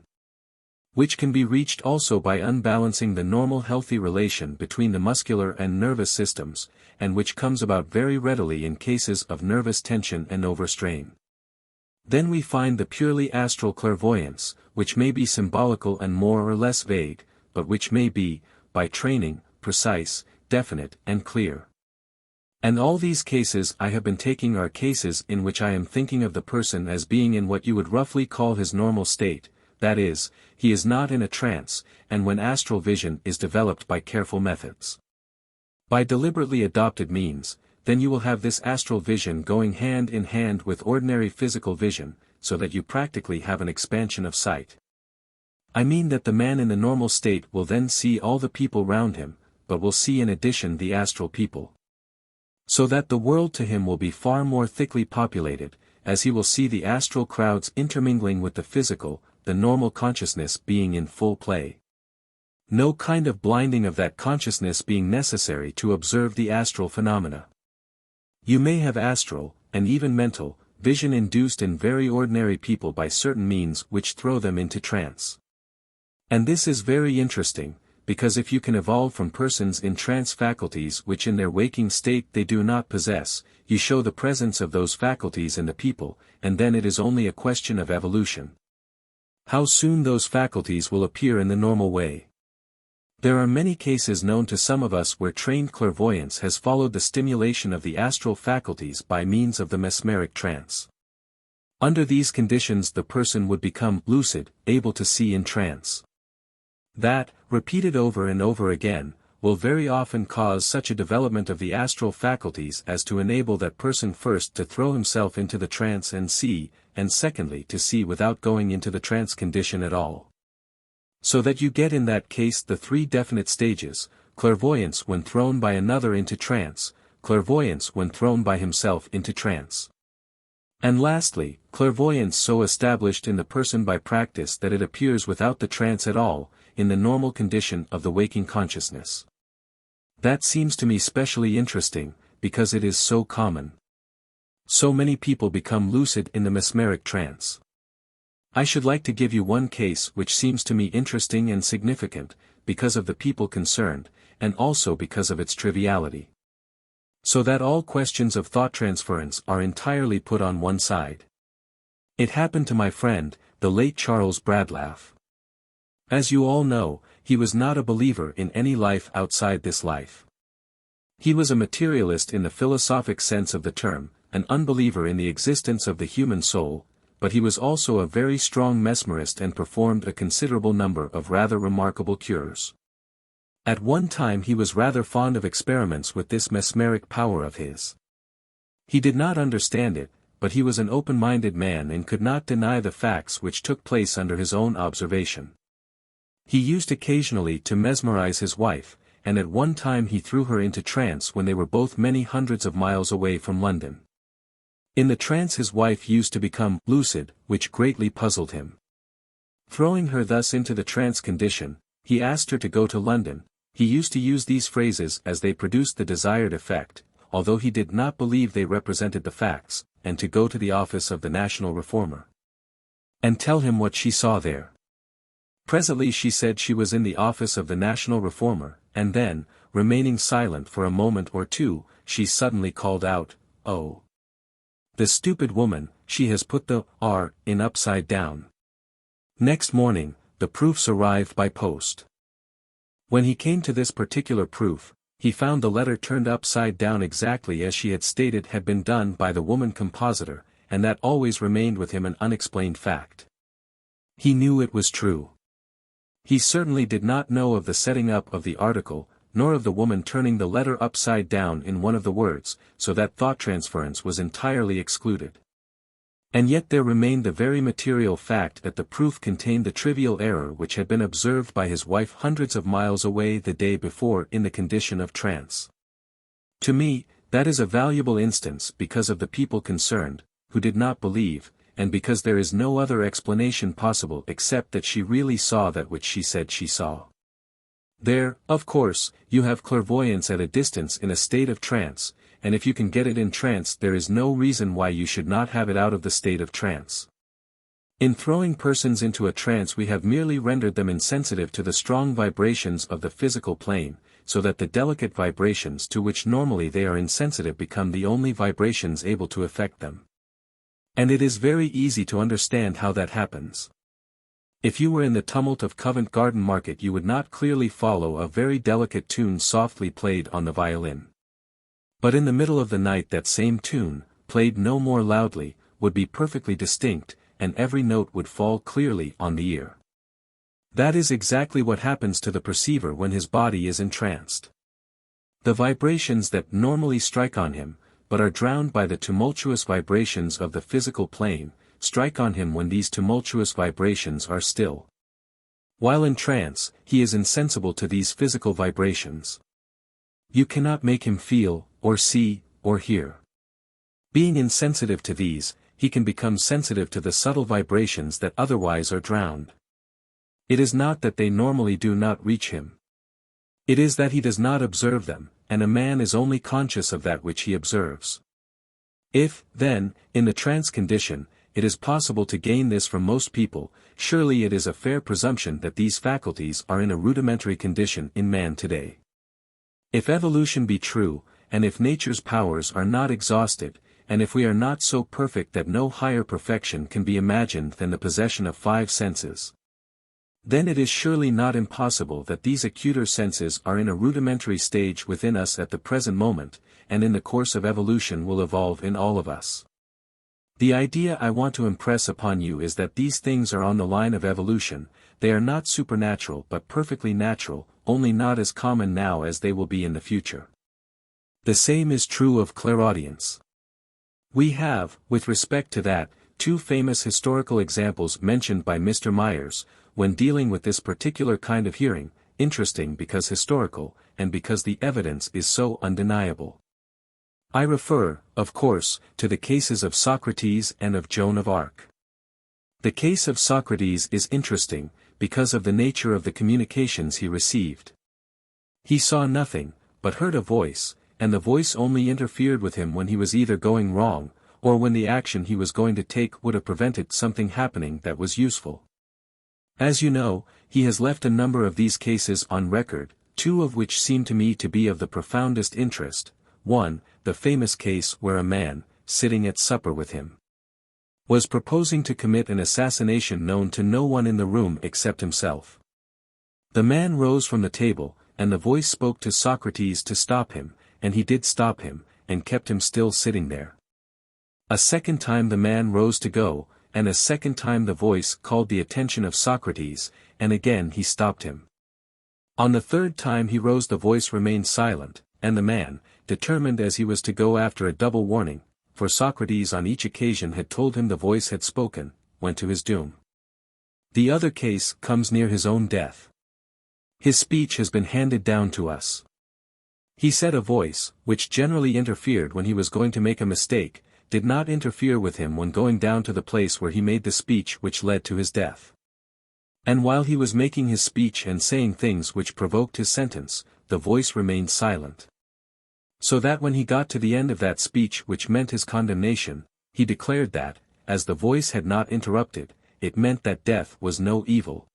[SPEAKER 1] Which can be reached also by unbalancing the normal healthy relation between the muscular and nervous systems, and which comes about very readily in cases of nervous tension and overstrain. Then we find the purely astral clairvoyance, which may be symbolical and more or less vague, but which may be, by training, precise, definite, and clear. And all these cases I have been taking are cases in which I am thinking of the person as being in what you would roughly call his normal state, that is, he is not in a trance, and when astral vision is developed by careful methods. By deliberately adopted means, then you will have this astral vision going hand in hand with ordinary physical vision, so that you practically have an expansion of sight. I mean that the man in the normal state will then see all the people round him, but will see in addition the astral people. So that the world to him will be far more thickly populated, as he will see the astral crowds intermingling with the physical, the normal consciousness being in full play. No kind of blinding of that consciousness being necessary to observe the astral phenomena. You may have astral, and even mental, vision induced in very ordinary people by certain means which throw them into trance. And this is very interesting, because if you can evolve from persons in trance faculties which in their waking state they do not possess, you show the presence of those faculties in the people, and then it is only a question of evolution. How soon those faculties will appear in the normal way. There are many cases known to some of us where trained clairvoyance has followed the stimulation of the astral faculties by means of the mesmeric trance. Under these conditions the person would become lucid, able to see in trance. That, repeated over and over again, will very often cause such a development of the astral faculties as to enable that person first to throw himself into the trance and see, and secondly to see without going into the trance condition at all. So that you get in that case the three definite stages: clairvoyance when thrown by another into trance, clairvoyance when thrown by himself into trance. And lastly, clairvoyance so established in the person by practice that it appears without the trance at all, in the normal condition of the waking consciousness. That seems to me specially interesting, because it is so common. So many people become lucid in the mesmeric trance. I should like to give you one case which seems to me interesting and significant, because of the people concerned, and also because of its triviality. So that all questions of thought transference are entirely put on one side. It happened to my friend, the late Charles Bradlaugh. As you all know, he was not a believer in any life outside this life. He was a materialist in the philosophic sense of the term, an unbeliever in the existence of the human soul, but he was also a very strong mesmerist and performed a considerable number of rather remarkable cures. At one time he was rather fond of experiments with this mesmeric power of his. He did not understand it, but he was an open-minded man and could not deny the facts which took place under his own observation. He used occasionally to mesmerize his wife, and at one time he threw her into trance when they were both many hundreds of miles away from London. In the trance his wife used to become lucid, which greatly puzzled him. Throwing her thus into the trance condition, he asked her to go to London. He used to use these phrases as they produced the desired effect, although he did not believe they represented the facts, and to go to the office of the National Reformer and tell him what she saw there. Presently she said she was in the office of the National Reformer, and then, remaining silent for a moment or two, she suddenly called out, "Oh! The stupid woman, she has put the R in upside down." Next morning, the proofs arrived by post. When he came to this particular proof, he found the letter turned upside down exactly as she had stated had been done by the woman compositor, and that always remained with him an unexplained fact. He knew it was true. He certainly did not know of the setting up of the article, nor of the woman turning the letter upside down in one of the words, so that thought transference was entirely excluded. And yet there remained the very material fact that the proof contained the trivial error which had been observed by his wife hundreds of miles away the day before in the condition of trance. To me, that is a valuable instance because of the people concerned, who did not believe, and because there is no other explanation possible except that she really saw that which she said she saw. There, of course, you have clairvoyance at a distance in a state of trance, and if you can get it in trance there is no reason why you should not have it out of the state of trance. In throwing persons into a trance we have merely rendered them insensitive to the strong vibrations of the physical plane, so that the delicate vibrations to which normally they are insensitive become the only vibrations able to affect them. And it is very easy to understand how that happens. If you were in the tumult of Covent Garden Market you would not clearly follow a very delicate tune softly played on the violin. But in the middle of the night that same tune, played no more loudly, would be perfectly distinct, and every note would fall clearly on the ear. That is exactly what happens to the perceiver when his body is entranced. The vibrations that normally strike on him, but are drowned by the tumultuous vibrations of the physical plane, strike on him when these tumultuous vibrations are still. While in trance, he is insensible to these physical vibrations. You cannot make him feel, or see, or hear. Being insensitive to these, he can become sensitive to the subtle vibrations that otherwise are drowned. It is not that they normally do not reach him. It is that he does not observe them, and a man is only conscious of that which he observes. If, then, in the trance condition, it is possible to gain this from most people, surely it is a fair presumption that these faculties are in a rudimentary condition in man today. If evolution be true, and if nature's powers are not exhausted, and if we are not so perfect that no higher perfection can be imagined than the possession of 5 senses, then it is surely not impossible that these acuter senses are in a rudimentary stage within us at the present moment, and in the course of evolution will evolve in all of us. The idea I want to impress upon you is that these things are on the line of evolution, they are not supernatural but perfectly natural, only not as common now as they will be in the future. The same is true of clairaudience. We have, with respect to that, 2 famous historical examples mentioned by Mr. Myers, when dealing with this particular kind of hearing, interesting because historical, and because the evidence is so undeniable. I refer, of course, to the cases of Socrates and of Joan of Arc. The case of Socrates is interesting, because of the nature of the communications he received. He saw nothing, but heard a voice, and the voice only interfered with him when he was either going wrong, or when the action he was going to take would have prevented something happening that was useful. As you know, he has left a number of these cases on record, 2 of which seem to me to be of the profoundest interest. 1, the famous case where a man, sitting at supper with him, was proposing to commit an assassination known to no one in the room except himself. The man rose from the table, and the voice spoke to Socrates to stop him, and he did stop him, and kept him still sitting there. A second time the man rose to go, and a second time the voice called the attention of Socrates, and again he stopped him. On the third time he rose the voice remained silent, and the man, determined as he was to go after a double warning, for Socrates on each occasion had told him the voice had spoken, went to his doom. The other case comes near his own death. His speech has been handed down to us. He said a voice, which generally interfered when he was going to make a mistake, did not interfere with him when going down to the place where he made the speech which led to his death. And while he was making his speech and saying things which provoked his sentence, the voice remained silent. So that when he got to the end of that speech which meant his condemnation, he declared that, as the voice had not interrupted, it meant that death was no evil.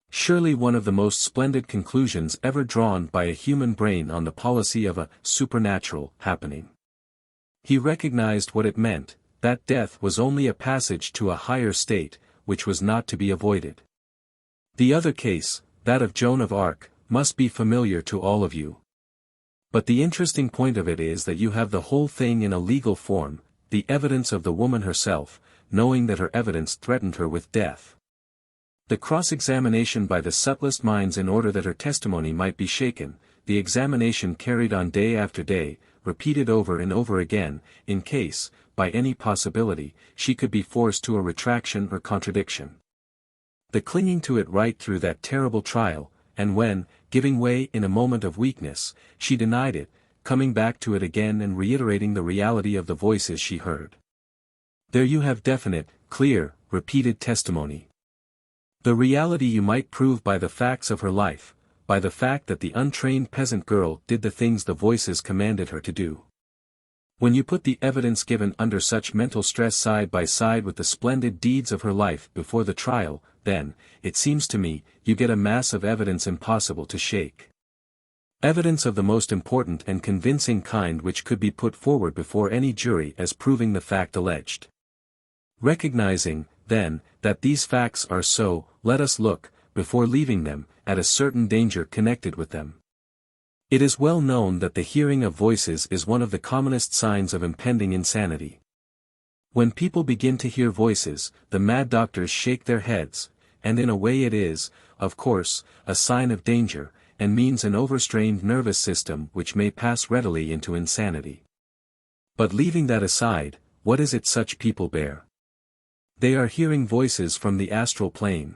[SPEAKER 1] Surely one of the most splendid conclusions ever drawn by a human brain on the policy of a supernatural happening. He recognized what it meant, that death was only a passage to a higher state, which was not to be avoided. The other case, that of Joan of Arc, must be familiar to all of you. But the interesting point of it is that you have the whole thing in a legal form, the evidence of the woman herself, knowing that her evidence threatened her with death. The cross-examination by the subtlest minds in order that her testimony might be shaken, the examination carried on day after day, repeated over and over again, in case, by any possibility, she could be forced to a retraction or contradiction. The clinging to it right through that terrible trial, and when, giving way in a moment of weakness, she denied it, coming back to it again and reiterating the reality of the voices she heard. There you have definite, clear, repeated testimony. The reality you might prove by the facts of her life, by the fact that the untrained peasant girl did the things the voices commanded her to do. When you put the evidence given under such mental stress side by side with the splendid deeds of her life before the trial, then, it seems to me, you get a mass of evidence impossible to shake. Evidence of the most important and convincing kind which could be put forward before any jury as proving the fact alleged. Recognizing, then, that these facts are so, let us look, before leaving them, at a certain danger connected with them. It is well known that the hearing of voices is one of the commonest signs of impending insanity. When people begin to hear voices, the mad doctors shake their heads, and in a way it is, of course, a sign of danger, and means an overstrained nervous system which may pass readily into insanity. But leaving that aside, what is it such people bear? They are hearing voices from the astral plane.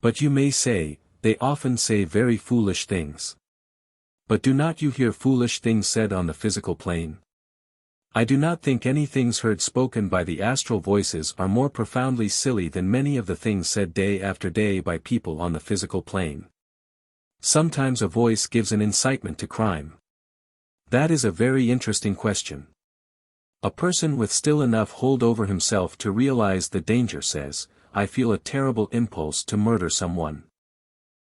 [SPEAKER 1] But you may say, they often say very foolish things. But do not you hear foolish things said on the physical plane? I do not think any things heard spoken by the astral voices are more profoundly silly than many of the things said day after day by people on the physical plane. Sometimes a voice gives an incitement to crime. That is a very interesting question. A person with still enough hold over himself to realize the danger says, I feel a terrible impulse to murder someone.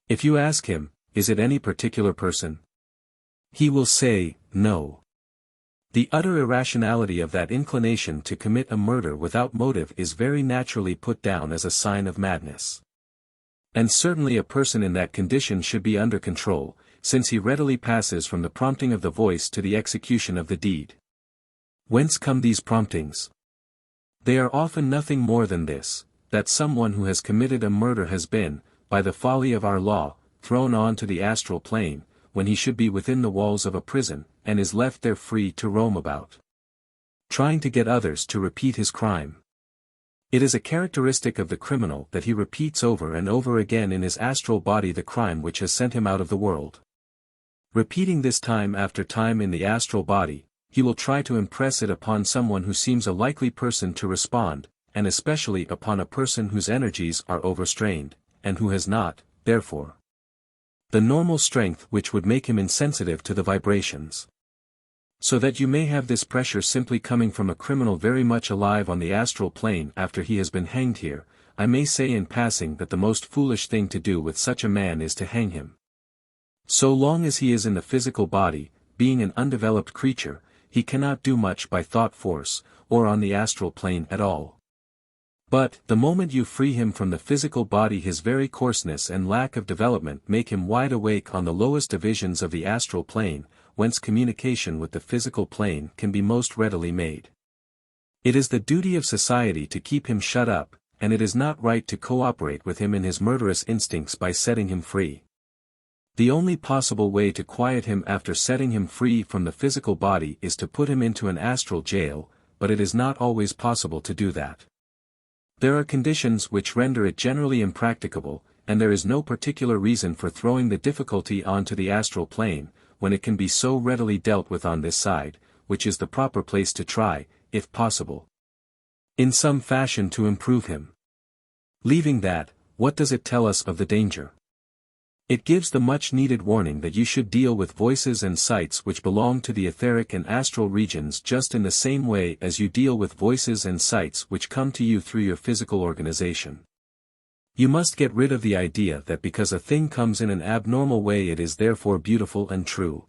[SPEAKER 1] If you ask him, is it any particular person? He will say, no. The utter irrationality of that inclination to commit a murder without motive is very naturally put down as a sign of madness. And certainly a person in that condition should be under control, since he readily passes from the prompting of the voice to the execution of the deed. Whence come these promptings? They are often nothing more than this, that someone who has committed a murder has been, by the folly of our law, thrown on to the astral plane, when he should be within the walls of a prison, and is left there free to roam about, trying to get others to repeat his crime. It is a characteristic of the criminal that he repeats over and over again in his astral body the crime which has sent him out of the world. Repeating this time after time in the astral body, he will try to impress it upon someone who seems a likely person to respond, and especially upon a person whose energies are overstrained, and who has not, therefore, the normal strength which would make him insensitive to the vibrations. So that you may have this pressure simply coming from a criminal very much alive on the astral plane after he has been hanged here, I may say in passing that the most foolish thing to do with such a man is to hang him. So long as he is in the physical body, being an undeveloped creature, he cannot do much by thought force, or on the astral plane at all. But, the moment you free him from the physical body his very coarseness and lack of development make him wide awake on the lowest divisions of the astral plane, whence communication with the physical plane can be most readily made. It is the duty of society to keep him shut up, and it is not right to cooperate with him in his murderous instincts by setting him free. The only possible way to quiet him after setting him free from the physical body is to put him into an astral jail, but it is not always possible to do that. There are conditions which render it generally impracticable, and there is no particular reason for throwing the difficulty onto the astral plane, when it can be so readily dealt with on this side, which is the proper place to try, if possible, in some fashion to improve him. Leaving that, what does it tell us of the danger? It gives the much-needed warning that you should deal with voices and sights which belong to the etheric and astral regions just in the same way as you deal with voices and sights which come to you through your physical organization. You must get rid of the idea that because a thing comes in an abnormal way it is therefore beautiful and true.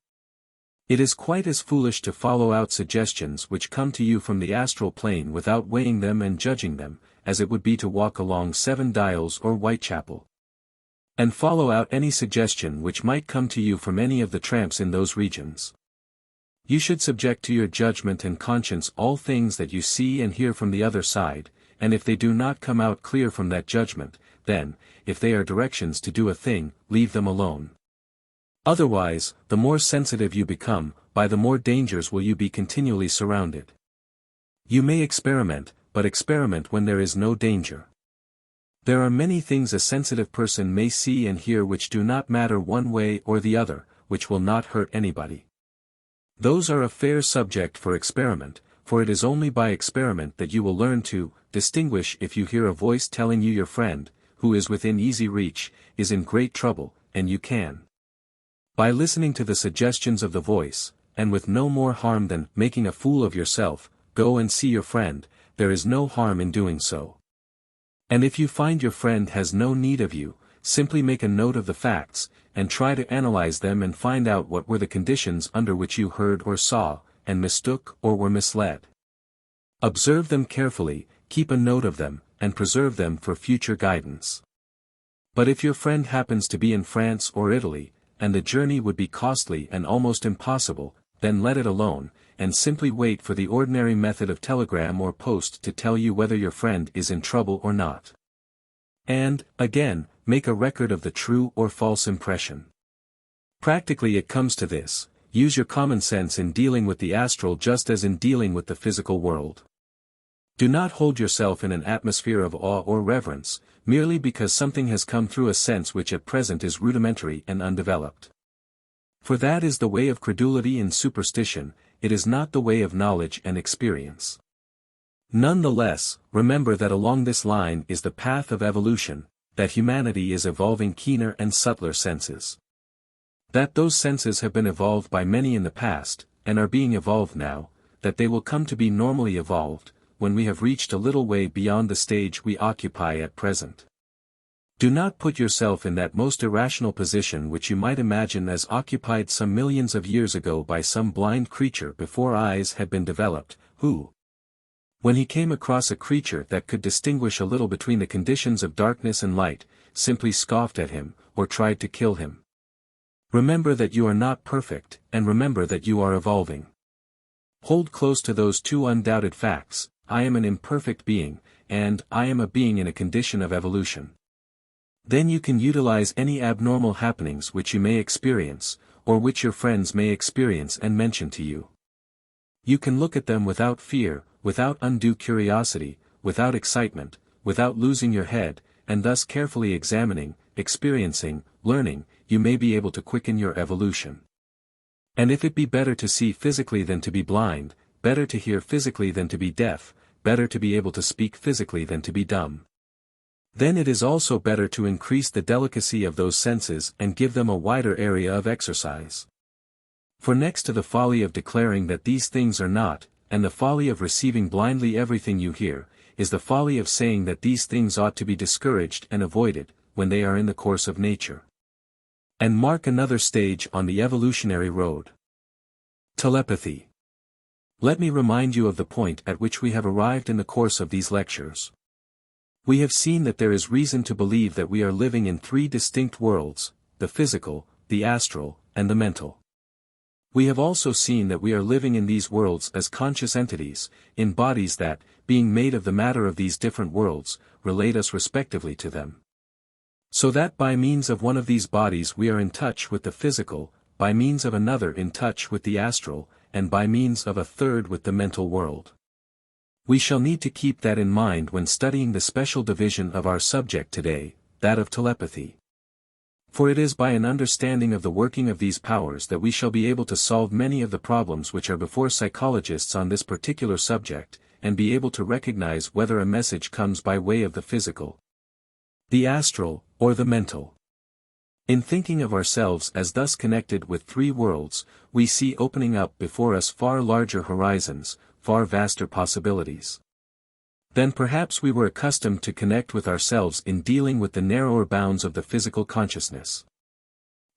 [SPEAKER 1] It is quite as foolish to follow out suggestions which come to you from the astral plane without weighing them and judging them, as it would be to walk along Seven Dials or Whitechapel, and follow out any suggestion which might come to you from any of the tramps in those regions. You should subject to your judgment and conscience all things that you see and hear from the other side, and if they do not come out clear from that judgment, then, if they are directions to do a thing, leave them alone. Otherwise, the more sensitive you become, by the more dangers will you be continually surrounded. You may experiment, but experiment when there is no danger. There are many things a sensitive person may see and hear which do not matter one way or the other, which will not hurt anybody. Those are a fair subject for experiment, for it is only by experiment that you will learn to distinguish if you hear a voice telling you your friend, who is within easy reach, is in great trouble, and you can, by listening to the suggestions of the voice, and with no more harm than making a fool of yourself, go and see your friend. There is no harm in doing so. And if you find your friend has no need of you, simply make a note of the facts, and try to analyze them and find out what were the conditions under which you heard or saw, and mistook or were misled. Observe them carefully, keep a note of them, and preserve them for future guidance. But if your friend happens to be in France or Italy, and the journey would be costly and almost impossible, then let it alone, and simply wait for the ordinary method of telegram or post to tell you whether your friend is in trouble or not. And, again, make a record of the true or false impression. Practically it comes to this: use your common sense in dealing with the astral just as in dealing with the physical world. Do not hold yourself in an atmosphere of awe or reverence, merely because something has come through a sense which at present is rudimentary and undeveloped. For that is the way of credulity and superstition, it is not the way of knowledge and experience. Nonetheless, remember that along this line is the path of evolution, that humanity is evolving keener and subtler senses. That those senses have been evolved by many in the past, and are being evolved now, that they will come to be normally evolved, when we have reached a little way beyond the stage we occupy at present. Do not put yourself in that most irrational position which you might imagine as occupied some millions of years ago by some blind creature before eyes had been developed, who, when he came across a creature that could distinguish a little between the conditions of darkness and light, simply scoffed at him, or tried to kill him. Remember that you are not perfect, and remember that you are evolving. Hold close to those two undoubted facts: I am an imperfect being, and I am a being in a condition of evolution. Then you can utilize any abnormal happenings which you may experience, or which your friends may experience and mention to you. You can look at them without fear, without undue curiosity, without excitement, without losing your head, and thus carefully examining, experiencing, learning, you may be able to quicken your evolution. And if it be better to see physically than to be blind, better to hear physically than to be deaf, better to be able to speak physically than to be dumb, then it is also better to increase the delicacy of those senses and give them a wider area of exercise. For next to the folly of declaring that these things are not, and the folly of receiving blindly everything you hear, is the folly of saying that these things ought to be discouraged and avoided, when they are in the course of nature, and mark another stage on the evolutionary road. Telepathy. Let me remind you of the point at which we have arrived in the course of these lectures. We have seen that there is reason to believe that we are living in three distinct worlds: the physical, the astral, and the mental. We have also seen that we are living in these worlds as conscious entities, in bodies that, being made of the matter of these different worlds, relate us respectively to them. So that by means of one of these bodies we are in touch with the physical, by means of another in touch with the astral, and by means of a third with the mental world. We shall need to keep that in mind when studying the special division of our subject today, that of telepathy. For it is by an understanding of the working of these powers that we shall be able to solve many of the problems which are before psychologists on this particular subject, and be able to recognize whether a message comes by way of the physical, the astral, or the mental. In thinking of ourselves as thus connected with three worlds, we see opening up before us far larger horizons, far vaster possibilities than perhaps we were accustomed to connect with ourselves in dealing with the narrower bounds of the physical consciousness.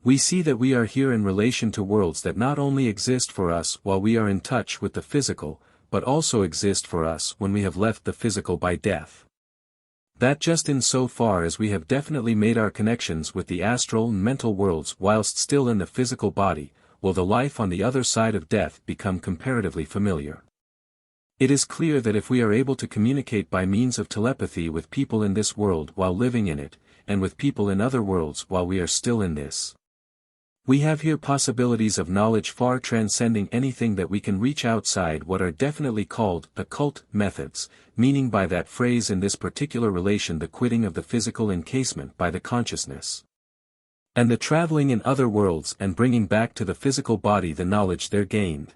[SPEAKER 1] We see that we are here in relation to worlds that not only exist for us while we are in touch with the physical, but also exist for us when we have left the physical by death. That just in so far as we have definitely made our connections with the astral and mental worlds whilst still in the physical body, will the life on the other side of death become comparatively familiar. It is clear that if we are able to communicate by means of telepathy with people in this world while living in it, and with people in other worlds while we are still in this, we have here possibilities of knowledge far transcending anything that we can reach outside what are definitely called occult methods, meaning by that phrase in this particular relation the quitting of the physical encasement by the consciousness, and the traveling in other worlds and bringing back to the physical body the knowledge there gained.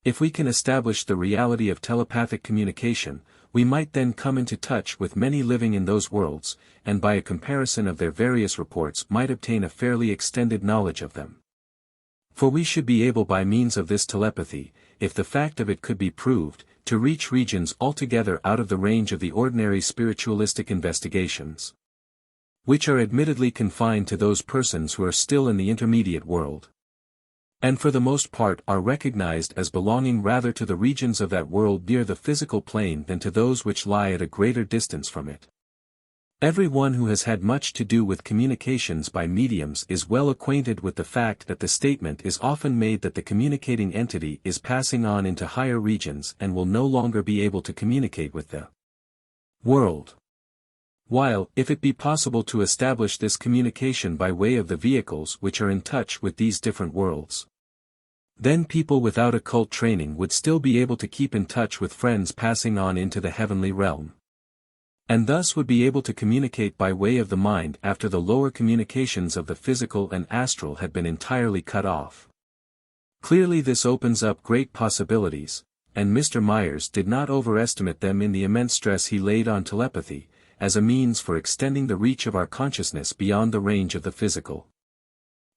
[SPEAKER 1] If we can establish the reality of telepathic communication, we might then come into touch with many living in those worlds, and by a comparison of their various reports might obtain a fairly extended knowledge of them. For we should be able by means of this telepathy, if the fact of it could be proved, to reach regions altogether out of the range of the ordinary spiritualistic investigations, which are admittedly confined to those persons who are still in the intermediate world, and for the most part are recognized as belonging rather to the regions of that world near the physical plane than to those which lie at a greater distance from it. Every one who has had much to do with communications by mediums is well acquainted with the fact that the statement is often made that the communicating entity is passing on into higher regions and will no longer be able to communicate with the world. While, if it be possible to establish this communication by way of the vehicles which are in touch with these different worlds, then people without occult training would still be able to keep in touch with friends passing on into the heavenly realm, and thus would be able to communicate by way of the mind after the lower communications of the physical and astral had been entirely cut off. Clearly this opens up great possibilities, and Mr. Myers did not overestimate them in the immense stress he laid on telepathy, as a means for extending the reach of our consciousness beyond the range of the physical.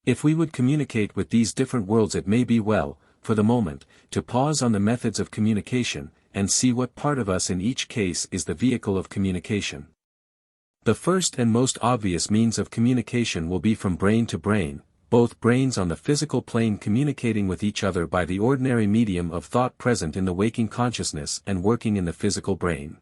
[SPEAKER 1] If we would communicate with these different worlds, it may be well, for the moment, to pause on the methods of communication, and see what part of us in each case is the vehicle of communication. The first and most obvious means of communication will be from brain to brain, both brains on the physical plane communicating with each other by the ordinary medium of thought present in the waking consciousness and working in the physical brain.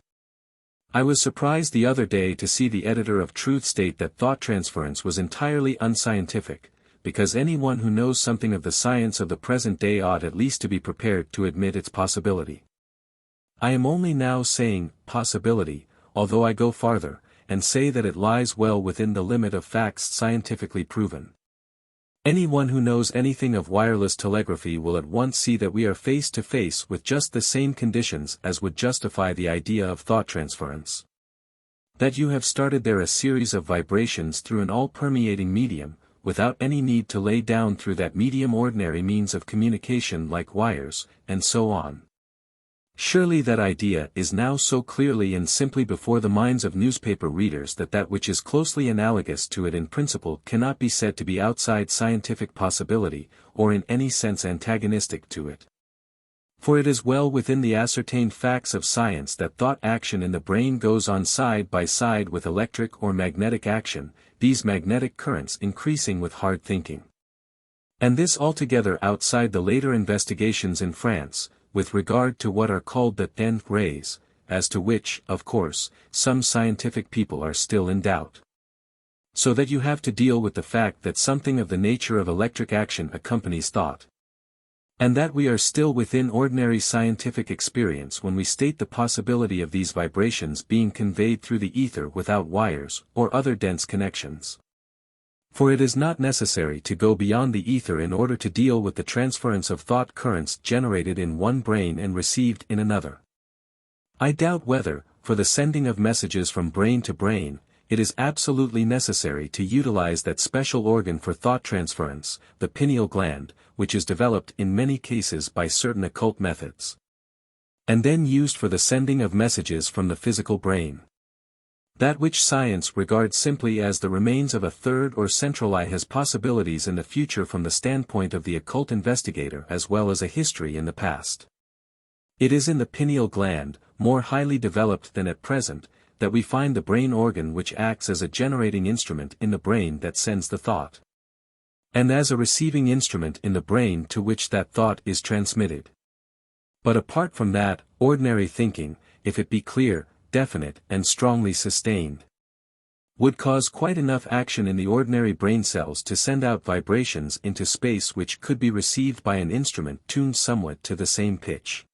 [SPEAKER 1] I was surprised the other day to see the editor of Truth state that thought transference was entirely unscientific, because anyone who knows something of the science of the present day ought at least to be prepared to admit its possibility. I am only now saying possibility, although I go farther, and say that it lies well within the limit of facts scientifically proven. Anyone who knows anything of wireless telegraphy will at once see that we are face to face with just the same conditions as would justify the idea of thought transference. That you have started there a series of vibrations through an all-permeating medium, without any need to lay down through that medium ordinary means of communication like wires, and so on. Surely that idea is now so clearly and simply before the minds of newspaper readers that that which is closely analogous to it in principle cannot be said to be outside scientific possibility, or in any sense antagonistic to it. For it is well within the ascertained facts of science that thought action in the brain goes on side by side with electric or magnetic action, these magnetic currents increasing with hard thinking. And this altogether outside the later investigations in France, with regard to what are called the nth rays, as to which, of course, some scientific people are still in doubt. So that you have to deal with the fact that something of the nature of electric action accompanies thought. And that we are still within ordinary scientific experience when we state the possibility of these vibrations being conveyed through the ether without wires, or other dense connections. For it is not necessary to go beyond the ether in order to deal with the transference of thought currents generated in one brain and received in another. I doubt whether, for the sending of messages from brain to brain, it is absolutely necessary to utilize that special organ for thought transference, the pineal gland, which is developed in many cases by certain occult methods, and then used for the sending of messages from the physical brain. That which science regards simply as the remains of a third or central eye has possibilities in the future from the standpoint of the occult investigator as well as a history in the past. It is in the pineal gland, more highly developed than at present, that we find the brain organ which acts as a generating instrument in the brain that sends the thought, and as a receiving instrument in the brain to which that thought is transmitted. But apart from that, ordinary thinking, if it be clear, definite, and strongly sustained, would cause quite enough action in the ordinary brain cells to send out vibrations into space which could be received by an instrument tuned somewhat to the same pitch.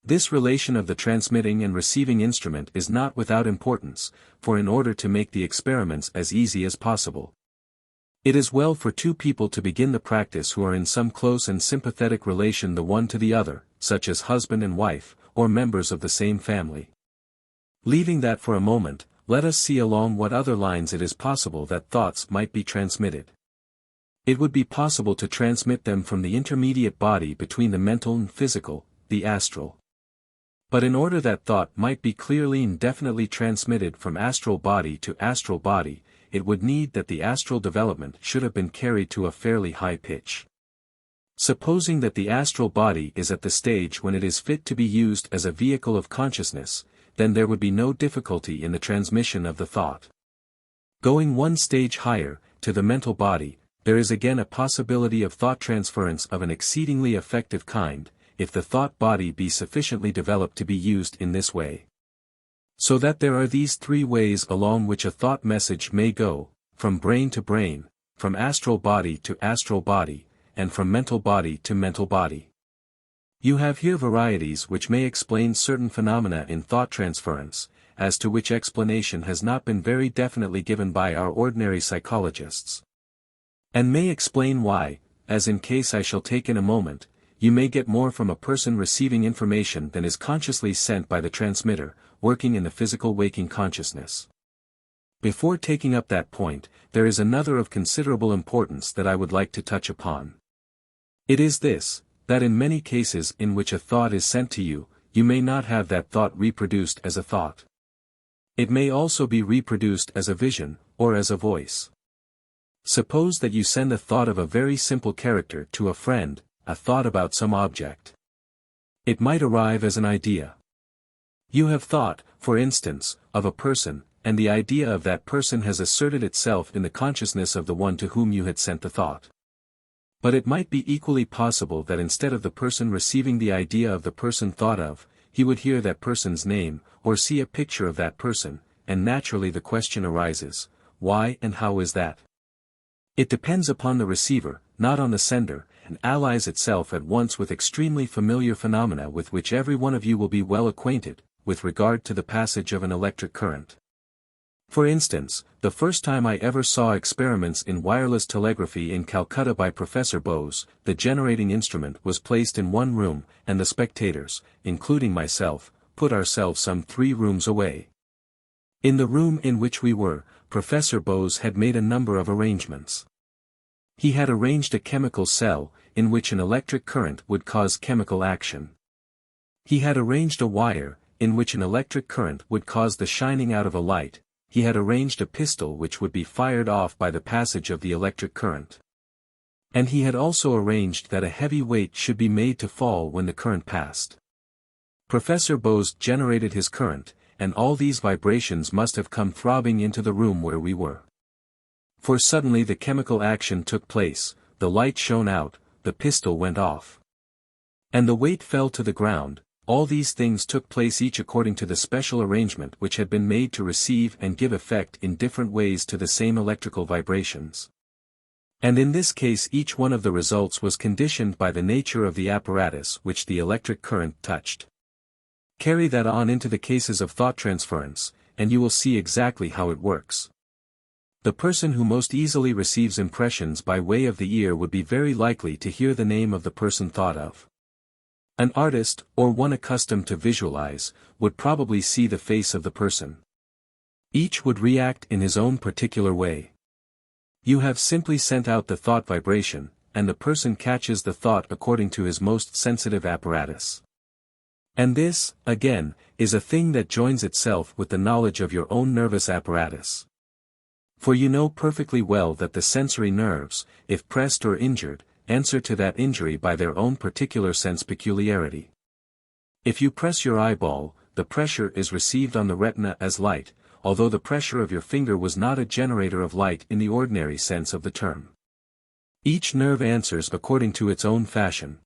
[SPEAKER 1] This relation of the transmitting and receiving instrument is not without importance, for in order to make the experiments as easy as possible, it is well for two people to begin the practice who are in some close and sympathetic relation the one to the other, such as husband and wife, or members of the same family. Leaving that for a moment, let us see along what other lines it is possible that thoughts might be transmitted. It would be possible to transmit them from the intermediate body between the mental and physical, the astral. But in order that thought might be clearly and definitely transmitted from astral body to astral body, it would need that the astral development should have been carried to a fairly high pitch. Supposing that the astral body is at the stage when it is fit to be used as a vehicle of consciousness, then there would be no difficulty in the transmission of the thought. Going one stage higher, to the mental body, there is again a possibility of thought transference of an exceedingly effective kind, if the thought body be sufficiently developed to be used in this way. So that there are these three ways along which a thought message may go, from brain to brain, from astral body to astral body, and from mental body to mental body. You have here varieties which may explain certain phenomena in thought transference, as to which explanation has not been very definitely given by our ordinary psychologists. And may explain why, as in case I shall take in a moment, you may get more from a person receiving information than is consciously sent by the transmitter, working in the physical waking consciousness. Before taking up that point, there is another of considerable importance that I would like to touch upon. It is this, that in many cases in which a thought is sent to you, you may not have that thought reproduced as a thought. It may also be reproduced as a vision, or as a voice. Suppose that you send a thought of a very simple character to a friend, a thought about some object. It might arrive as an idea. You have thought, for instance, of a person, and the idea of that person has asserted itself in the consciousness of the one to whom you had sent the thought. But it might be equally possible that instead of the person receiving the idea of the person thought of, he would hear that person's name, or see a picture of that person, and naturally the question arises, why and how is that? It depends upon the receiver, not on the sender, and allies itself at once with extremely familiar phenomena with which every one of you will be well acquainted, with regard to the passage of an electric current. For instance, the first time I ever saw experiments in wireless telegraphy in Calcutta by Professor Bose, the generating instrument was placed in one room, and the spectators, including myself, put ourselves some 3 rooms away. In the room in which we were, Professor Bose had made a number of arrangements. He had arranged a chemical cell, in which an electric current would cause chemical action. He had arranged a wire, in which an electric current would cause the shining out of a light. He had arranged a pistol which would be fired off by the passage of the electric current. And he had also arranged that a heavy weight should be made to fall when the current passed. Professor Bose generated his current, and all these vibrations must have come throbbing into the room where we were. For suddenly the chemical action took place, the light shone out, the pistol went off. And the weight fell to the ground. All these things took place each according to the special arrangement which had been made to receive and give effect in different ways to the same electrical vibrations. And in this case each one of the results was conditioned by the nature of the apparatus which the electric current touched. Carry that on into the cases of thought transference, and you will see exactly how it works. The person who most easily receives impressions by way of the ear would be very likely to hear the name of the person thought of. An artist, or one accustomed to visualize, would probably see the face of the person. Each would react in his own particular way. You have simply sent out the thought vibration, and the person catches the thought according to his most sensitive apparatus. And this, again, is a thing that joins itself with the knowledge of your own nervous apparatus. For you know perfectly well that the sensory nerves, if pressed or injured, answer to that injury by their own particular sense peculiarity. If you press your eyeball, the pressure is received on the retina as light, although the pressure of your finger was not a generator of light in the ordinary sense of the term. Each nerve answers according to its own fashion.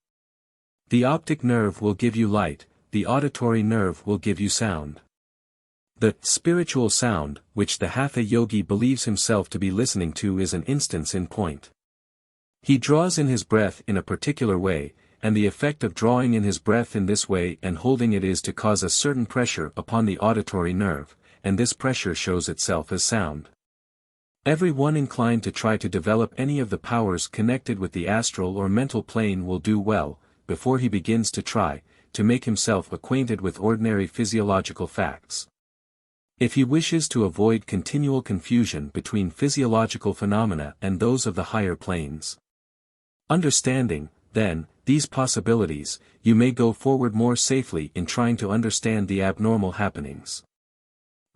[SPEAKER 1] The optic nerve will give you light, the auditory nerve will give you sound. The spiritual sound, which the Hatha yogi believes himself to be listening to, is an instance in point. He draws in his breath in a particular way, and the effect of drawing in his breath in this way and holding it is to cause a certain pressure upon the auditory nerve, and this pressure shows itself as sound. Every one inclined to try to develop any of the powers connected with the astral or mental plane will do well, before he begins to try, to make himself acquainted with ordinary physiological facts. If he wishes to avoid continual confusion between physiological phenomena and those of the higher planes. Understanding, then, these possibilities, you may go forward more safely in trying to understand the abnormal happenings.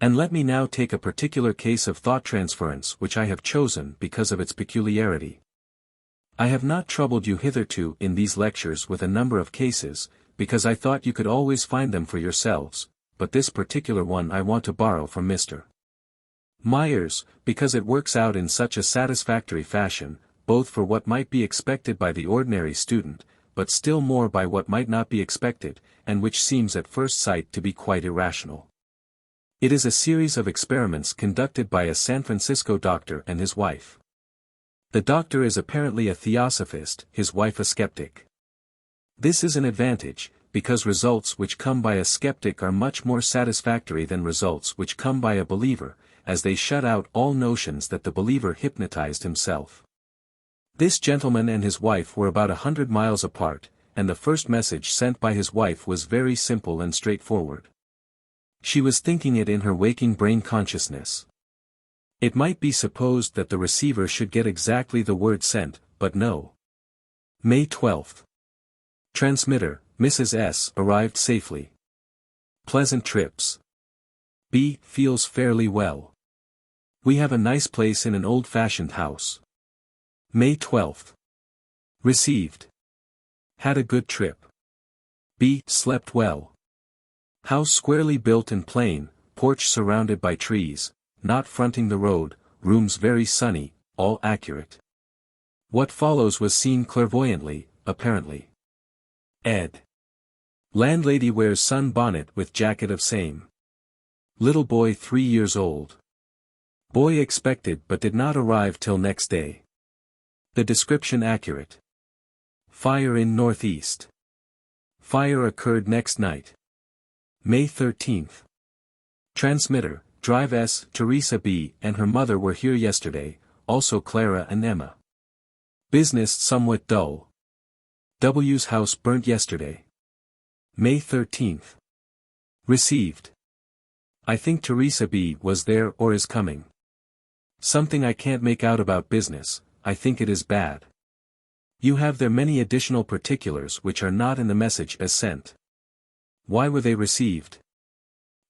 [SPEAKER 1] And let me now take a particular case of thought transference which I have chosen because of its peculiarity. I have not troubled you hitherto in these lectures with a number of cases, because I thought you could always find them for yourselves, but this particular one I want to borrow from Mr. Myers, because it works out in such a satisfactory fashion, both for what might be expected by the ordinary student, but still more by what might not be expected, and which seems at first sight to be quite irrational. It is a series of experiments conducted by a San Francisco doctor and his wife. The doctor is apparently a theosophist, his wife a skeptic. This is an advantage, because results which come by a skeptic are much more satisfactory than results which come by a believer, as they shut out all notions that the believer hypnotized himself. This gentleman and his wife were about 100 miles apart, and the first message sent by his wife was very simple and straightforward. She was thinking it in her waking brain consciousness. It might be supposed that the receiver should get exactly the word sent, but no. May 12th. Transmitter, Mrs. S. arrived safely. Pleasant trips. B. feels fairly well. We have a nice place in an old-fashioned house. May 12th. Received. Had a good trip. B. slept well. House squarely built and plain, porch surrounded by trees, not fronting the road, rooms very sunny, all accurate. What follows was seen clairvoyantly, apparently. Ed. Landlady wears sun bonnet with jacket of same. Little boy 3 years old. Boy expected but did not arrive till next day. The description accurate. Fire in northeast. Fire occurred next night. May 13th. Transmitter, Drive S. Teresa B. and her mother were here yesterday, also Clara and Emma. Business somewhat dull. W's house burnt yesterday. May 13th. Received. I think Teresa B. was there or is coming. Something I can't make out about business, I think it is bad. You have there many additional particulars which are not in the message as sent. Why were they received?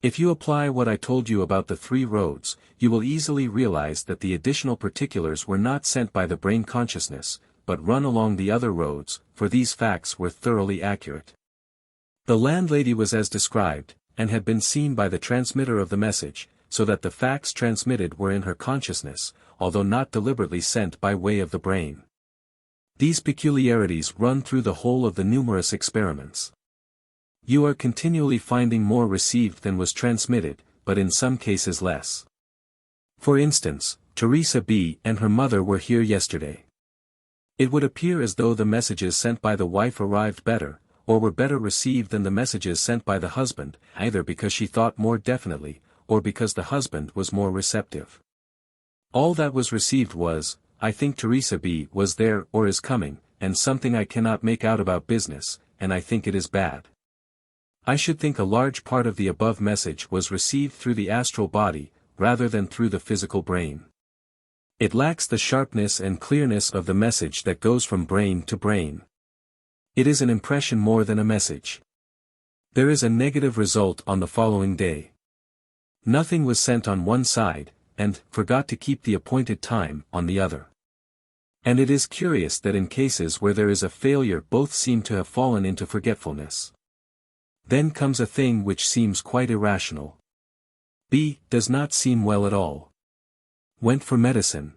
[SPEAKER 1] If you apply what I told you about the 3 roads, you will easily realize that the additional particulars were not sent by the brain consciousness, but run along the other roads, for these facts were thoroughly accurate. The landlady was as described, and had been seen by the transmitter of the message, so that the facts transmitted were in her consciousness, although not deliberately sent by way of the brain. These peculiarities run through the whole of the numerous experiments. You are continually finding more received than was transmitted, but in some cases less. For instance, Teresa B. and her mother were here yesterday. It would appear as though the messages sent by the wife arrived better, or were better received than the messages sent by the husband, either because she thought more definitely, or because the husband was more receptive. All that was received was, I think Teresa B. was there or is coming, and something I cannot make out about business, and I think it is bad. I should think a large part of the above message was received through the astral body, rather than through the physical brain. It lacks the sharpness and clearness of the message that goes from brain to brain. It is an impression more than a message. There is a negative result on the following day. Nothing was sent on one side, and forgot to keep the appointed time on the other. And it is curious that in cases where there is a failure both seem to have fallen into forgetfulness. Then comes a thing which seems quite irrational. B does not seem well at all. Went for medicine.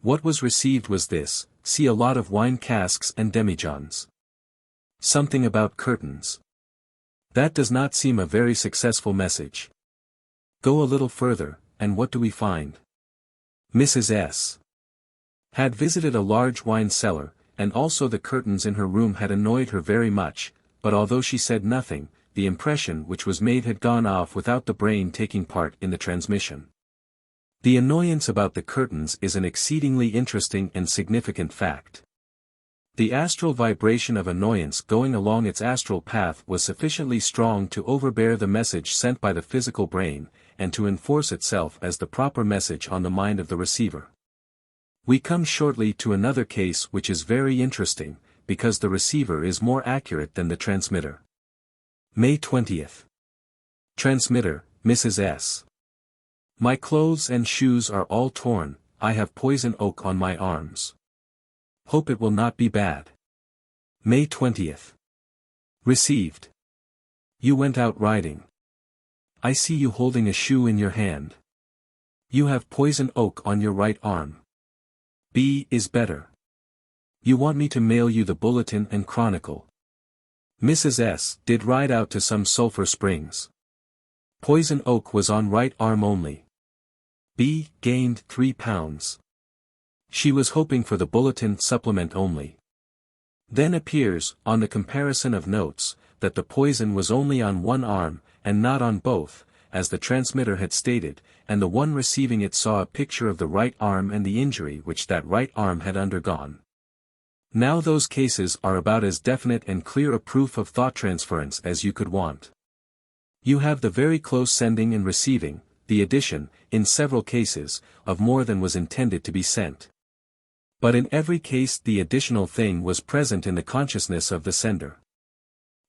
[SPEAKER 1] What was received was this: see a lot of wine casks and demijohns. Something about curtains. That does not seem a very successful message. Go a little further, and what do we find? Mrs. S. had visited a large wine cellar, and also the curtains in her room had annoyed her very much, but although she said nothing, the impression which was made had gone off without the brain taking part in the transmission. The annoyance about the curtains is an exceedingly interesting and significant fact. The astral vibration of annoyance going along its astral path was sufficiently strong to overbear the message sent by the physical brain, and to enforce itself as the proper message on the mind of the receiver. We come shortly to another case which is very interesting, because the receiver is more accurate than the transmitter. May 20th. Transmitter, Mrs. S. My clothes and shoes are all torn, I have poison oak on my arms. Hope it will not be bad. May 20th. Received. You went out riding. I see you holding a shoe in your hand. You have poison oak on your right arm. B is better. You want me to mail you the bulletin and chronicle. Mrs. S. did ride out to some sulphur springs. Poison oak was on right arm only. B gained 3 pounds. She was hoping for the bulletin supplement only. Then appears, on the comparison of notes, that the poison was only on one arm, and not on both, as the transmitter had stated, and the one receiving it saw a picture of the right arm and the injury which that right arm had undergone. Now those cases are about as definite and clear a proof of thought transference as you could want. You have the very close sending and receiving, the addition, in several cases, of more than was intended to be sent. But in every case the additional thing was present in the consciousness of the sender.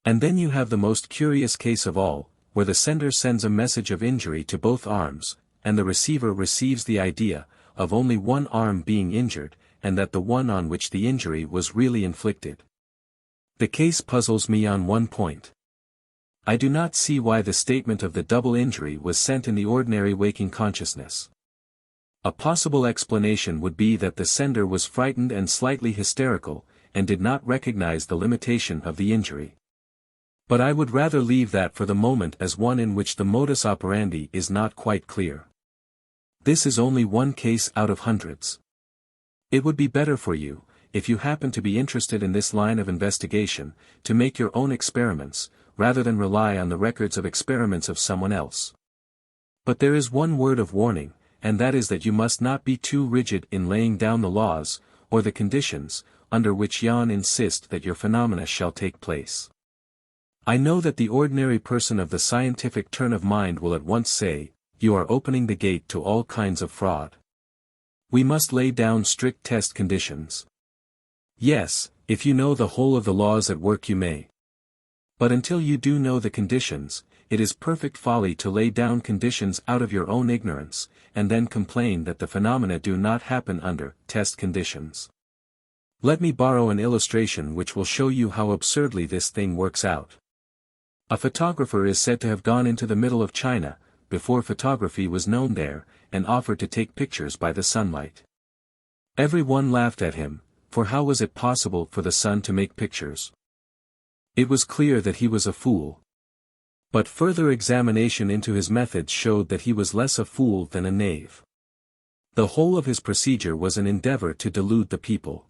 [SPEAKER 1] And then you have the most curious case of all, where the sender sends a message of injury to both arms, and the receiver receives the idea, of only one arm being injured, and that the one on which the injury was really inflicted. The case puzzles me on one point. I do not see why the statement of the double injury was sent in the ordinary waking consciousness. A possible explanation would be that the sender was frightened and slightly hysterical, and did not recognize the limitation of the injury. But I would rather leave that for the moment as one in which the modus operandi is not quite clear. This is only one case out of hundreds. It would be better for you, if you happen to be interested in this line of investigation, to make your own experiments, rather than rely on the records of experiments of someone else. But there is one word of warning, and that is that you must not be too rigid in laying down the laws, or the conditions, under which Jan insist that your phenomena shall take place. I know that the ordinary person of the scientific turn of mind will at once say, you are opening the gate to all kinds of fraud. We must lay down strict test conditions. Yes, if you know the whole of the laws at work you may. But until you do know the conditions, it is perfect folly to lay down conditions out of your own ignorance, and then complain that the phenomena do not happen under test conditions. Let me borrow an illustration which will show you how absurdly this thing works out. A photographer is said to have gone into the middle of China, before photography was known there, and offered to take pictures by the sunlight. Everyone laughed at him, for how was it possible for the sun to make pictures? It was clear that he was a fool. But further examination into his methods showed that he was less a fool than a knave. The whole of his procedure was an endeavor to delude the people.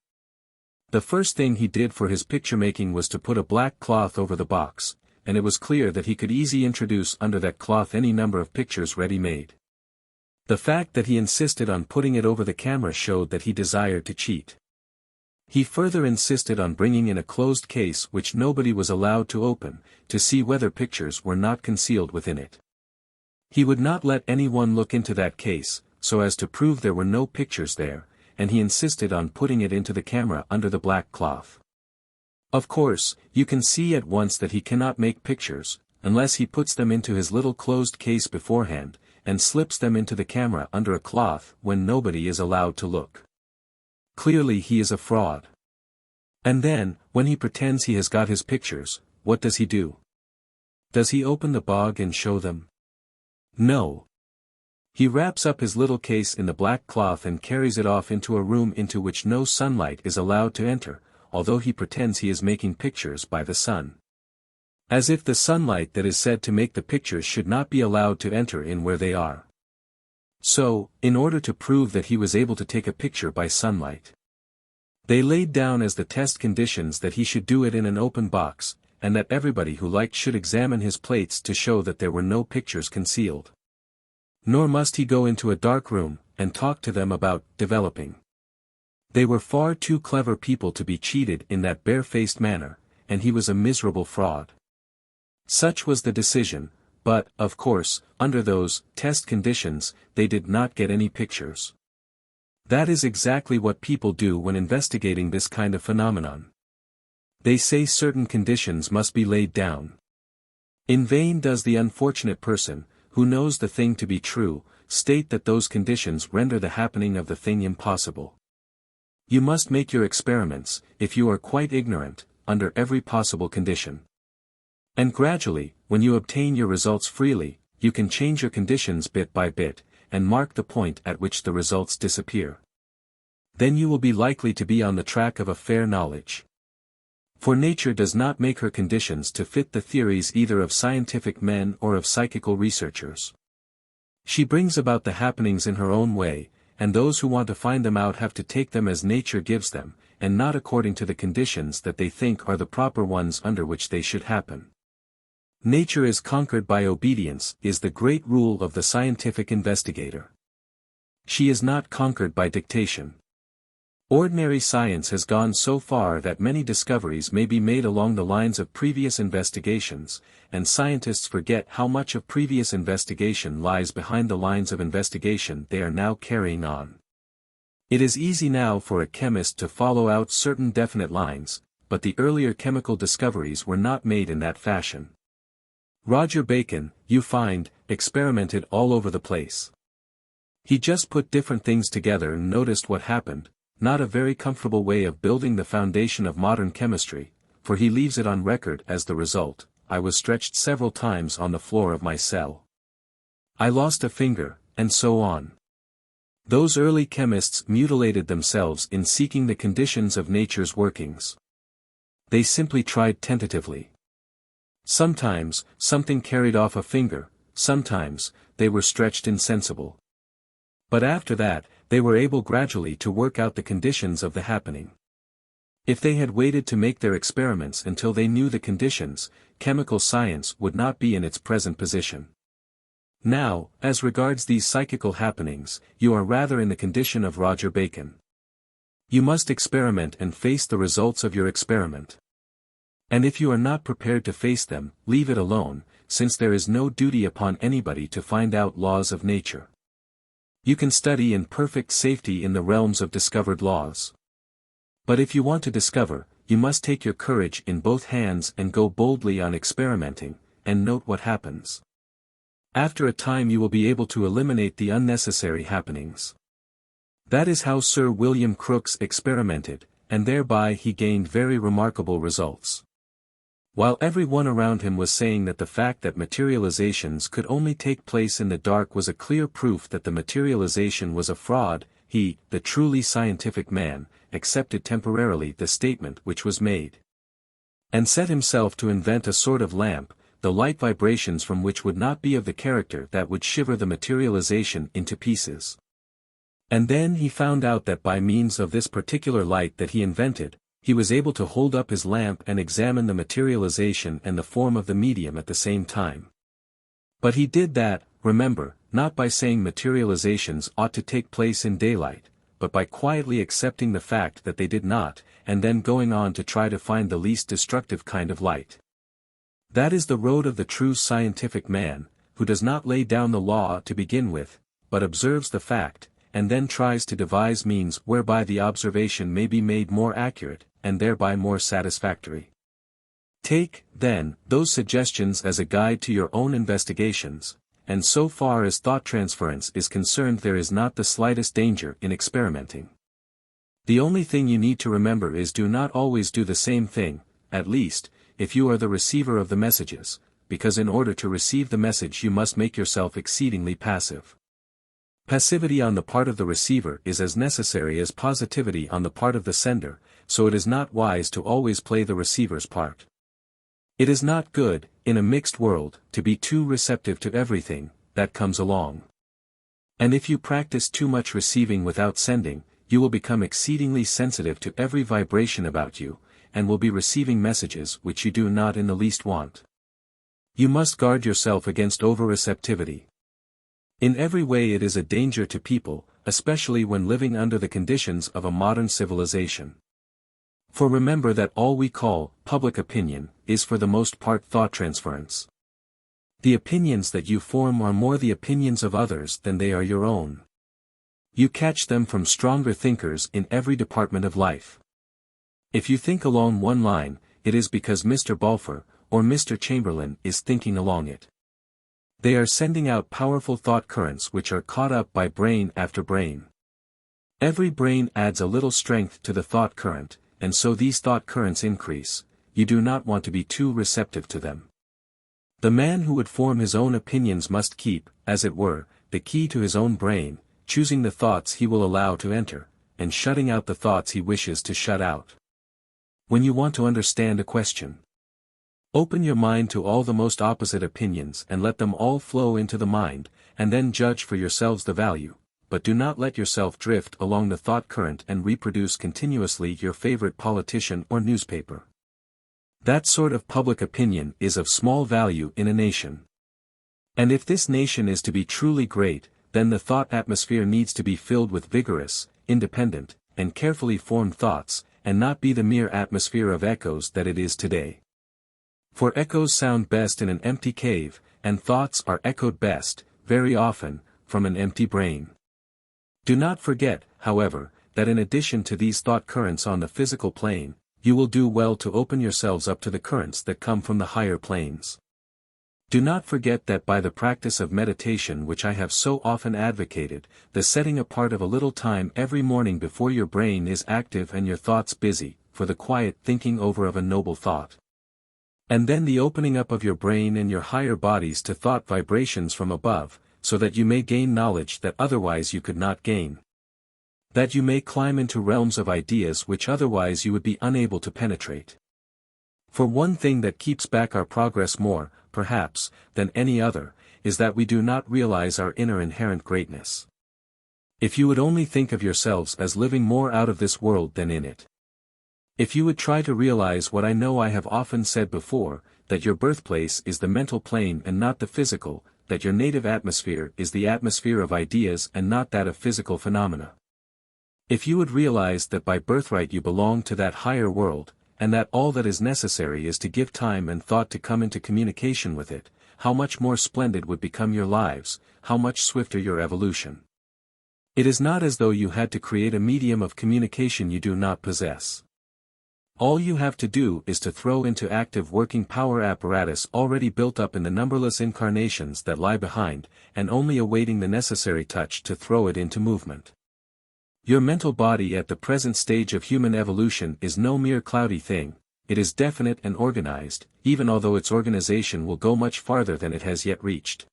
[SPEAKER 1] The first thing he did for his picture-making was to put a black cloth over the box, and it was clear that he could easily introduce under that cloth any number of pictures ready-made. The fact that he insisted on putting it over the camera showed that he desired to cheat. He further insisted on bringing in a closed case which nobody was allowed to open, to see whether pictures were not concealed within it. He would not let anyone look into that case, so as to prove there were no pictures there, and he insisted on putting it into the camera under the black cloth. Of course, you can see at once that he cannot make pictures, unless he puts them into his little closed case beforehand, and slips them into the camera under a cloth when nobody is allowed to look. Clearly he is a fraud. And then, when he pretends he has got his pictures, what does he do? Does he open the bog and show them? No. He wraps up his little case in the black cloth and carries it off into a room into which no sunlight is allowed to enter, although he pretends he is making pictures by the sun. As if the sunlight that is said to make the pictures should not be allowed to enter in where they are. So, in order to prove that he was able to take a picture by sunlight, they laid down as the test conditions that he should do it in an open box, and that everybody who liked should examine his plates to show that there were no pictures concealed. Nor must he go into a dark room, and talk to them about developing. They were far too clever people to be cheated in that barefaced manner, and he was a miserable fraud. Such was the decision, but, of course, under those test conditions, they did not get any pictures. That is exactly what people do when investigating this kind of phenomenon. They say certain conditions must be laid down. In vain does the unfortunate person, who knows the thing to be true, state that those conditions render the happening of the thing impossible. You must make your experiments, if you are quite ignorant, under every possible condition. And gradually, when you obtain your results freely, you can change your conditions bit by bit, and mark the point at which the results disappear. Then you will be likely to be on the track of a fair knowledge. For nature does not make her conditions to fit the theories either of scientific men or of psychical researchers. She brings about the happenings in her own way, and those who want to find them out have to take them as nature gives them, and not according to the conditions that they think are the proper ones under which they should happen. Nature is conquered by obedience is the great rule of the scientific investigator. She is not conquered by dictation. Ordinary science has gone so far that many discoveries may be made along the lines of previous investigations, and scientists forget how much of previous investigation lies behind the lines of investigation they are now carrying on. It is easy now for a chemist to follow out certain definite lines, but the earlier chemical discoveries were not made in that fashion. Roger Bacon, you find, experimented all over the place. He just put different things together and noticed what happened. Not a very comfortable way of building the foundation of modern chemistry, for he leaves it on record as the result. I was stretched several times on the floor of my cell. I lost a finger, and so on. Those early chemists mutilated themselves in seeking the conditions of nature's workings. They simply tried tentatively. Sometimes, something carried off a finger, sometimes, they were stretched insensible. But after that, they were able gradually to work out the conditions of the happening. If they had waited to make their experiments until they knew the conditions, chemical science would not be in its present position. Now, as regards these psychical happenings, you are rather in the condition of Roger Bacon. You must experiment and face the results of your experiment. And if you are not prepared to face them, leave it alone, since there is no duty upon anybody to find out laws of nature. You can study in perfect safety in the realms of discovered laws. But if you want to discover, you must take your courage in both hands and go boldly on experimenting, and note what happens. After a time you will be able to eliminate the unnecessary happenings. That is how Sir William Crookes experimented, and thereby he gained very remarkable results. While everyone around him was saying that the fact that materializations could only take place in the dark was a clear proof that the materialization was a fraud, he, the truly scientific man, accepted temporarily the statement which was made. And set himself to invent a sort of lamp, the light vibrations from which would not be of the character that would shiver the materialization into pieces. And then he found out that by means of this particular light that he invented, he was able to hold up his lamp and examine the materialization and the form of the medium at the same time. But he did that, remember, not by saying materializations ought to take place in daylight, but by quietly accepting the fact that they did not, and then going on to try to find the least destructive kind of light. That is the road of the true scientific man, who does not lay down the law to begin with, but observes the fact, and then tries to devise means whereby the observation may be made more accurate, and thereby more satisfactory. Take, then, those suggestions as a guide to your own investigations, and so far as thought transference is concerned there is not the slightest danger in experimenting. The only thing you need to remember is do not always do the same thing, at least, if you are the receiver of the messages, because in order to receive the message you must make yourself exceedingly passive. Passivity on the part of the receiver is as necessary as positivity on the part of the sender, so it is not wise to always play the receiver's part. It is not good, in a mixed world, to be too receptive to everything that comes along. And if you practice too much receiving without sending, you will become exceedingly sensitive to every vibration about you, and will be receiving messages which you do not in the least want. You must guard yourself against over-receptivity. In every way it is a danger to people, especially when living under the conditions of a modern civilization. For remember that all we call public opinion is for the most part thought transference. The opinions that you form are more the opinions of others than they are your own. You catch them from stronger thinkers in every department of life. If you think along one line, it is because Mr. Balfour, or Mr. Chamberlain is thinking along it. They are sending out powerful thought currents which are caught up by brain after brain. Every brain adds a little strength to the thought current, and so these thought currents increase. You do not want to be too receptive to them. The man who would form his own opinions must keep, as it were, the key to his own brain, choosing the thoughts he will allow to enter, and shutting out the thoughts he wishes to shut out. When you want to understand a question, open your mind to all the most opposite opinions and let them all flow into the mind, and then judge for yourselves the value, but do not let yourself drift along the thought current and reproduce continuously your favorite politician or newspaper. That sort of public opinion is of small value in a nation. And if this nation is to be truly great, then the thought atmosphere needs to be filled with vigorous, independent, and carefully formed thoughts, and not be the mere atmosphere of echoes that it is today. For echoes sound best in an empty cave, and thoughts are echoed best, very often, from an empty brain. Do not forget, however, that in addition to these thought currents on the physical plane, you will do well to open yourselves up to the currents that come from the higher planes. Do not forget that by the practice of meditation which I have so often advocated, the setting apart of a little time every morning before your brain is active and your thoughts busy, for the quiet thinking over of a noble thought. And then the opening up of your brain and your higher bodies to thought vibrations from above, so that you may gain knowledge that otherwise you could not gain. That you may climb into realms of ideas which otherwise you would be unable to penetrate. For one thing that keeps back our progress more, perhaps, than any other, is that we do not realize our inner inherent greatness. If you would only think of yourselves as living more out of this world than in it. If you would try to realize what I know I have often said before, that your birthplace is the mental plane and not the physical, that your native atmosphere is the atmosphere of ideas and not that of physical phenomena. If you would realize that by birthright you belong to that higher world, and that all that is necessary is to give time and thought to come into communication with it, how much more splendid would become your lives, how much swifter your evolution. It is not as though you had to create a medium of communication you do not possess. All you have to do is to throw into active working power apparatus already built up in the numberless incarnations that lie behind, and only awaiting the necessary touch to throw it into movement. Your mental body at the present stage of human evolution is no mere cloudy thing, it is definite and organized, even although its organization will go much farther than it has yet reached.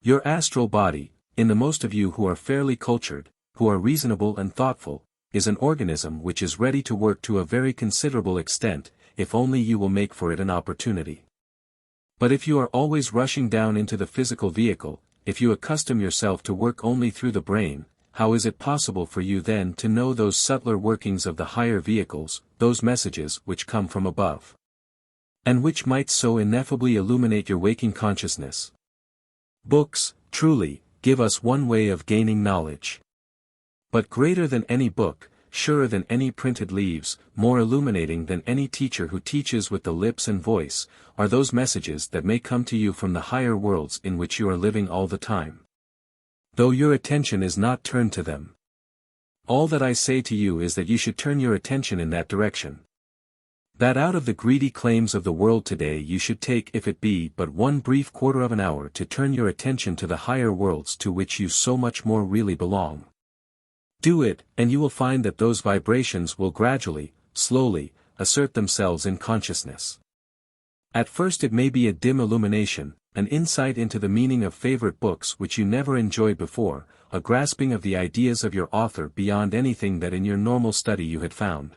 [SPEAKER 1] Your astral body, in the most of you who are fairly cultured, who are reasonable and thoughtful, is an organism which is ready to work to a very considerable extent, if only you will make for it an opportunity. But if you are always rushing down into the physical vehicle, if you accustom yourself to work only through the brain, how is it possible for you then to know those subtler workings of the higher vehicles, those messages which come from above? And which might so ineffably illuminate your waking consciousness? Books, truly, give us one way of gaining knowledge. But greater than any book, surer than any printed leaves, more illuminating than any teacher who teaches with the lips and voice, are those messages that may come to you from the higher worlds in which you are living all the time, though your attention is not turned to them. All that I say to you is that you should turn your attention in that direction. That out of the greedy claims of the world today you should take if it be but one brief quarter of an hour to turn your attention to the higher worlds to which you so much more really belong. Do it, and you will find that those vibrations will gradually, slowly, assert themselves in consciousness. At first it may be a dim illumination, an insight into the meaning of favorite books which you never enjoyed before, a grasping of the ideas of your author beyond anything that in your normal study you had found.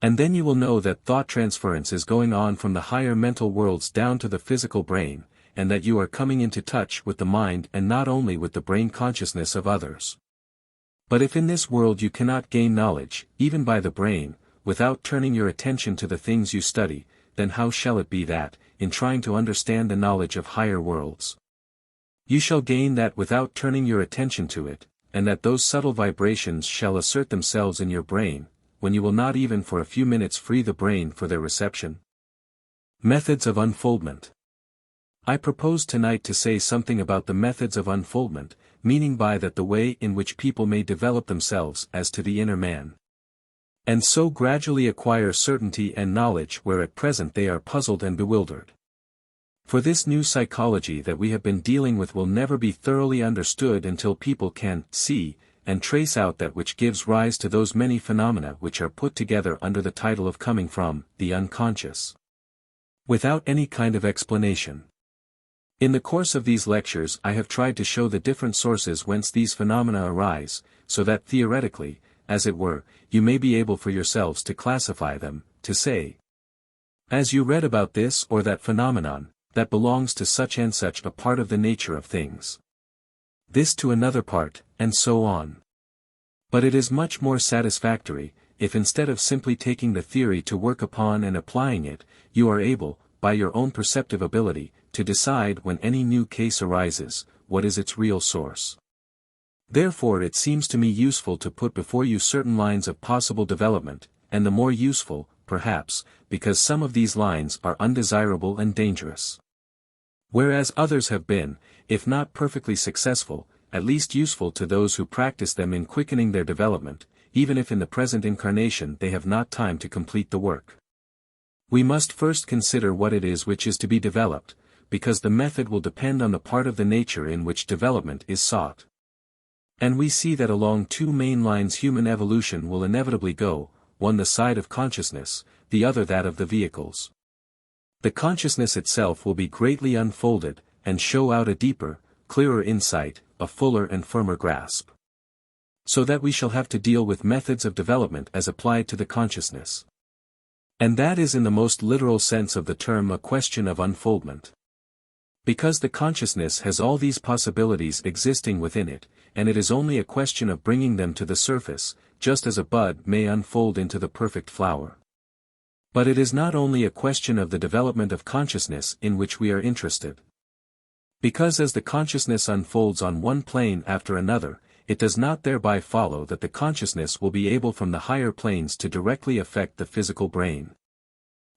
[SPEAKER 1] And then you will know that thought transference is going on from the higher mental worlds down to the physical brain, and that you are coming into touch with the mind and not only with the brain consciousness of others. But if in this world you cannot gain knowledge, even by the brain, without turning your attention to the things you study, then how shall it be that, in trying to understand the knowledge of higher worlds, you shall gain that without turning your attention to it, and that those subtle vibrations shall assert themselves in your brain, when you will not even for a few minutes free the brain for their reception? Methods of Unfoldment. I propose tonight to say something about the methods of unfoldment, meaning by that the way in which people may develop themselves as to the inner man, and so gradually acquire certainty and knowledge where at present they are puzzled and bewildered. For this new psychology that we have been dealing with will never be thoroughly understood until people can see and trace out that which gives rise to those many phenomena which are put together under the title of coming from the unconscious, without any kind of explanation. In the course of these lectures I have tried to show the different sources whence these phenomena arise, so that theoretically, as it were, you may be able for yourselves to classify them, to say, as you read about this or that phenomenon, that belongs to such and such a part of the nature of things, this to another part, and so on. But it is much more satisfactory, if instead of simply taking the theory to work upon and applying it, you are able, by your own perceptive ability, to decide when any new case arises, what is its real source. Therefore it seems to me useful to put before you certain lines of possible development, and the more useful, perhaps, because some of these lines are undesirable and dangerous, whereas others have been, if not perfectly successful, at least useful to those who practice them in quickening their development, even if in the present incarnation they have not time to complete the work. We must first consider what it is which is to be developed, because the method will depend on the part of the nature in which development is sought. And we see that along two main lines human evolution will inevitably go, one the side of consciousness, the other that of the vehicles. The consciousness itself will be greatly unfolded, and show out a deeper, clearer insight, a fuller and firmer grasp. So that we shall have to deal with methods of development as applied to the consciousness. And that is in the most literal sense of the term a question of unfoldment. Because the consciousness has all these possibilities existing within it, and it is only a question of bringing them to the surface, just as a bud may unfold into the perfect flower. But it is not only a question of the development of consciousness in which we are interested. Because as the consciousness unfolds on one plane after another, it does not thereby follow that the consciousness will be able from the higher planes to directly affect the physical brain,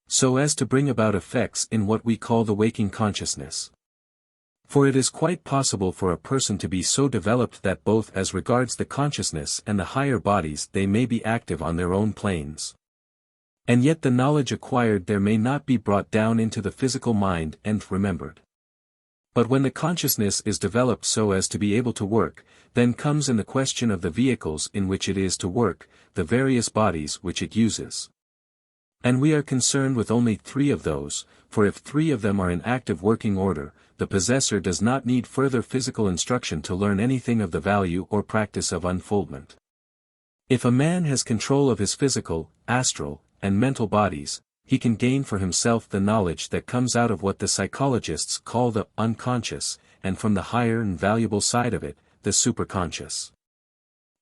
[SPEAKER 1] so as to bring about effects in what we call the waking consciousness. For it is quite possible for a person to be so developed that both as regards the consciousness and the higher bodies they may be active on their own planes, and yet the knowledge acquired there may not be brought down into the physical mind and remembered. But when the consciousness is developed so as to be able to work, then comes in the question of the vehicles in which it is to work, the various bodies which it uses. And we are concerned with only 3 of those, for if 3 of them are in active working order, the possessor does not need further physical instruction to learn anything of the value or practice of unfoldment. If a man has control of his physical, astral, and mental bodies, he can gain for himself the knowledge that comes out of what the psychologists call the unconscious, and from the higher and valuable side of it, the superconscious.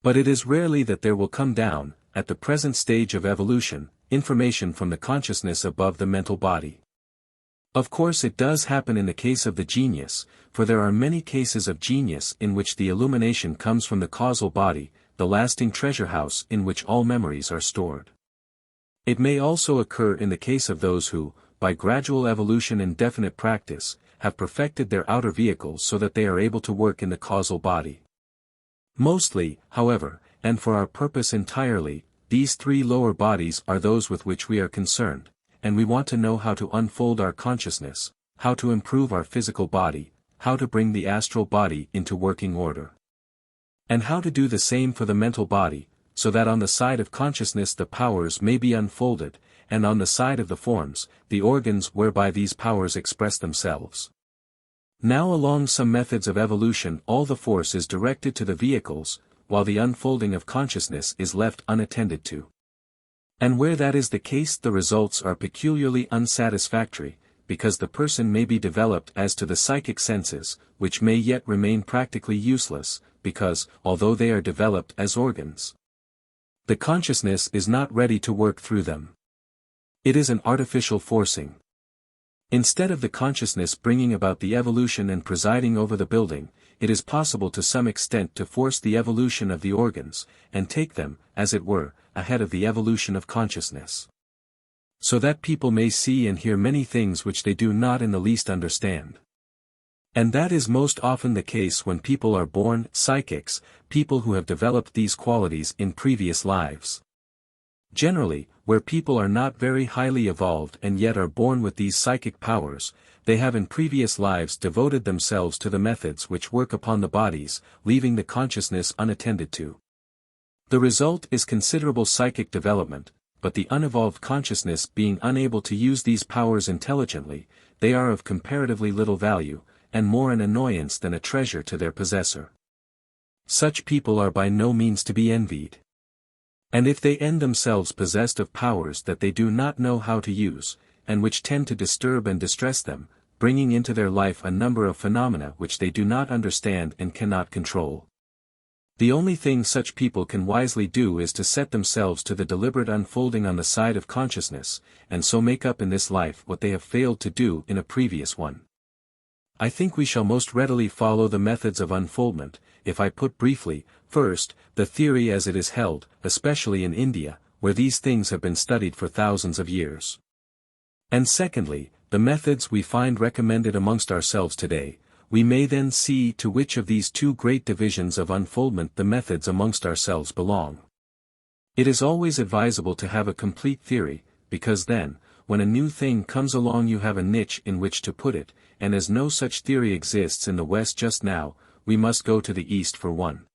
[SPEAKER 1] But it is rarely that there will come down, at the present stage of evolution, information from the consciousness above the mental body. Of course it does happen in the case of the genius, for there are many cases of genius in which the illumination comes from the causal body, the lasting treasure house in which all memories are stored. It may also occur in the case of those who, by gradual evolution and definite practice, have perfected their outer vehicles so that they are able to work in the causal body. Mostly, however, and for our purpose entirely, these three lower bodies are those with which we are concerned, and we want to know how to unfold our consciousness, how to improve our physical body, how to bring the astral body into working order. And how to do the same for the mental body, so that on the side of consciousness the powers may be unfolded, and on the side of the forms, the organs whereby these powers express themselves. Now along some methods of evolution all the force is directed to the vehicles, while the unfolding of consciousness is left unattended to. And where that is the case the results are peculiarly unsatisfactory, because the person may be developed as to the psychic senses, which may yet remain practically useless, because, although they are developed as organs, the consciousness is not ready to work through them. It is an artificial forcing. Instead of the consciousness bringing about the evolution and presiding over the building, it is possible to some extent to force the evolution of the organs, and take them, as it were, ahead of the evolution of consciousness. So that people may see and hear many things which they do not in the least understand. And that is most often the case when people are born psychics, people who have developed these qualities in previous lives. Generally, where people are not very highly evolved and yet are born with these psychic powers, they have in previous lives devoted themselves to the methods which work upon the bodies, leaving the consciousness unattended to. The result is considerable psychic development, but the unevolved consciousness being unable to use these powers intelligently, they are of comparatively little value, and more an annoyance than a treasure to their possessor. Such people are by no means to be envied. And if they end themselves possessed of powers that they do not know how to use, and which tend to disturb and distress them, bringing into their life a number of phenomena which they do not understand and cannot control, the only thing such people can wisely do is to set themselves to the deliberate unfolding on the side of consciousness, and so make up in this life what they have failed to do in a previous one. I think we shall most readily follow the methods of unfoldment, if I put briefly, first, the theory as it is held, especially in India, where these things have been studied for thousands of years. And secondly, the methods we find recommended amongst ourselves today. We may then see to which of these two great divisions of unfoldment the methods amongst ourselves belong. It is always advisable to have a complete theory, because then, when a new thing comes along you have a niche in which to put it, and as no such theory exists in the West just now, we must go to the East for one.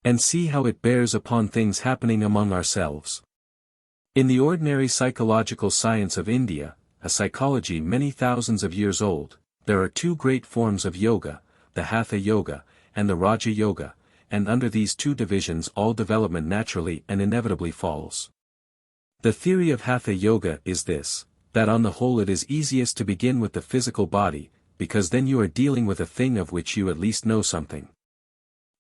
[SPEAKER 1] And see how it bears upon things happening among ourselves. In the ordinary psychological science of India, a psychology many thousands of years old, there are two great forms of yoga, the Hatha Yoga, and the Raja Yoga, and under these two divisions all development naturally and inevitably falls. The theory of Hatha Yoga is this, that on the whole it is easiest to begin with the physical body, because then you are dealing with a thing of which you at least know something.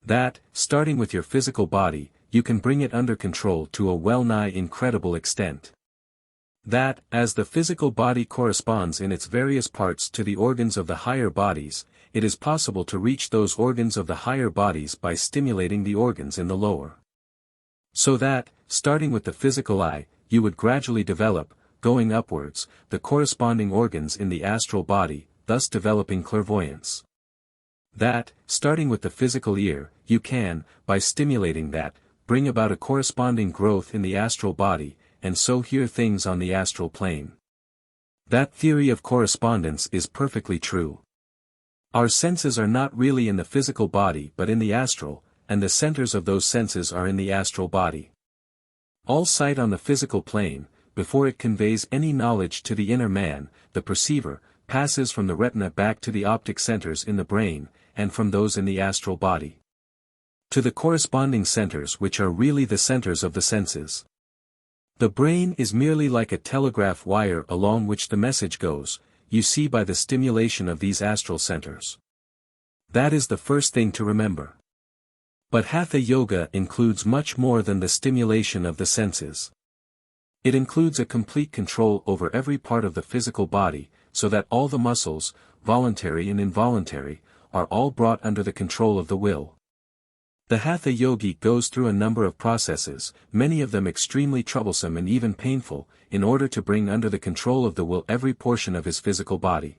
[SPEAKER 1] That, starting with your physical body, you can bring it under control to a well-nigh incredible extent. That, as the physical body corresponds in its various parts to the organs of the higher bodies, it is possible to reach those organs of the higher bodies by stimulating the organs in the lower. So that, starting with the physical eye, you would gradually develop, going upwards, the corresponding organs in the astral body, thus developing clairvoyance. That, starting with the physical ear, you can, by stimulating that, bring about a corresponding growth in the astral body, and so hear things on the astral plane. That theory of correspondence is perfectly true. Our senses are not really in the physical body but in the astral, and the centers of those senses are in the astral body. All sight on the physical plane, before it conveys any knowledge to the inner man, the perceiver, passes from the retina back to the optic centers in the brain, and from those in the astral body to the corresponding centers which are really the centers of the senses. The brain is merely like a telegraph wire along which the message goes, you see, by the stimulation of these astral centers. That is the first thing to remember. But Hatha Yoga includes much more than the stimulation of the senses. It includes a complete control over every part of the physical body, so that all the muscles, voluntary and involuntary, are all brought under the control of the will. The Hatha yogi goes through a number of processes, many of them extremely troublesome and even painful, in order to bring under the control of the will every portion of his physical body.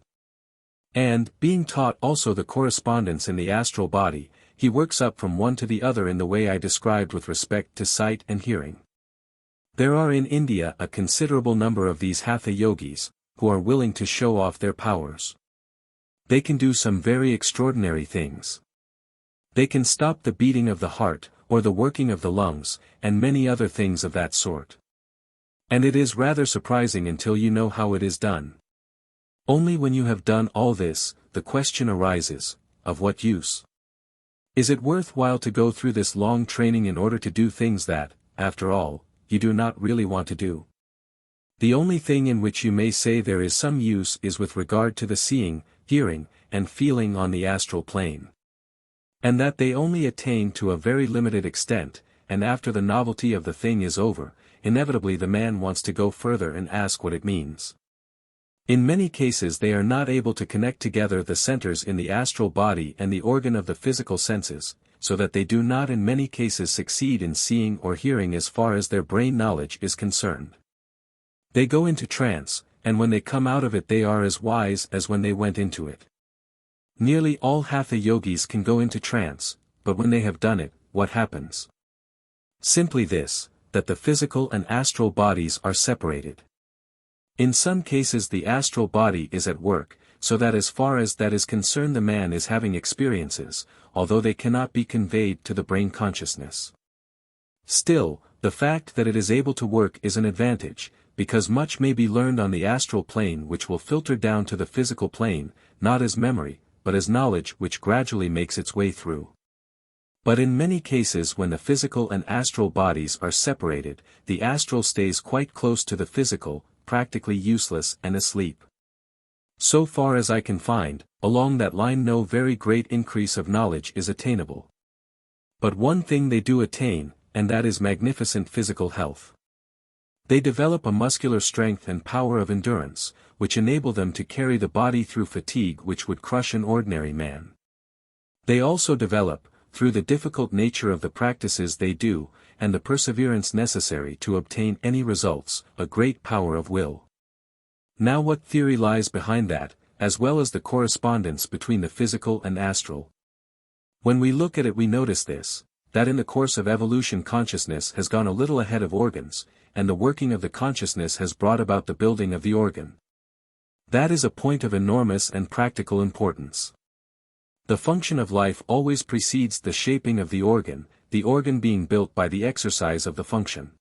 [SPEAKER 1] And, being taught also the correspondence in the astral body, he works up from one to the other in the way I described with respect to sight and hearing. There are in India a considerable number of these Hatha yogis, who are willing to show off their powers. They can do some very extraordinary things. They can stop the beating of the heart, or the working of the lungs, and many other things of that sort. And it is rather surprising until you know how it is done. Only when you have done all this, the question arises, of what use? Is it worthwhile to go through this long training in order to do things that, after all, you do not really want to do? The only thing in which you may say there is some use is with regard to the seeing, hearing, and feeling on the astral plane. And that they only attain to a very limited extent, and after the novelty of the thing is over, inevitably the man wants to go further and ask what it means. In many cases they are not able to connect together the centers in the astral body and the organ of the physical senses, so that they do not in many cases succeed in seeing or hearing as far as their brain knowledge is concerned. They go into trance, and when they come out of it they are as wise as when they went into it. Nearly all Hatha yogis can go into trance, but when they have done it, what happens? Simply this, that the physical and astral bodies are separated. In some cases the astral body is at work, so that as far as that is concerned the man is having experiences, although they cannot be conveyed to the brain consciousness. Still, the fact that it is able to work is an advantage, because much may be learned on the astral plane which will filter down to the physical plane, not as memory, but as knowledge which gradually makes its way through. But in many cases when the physical and astral bodies are separated, the astral stays quite close to the physical, practically useless and asleep. So far as I can find, along that line no very great increase of knowledge is attainable. But one thing they do attain, and that is magnificent physical health. They develop a muscular strength and power of endurance, which enable them to carry the body through fatigue which would crush an ordinary man. They also develop, through the difficult nature of the practices they do, and the perseverance necessary to obtain any results, a great power of will. Now what theory lies behind that, as well as the correspondence between the physical and astral? When we look at it we notice this, that in the course of evolution consciousness has gone a little ahead of organs, and the working of the consciousness has brought about the building of the organ. That is a point of enormous and practical importance. The function of life always precedes the shaping of the organ being built by the exercise of the function.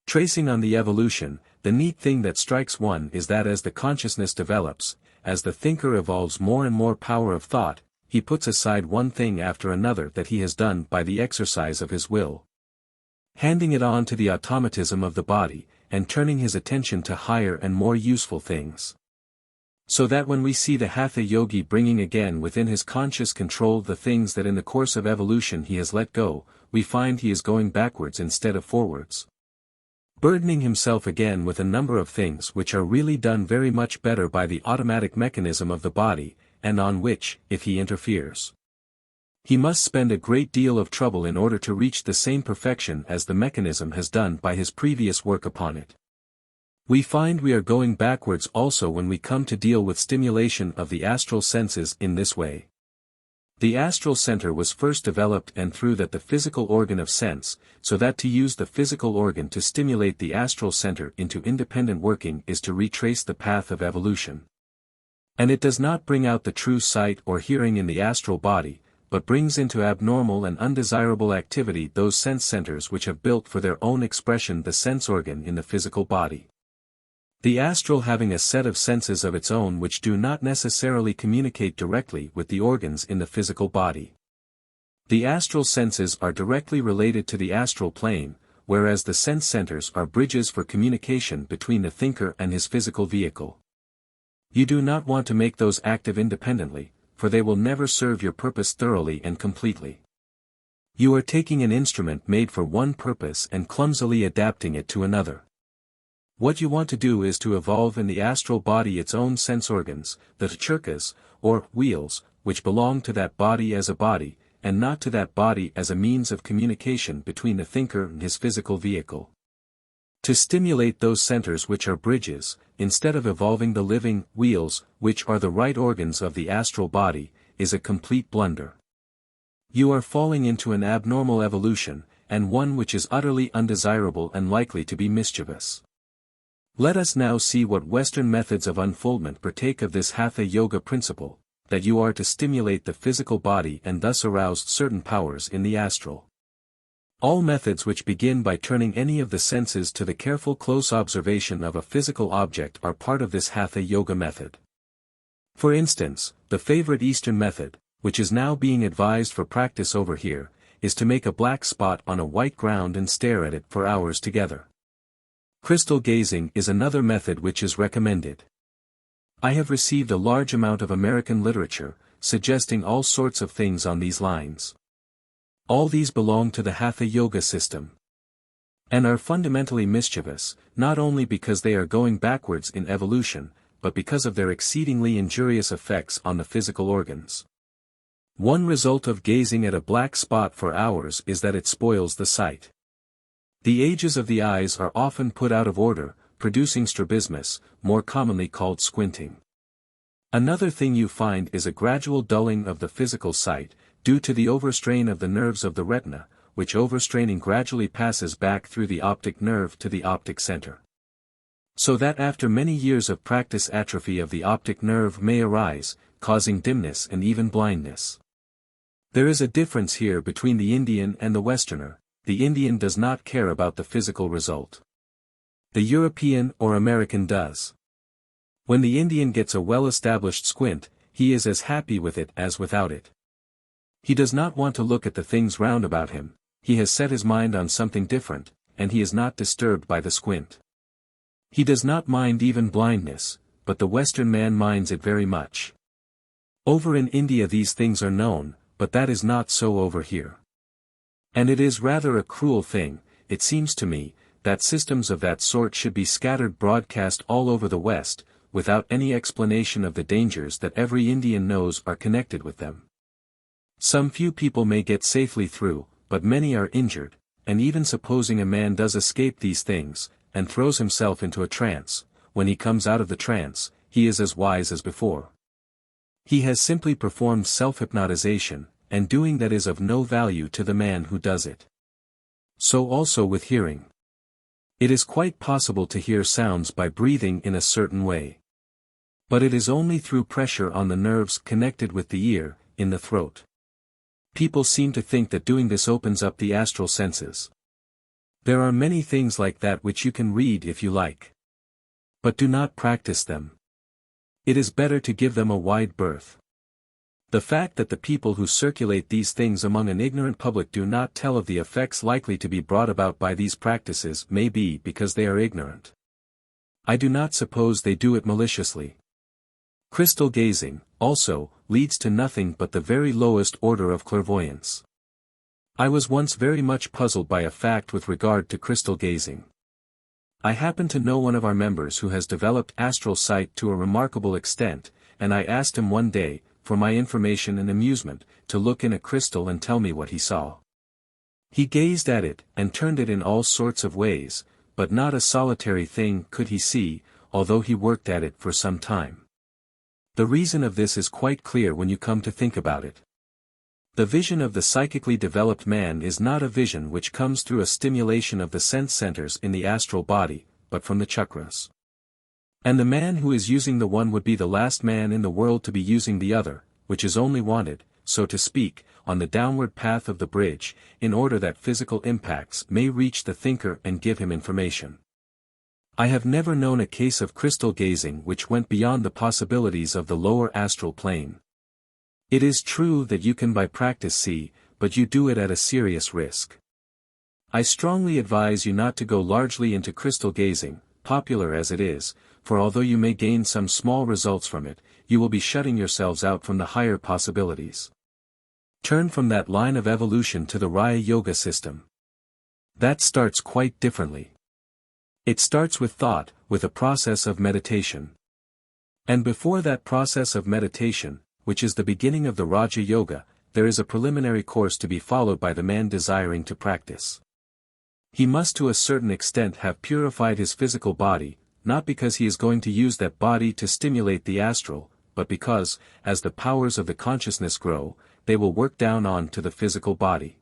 [SPEAKER 1] Tracing on the evolution, the neat thing that strikes one is that as the consciousness develops, as the thinker evolves more and more power of thought, he puts aside one thing after another that he has done by the exercise of his will, handing it on to the automatism of the body, and turning his attention to higher and more useful things. So that when we see the Hatha yogi bringing again within his conscious control the things that in the course of evolution he has let go, we find he is going backwards instead of forwards, burdening himself again with a number of things which are really done very much better by the automatic mechanism of the body, and on which, if he interferes, he must spend a great deal of trouble in order to reach the same perfection as the mechanism has done by his previous work upon it. We find we are going backwards also when we come to deal with stimulation of the astral senses in this way. The astral center was first developed and through that the physical organ of sense, so that to use the physical organ to stimulate the astral center into independent working is to retrace the path of evolution. And it does not bring out the true sight or hearing in the astral body, but brings into abnormal and undesirable activity those sense centers which have built for their own expression the sense organ in the physical body. The astral having a set of senses of its own which do not necessarily communicate directly with the organs in the physical body. The astral senses are directly related to the astral plane, whereas the sense centers are bridges for communication between the thinker and his physical vehicle. You do not want to make those active independently, for they will never serve your purpose thoroughly and completely. You are taking an instrument made for one purpose and clumsily adapting it to another. What you want to do is to evolve in the astral body its own sense organs, the churkas, or wheels, which belong to that body as a body, and not to that body as a means of communication between the thinker and his physical vehicle. To stimulate those centers which are bridges, instead of evolving the living wheels, which are the right organs of the astral body, is a complete blunder. You are falling into an abnormal evolution, and one which is utterly undesirable and likely to be mischievous. Let us now see what Western methods of unfoldment partake of this Hatha Yoga principle, that you are to stimulate the physical body and thus arouse certain powers in the astral. All methods which begin by turning any of the senses to the careful close observation of a physical object are part of this Hatha Yoga method. For instance, the favorite Eastern method, which is now being advised for practice over here, is to make a black spot on a white ground and stare at it for hours together. Crystal gazing is another method which is recommended. I have received a large amount of American literature, suggesting all sorts of things on these lines. All these belong to the Hatha Yoga system, and are fundamentally mischievous, not only because they are going backwards in evolution, but because of their exceedingly injurious effects on the physical organs. One result of gazing at a black spot for hours is that it spoils the sight. The ages of the eyes are often put out of order, producing strabismus, more commonly called squinting. Another thing you find is a gradual dulling of the physical sight, due to the overstrain of the nerves of the retina, which overstraining gradually passes back through the optic nerve to the optic center. So that after many years of practice atrophy of the optic nerve may arise, causing dimness and even blindness. There is a difference here between the Indian and the Westerner. The Indian does not care about the physical result. The European or American does. When the Indian gets a well-established squint, he is as happy with it as without it. He does not want to look at the things round about him, he has set his mind on something different, and he is not disturbed by the squint. He does not mind even blindness, but the Western man minds it very much. Over in India these things are known, but that is not so over here. And it is rather a cruel thing, it seems to me, that systems of that sort should be scattered broadcast all over the West, without any explanation of the dangers that every Indian knows are connected with them. Some few people may get safely through, but many are injured, and even supposing a man does escape these things, and throws himself into a trance, when he comes out of the trance, he is as wise as before. He has simply performed self-hypnotization, and doing that is of no value to the man who does it. So also with hearing. It is quite possible to hear sounds by breathing in a certain way. But it is only through pressure on the nerves connected with the ear, in the throat. People seem to think that doing this opens up the astral senses. There are many things like that which you can read if you like. But do not practice them. It is better to give them a wide berth. The fact that the people who circulate these things among an ignorant public do not tell of the effects likely to be brought about by these practices may be because they are ignorant. I do not suppose they do it maliciously. Crystal gazing, also, leads to nothing but the very lowest order of clairvoyance. I was once very much puzzled by a fact with regard to crystal gazing. I happen to know one of our members who has developed astral sight to a remarkable extent, and I asked him one day, for my information and amusement, to look in a crystal and tell me what he saw. He gazed at it, and turned it in all sorts of ways, but not a solitary thing could he see, although he worked at it for some time. The reason of this is quite clear when you come to think about it. The vision of the psychically developed man is not a vision which comes through a stimulation of the sense centers in the astral body, but from the chakras. And the man who is using the one would be the last man in the world to be using the other, which is only wanted, so to speak, on the downward path of the bridge, in order that physical impacts may reach the thinker and give him information. I have never known a case of crystal gazing which went beyond the possibilities of the lower astral plane. It is true that you can by practice see, but you do it at a serious risk. I strongly advise you not to go largely into crystal gazing, popular as it is, for although you may gain some small results from it, you will be shutting yourselves out from the higher possibilities. Turn from that line of evolution to the Raya Yoga system. That starts quite differently. It starts with thought, with a process of meditation. And before that process of meditation, which is the beginning of the Raja Yoga, there is a preliminary course to be followed by the man desiring to practice. He must to a certain extent have purified his physical body, not because he is going to use that body to stimulate the astral, but because, as the powers of the consciousness grow, they will work down on to the physical body.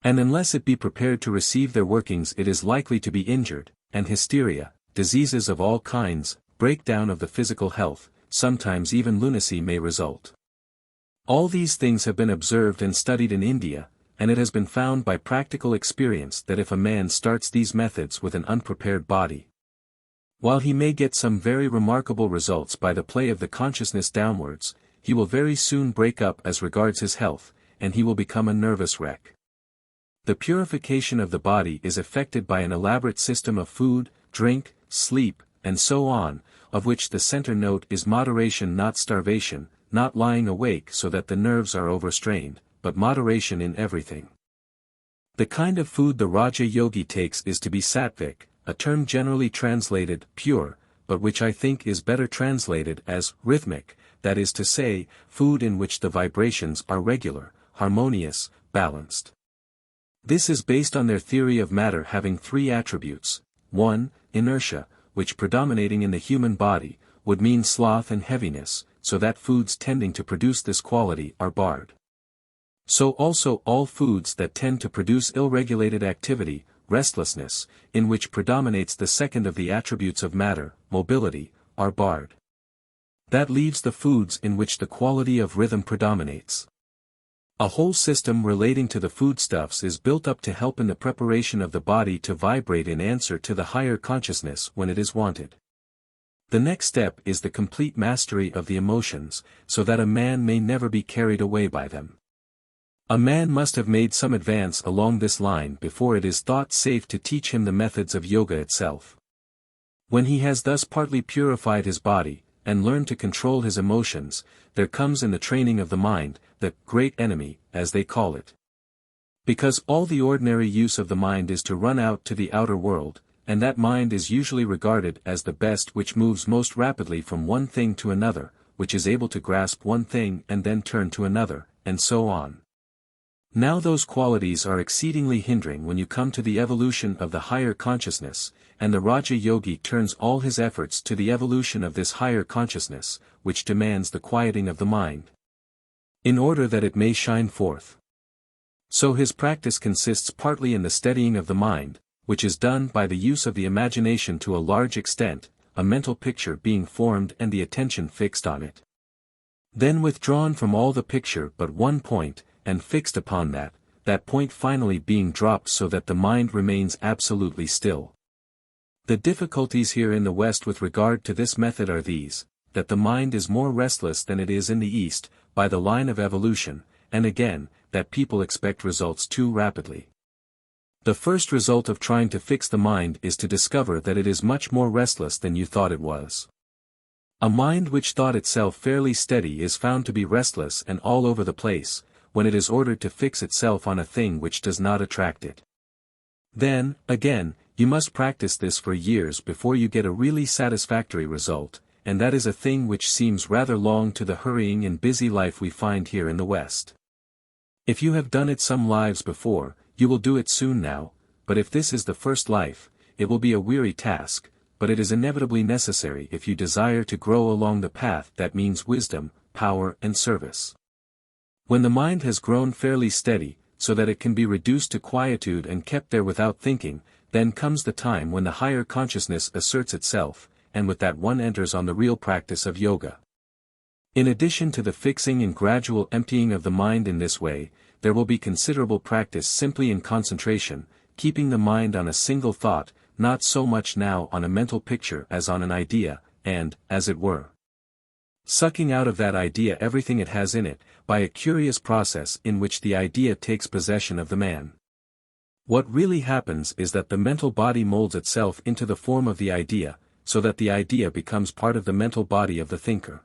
[SPEAKER 1] And unless it be prepared to receive their workings, it is likely to be injured, and hysteria, diseases of all kinds, breakdown of the physical health, sometimes even lunacy may result. All these things have been observed and studied in India, and it has been found by practical experience that if a man starts these methods with an unprepared body, while he may get some very remarkable results by the play of the consciousness downwards, he will very soon break up as regards his health, and he will become a nervous wreck. The purification of the body is effected by an elaborate system of food, drink, sleep, and so on, of which the center note is moderation, not starvation, not lying awake so that the nerves are overstrained, but moderation in everything. The kind of food the Raja Yogi takes is to be sattvic, a term generally translated pure, but which I think is better translated as rhythmic, that is to say, food in which the vibrations are regular, harmonious, balanced. This is based on their theory of matter having three attributes. 1. Inertia, which predominating in the human body, would mean sloth and heaviness, so that foods tending to produce this quality are barred. So also all foods that tend to produce ill-regulated activity, restlessness, in which predominates the second of the attributes of matter, mobility, are barred. That leaves the foods in which the quality of rhythm predominates. A whole system relating to the foodstuffs is built up to help in the preparation of the body to vibrate in answer to the higher consciousness when it is wanted. The next step is the complete mastery of the emotions, so that a man may never be carried away by them. A man must have made some advance along this line before it is thought safe to teach him the methods of yoga itself. When he has thus partly purified his body, and learned to control his emotions, there comes in the training of the mind, the great enemy, as they call it. Because all the ordinary use of the mind is to run out to the outer world, and that mind is usually regarded as the best which moves most rapidly from one thing to another, which is able to grasp one thing and then turn to another, and so on. Now those qualities are exceedingly hindering when you come to the evolution of the higher consciousness, and the Raja Yogi turns all his efforts to the evolution of this higher consciousness, which demands the quieting of the mind, in order that it may shine forth. So his practice consists partly in the steadying of the mind, which is done by the use of the imagination to a large extent, a mental picture being formed and the attention fixed on it. Then withdrawn from all the picture but one point, and fixed upon that point finally being dropped so that the mind remains absolutely still. The difficulties here in the West with regard to this method are these, that the mind is more restless than it is in the East, by the line of evolution, and again, that people expect results too rapidly. The first result of trying to fix the mind is to discover that it is much more restless than you thought it was. A mind which thought itself fairly steady is found to be restless and all over the place, when it is ordered to fix itself on a thing which does not attract it. Then, again, you must practice this for years before you get a really satisfactory result, and that is a thing which seems rather long to the hurrying and busy life we find here in the West. If you have done it some lives before, you will do it soon now, but if this is the first life, it will be a weary task, but it is inevitably necessary if you desire to grow along the path that means wisdom, power and service. When the mind has grown fairly steady, so that it can be reduced to quietude and kept there without thinking, then comes the time when the higher consciousness asserts itself, and with that one enters on the real practice of yoga. In addition to the fixing and gradual emptying of the mind in this way, there will be considerable practice simply in concentration, keeping the mind on a single thought, not so much now on a mental picture as on an idea, and, as it were, sucking out of that idea everything it has in it, by a curious process in which the idea takes possession of the man. What really happens is that the mental body molds itself into the form of the idea, so that the idea becomes part of the mental body of the thinker.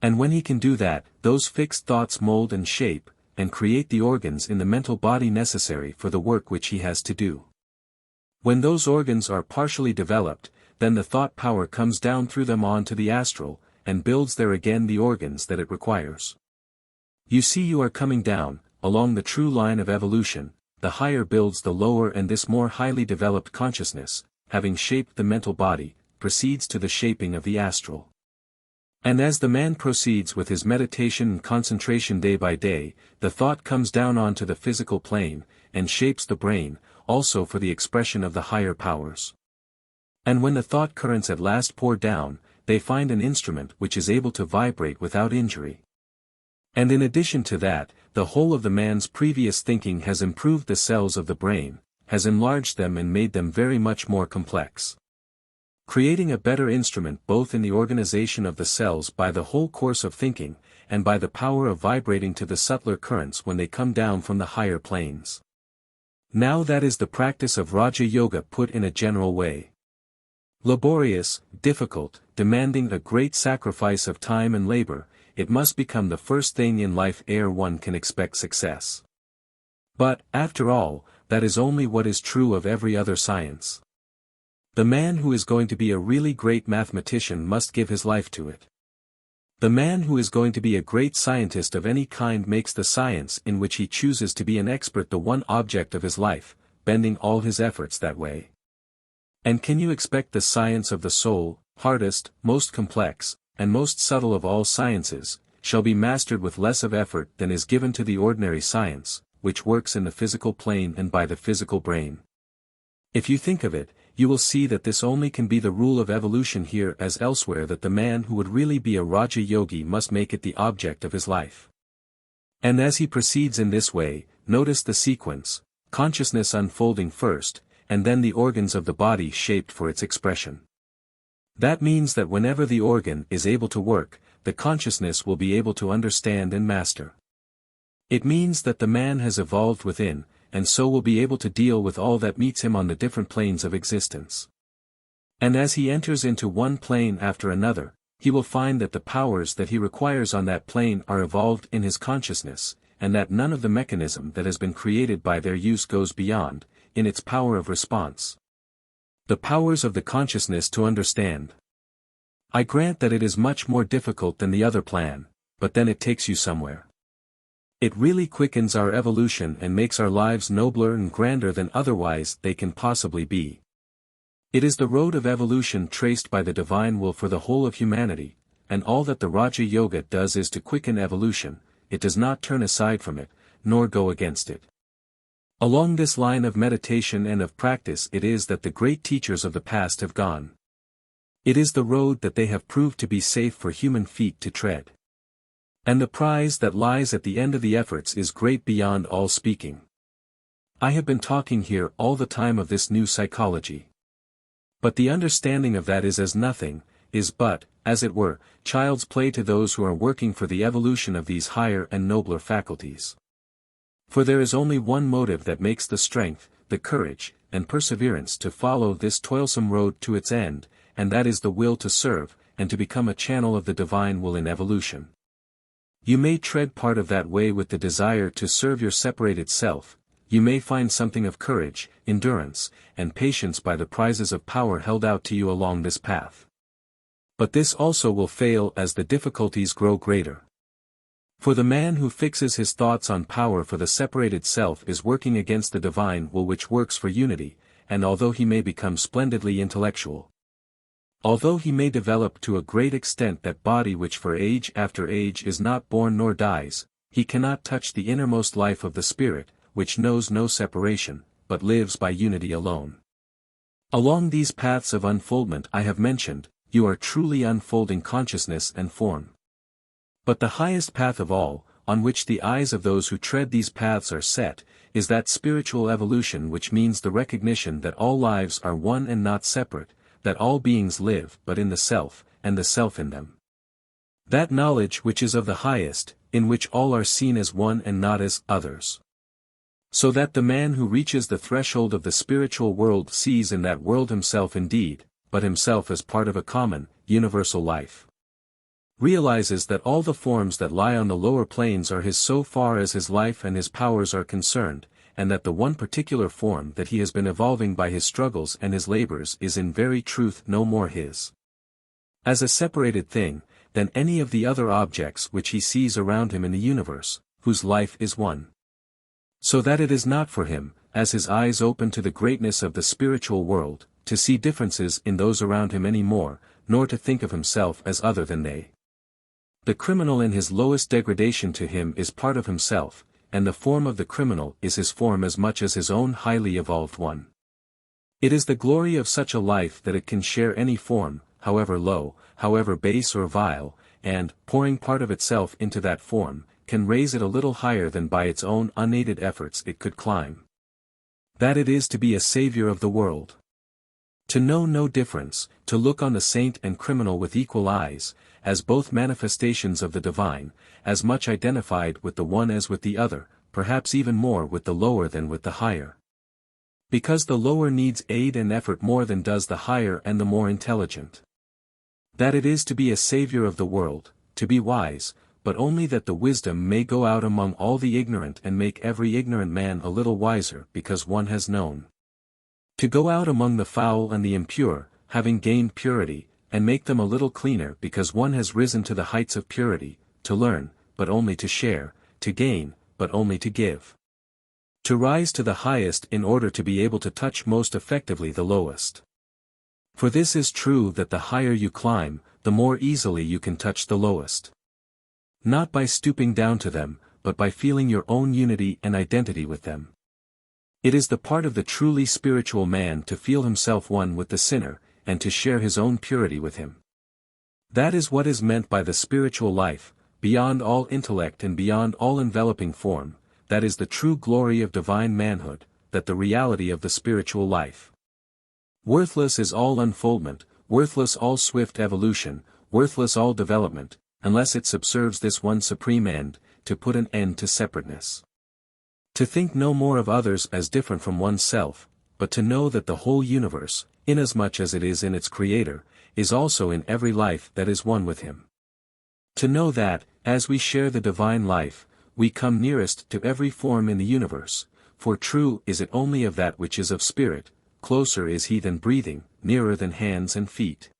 [SPEAKER 1] And when he can do that, those fixed thoughts mold and shape, and create the organs in the mental body necessary for the work which he has to do. When those organs are partially developed, then the thought power comes down through them on to the astral, and builds there again the organs that it requires. You see, you are coming down, along the true line of evolution. The higher builds the lower, and this more highly developed consciousness, having shaped the mental body, proceeds to the shaping of the astral. And as the man proceeds with his meditation and concentration day by day, the thought comes down onto the physical plane, and shapes the brain, also for the expression of the higher powers. And when the thought currents at last pour down, they find an instrument which is able to vibrate without injury. And in addition to that, the whole of the man's previous thinking has improved the cells of the brain, has enlarged them and made them very much more complex, creating a better instrument both in the organization of the cells by the whole course of thinking, and by the power of vibrating to the subtler currents when they come down from the higher planes. Now that is the practice of Raja Yoga put in a general way. Laborious, difficult, demanding a great sacrifice of time and labor, it must become the first thing in life ere one can expect success. But, after all, that is only what is true of every other science. The man who is going to be a really great mathematician must give his life to it. The man who is going to be a great scientist of any kind makes the science in which he chooses to be an expert the one object of his life, bending all his efforts that way. And can you expect the science of the soul, hardest, most complex, and most subtle of all sciences, shall be mastered with less of effort than is given to the ordinary science, which works in the physical plane and by the physical brain? If you think of it, you will see that this only can be the rule of evolution here as elsewhere, that the man who would really be a Raja Yogi must make it the object of his life. And as he proceeds in this way, notice the sequence: consciousness unfolding first, and then the organs of the body shaped for its expression. That means that whenever the organ is able to work, the consciousness will be able to understand and master. It means that the man has evolved within, and so will be able to deal with all that meets him on the different planes of existence. And as he enters into one plane after another, he will find that the powers that he requires on that plane are evolved in his consciousness, and that none of the mechanism that has been created by their use goes beyond, in its power of response, the powers of the consciousness to understand. I grant that it is much more difficult than the other plan, but then it takes you somewhere. It really quickens our evolution and makes our lives nobler and grander than otherwise they can possibly be. It is the road of evolution traced by the divine will for the whole of humanity, and all that the Raja Yoga does is to quicken evolution. It does not turn aside from it, nor go against it. Along this line of meditation and of practice it is that the great teachers of the past have gone. It is the road that they have proved to be safe for human feet to tread. And the prize that lies at the end of the efforts is great beyond all speaking. I have been talking here all the time of this new psychology. But the understanding of that is as nothing, is but, as it were, child's play to those who are working for the evolution of these higher and nobler faculties. For there is only one motive that makes the strength, the courage, and perseverance to follow this toilsome road to its end, and that is the will to serve, and to become a channel of the divine will in evolution. You may tread part of that way with the desire to serve your separated self. You may find something of courage, endurance, and patience by the prizes of power held out to you along this path. But this also will fail as the difficulties grow greater. For the man who fixes his thoughts on power for the separated self is working against the divine will which works for unity, and although he may become splendidly intellectual, although he may develop to a great extent that body which for age after age is not born nor dies, he cannot touch the innermost life of the spirit, which knows no separation, but lives by unity alone. Along these paths of unfoldment I have mentioned, you are truly unfolding consciousness and form. But the highest path of all, on which the eyes of those who tread these paths are set, is that spiritual evolution which means the recognition that all lives are one and not separate, that all beings live but in the self, and the self in them. That knowledge which is of the highest, in which all are seen as one and not as others. So that the man who reaches the threshold of the spiritual world sees in that world himself indeed, but himself as part of a common, universal life. Realizes that all the forms that lie on the lower planes are his so far as his life and his powers are concerned, and that the one particular form that he has been evolving by his struggles and his labors is in very truth no more his. As a separated thing, than any of the other objects which he sees around him in the universe, whose life is one. So that it is not for him, as his eyes open to the greatness of the spiritual world, to see differences in those around him any more, nor to think of himself as other than they. The criminal in his lowest degradation to him is part of himself, and the form of the criminal is his form as much as his own highly evolved one. It is the glory of such a life that it can share any form, however low, however base or vile, and, pouring part of itself into that form, can raise it a little higher than by its own unaided efforts it could climb. That it is to be a savior of the world. To know no difference, to look on the saint and criminal with equal eyes, as both manifestations of the divine, as much identified with the one as with the other, perhaps even more with the lower than with the higher. Because the lower needs aid and effort more than does the higher and the more intelligent. That it is to be a savior of the world, to be wise, but only that the wisdom may go out among all the ignorant and make every ignorant man a little wiser because one has known. To go out among the foul and the impure, having gained purity, and make them a little cleaner because one has risen to the heights of purity, to learn, but only to share, to gain, but only to give. To rise to the highest in order to be able to touch most effectively the lowest. For this is true that the higher you climb, the more easily you can touch the lowest. Not by stooping down to them, but by feeling your own unity and identity with them. It is the part of the truly spiritual man to feel himself one with the sinner, and to share his own purity with him. That is what is meant by the spiritual life, beyond all intellect and beyond all enveloping form, that is the true glory of divine manhood, that the reality of the spiritual life. Worthless is all unfoldment, worthless all swift evolution, worthless all development, unless it subserves this one supreme end, to put an end to separateness. To think no more of others as different from oneself, but to know that the whole universe, inasmuch as it is in its Creator, is also in every life that is one with Him. To know that, as we share the divine life, we come nearest to every form in the universe, for true is it only of that which is of spirit, closer is He than breathing, nearer than hands and feet.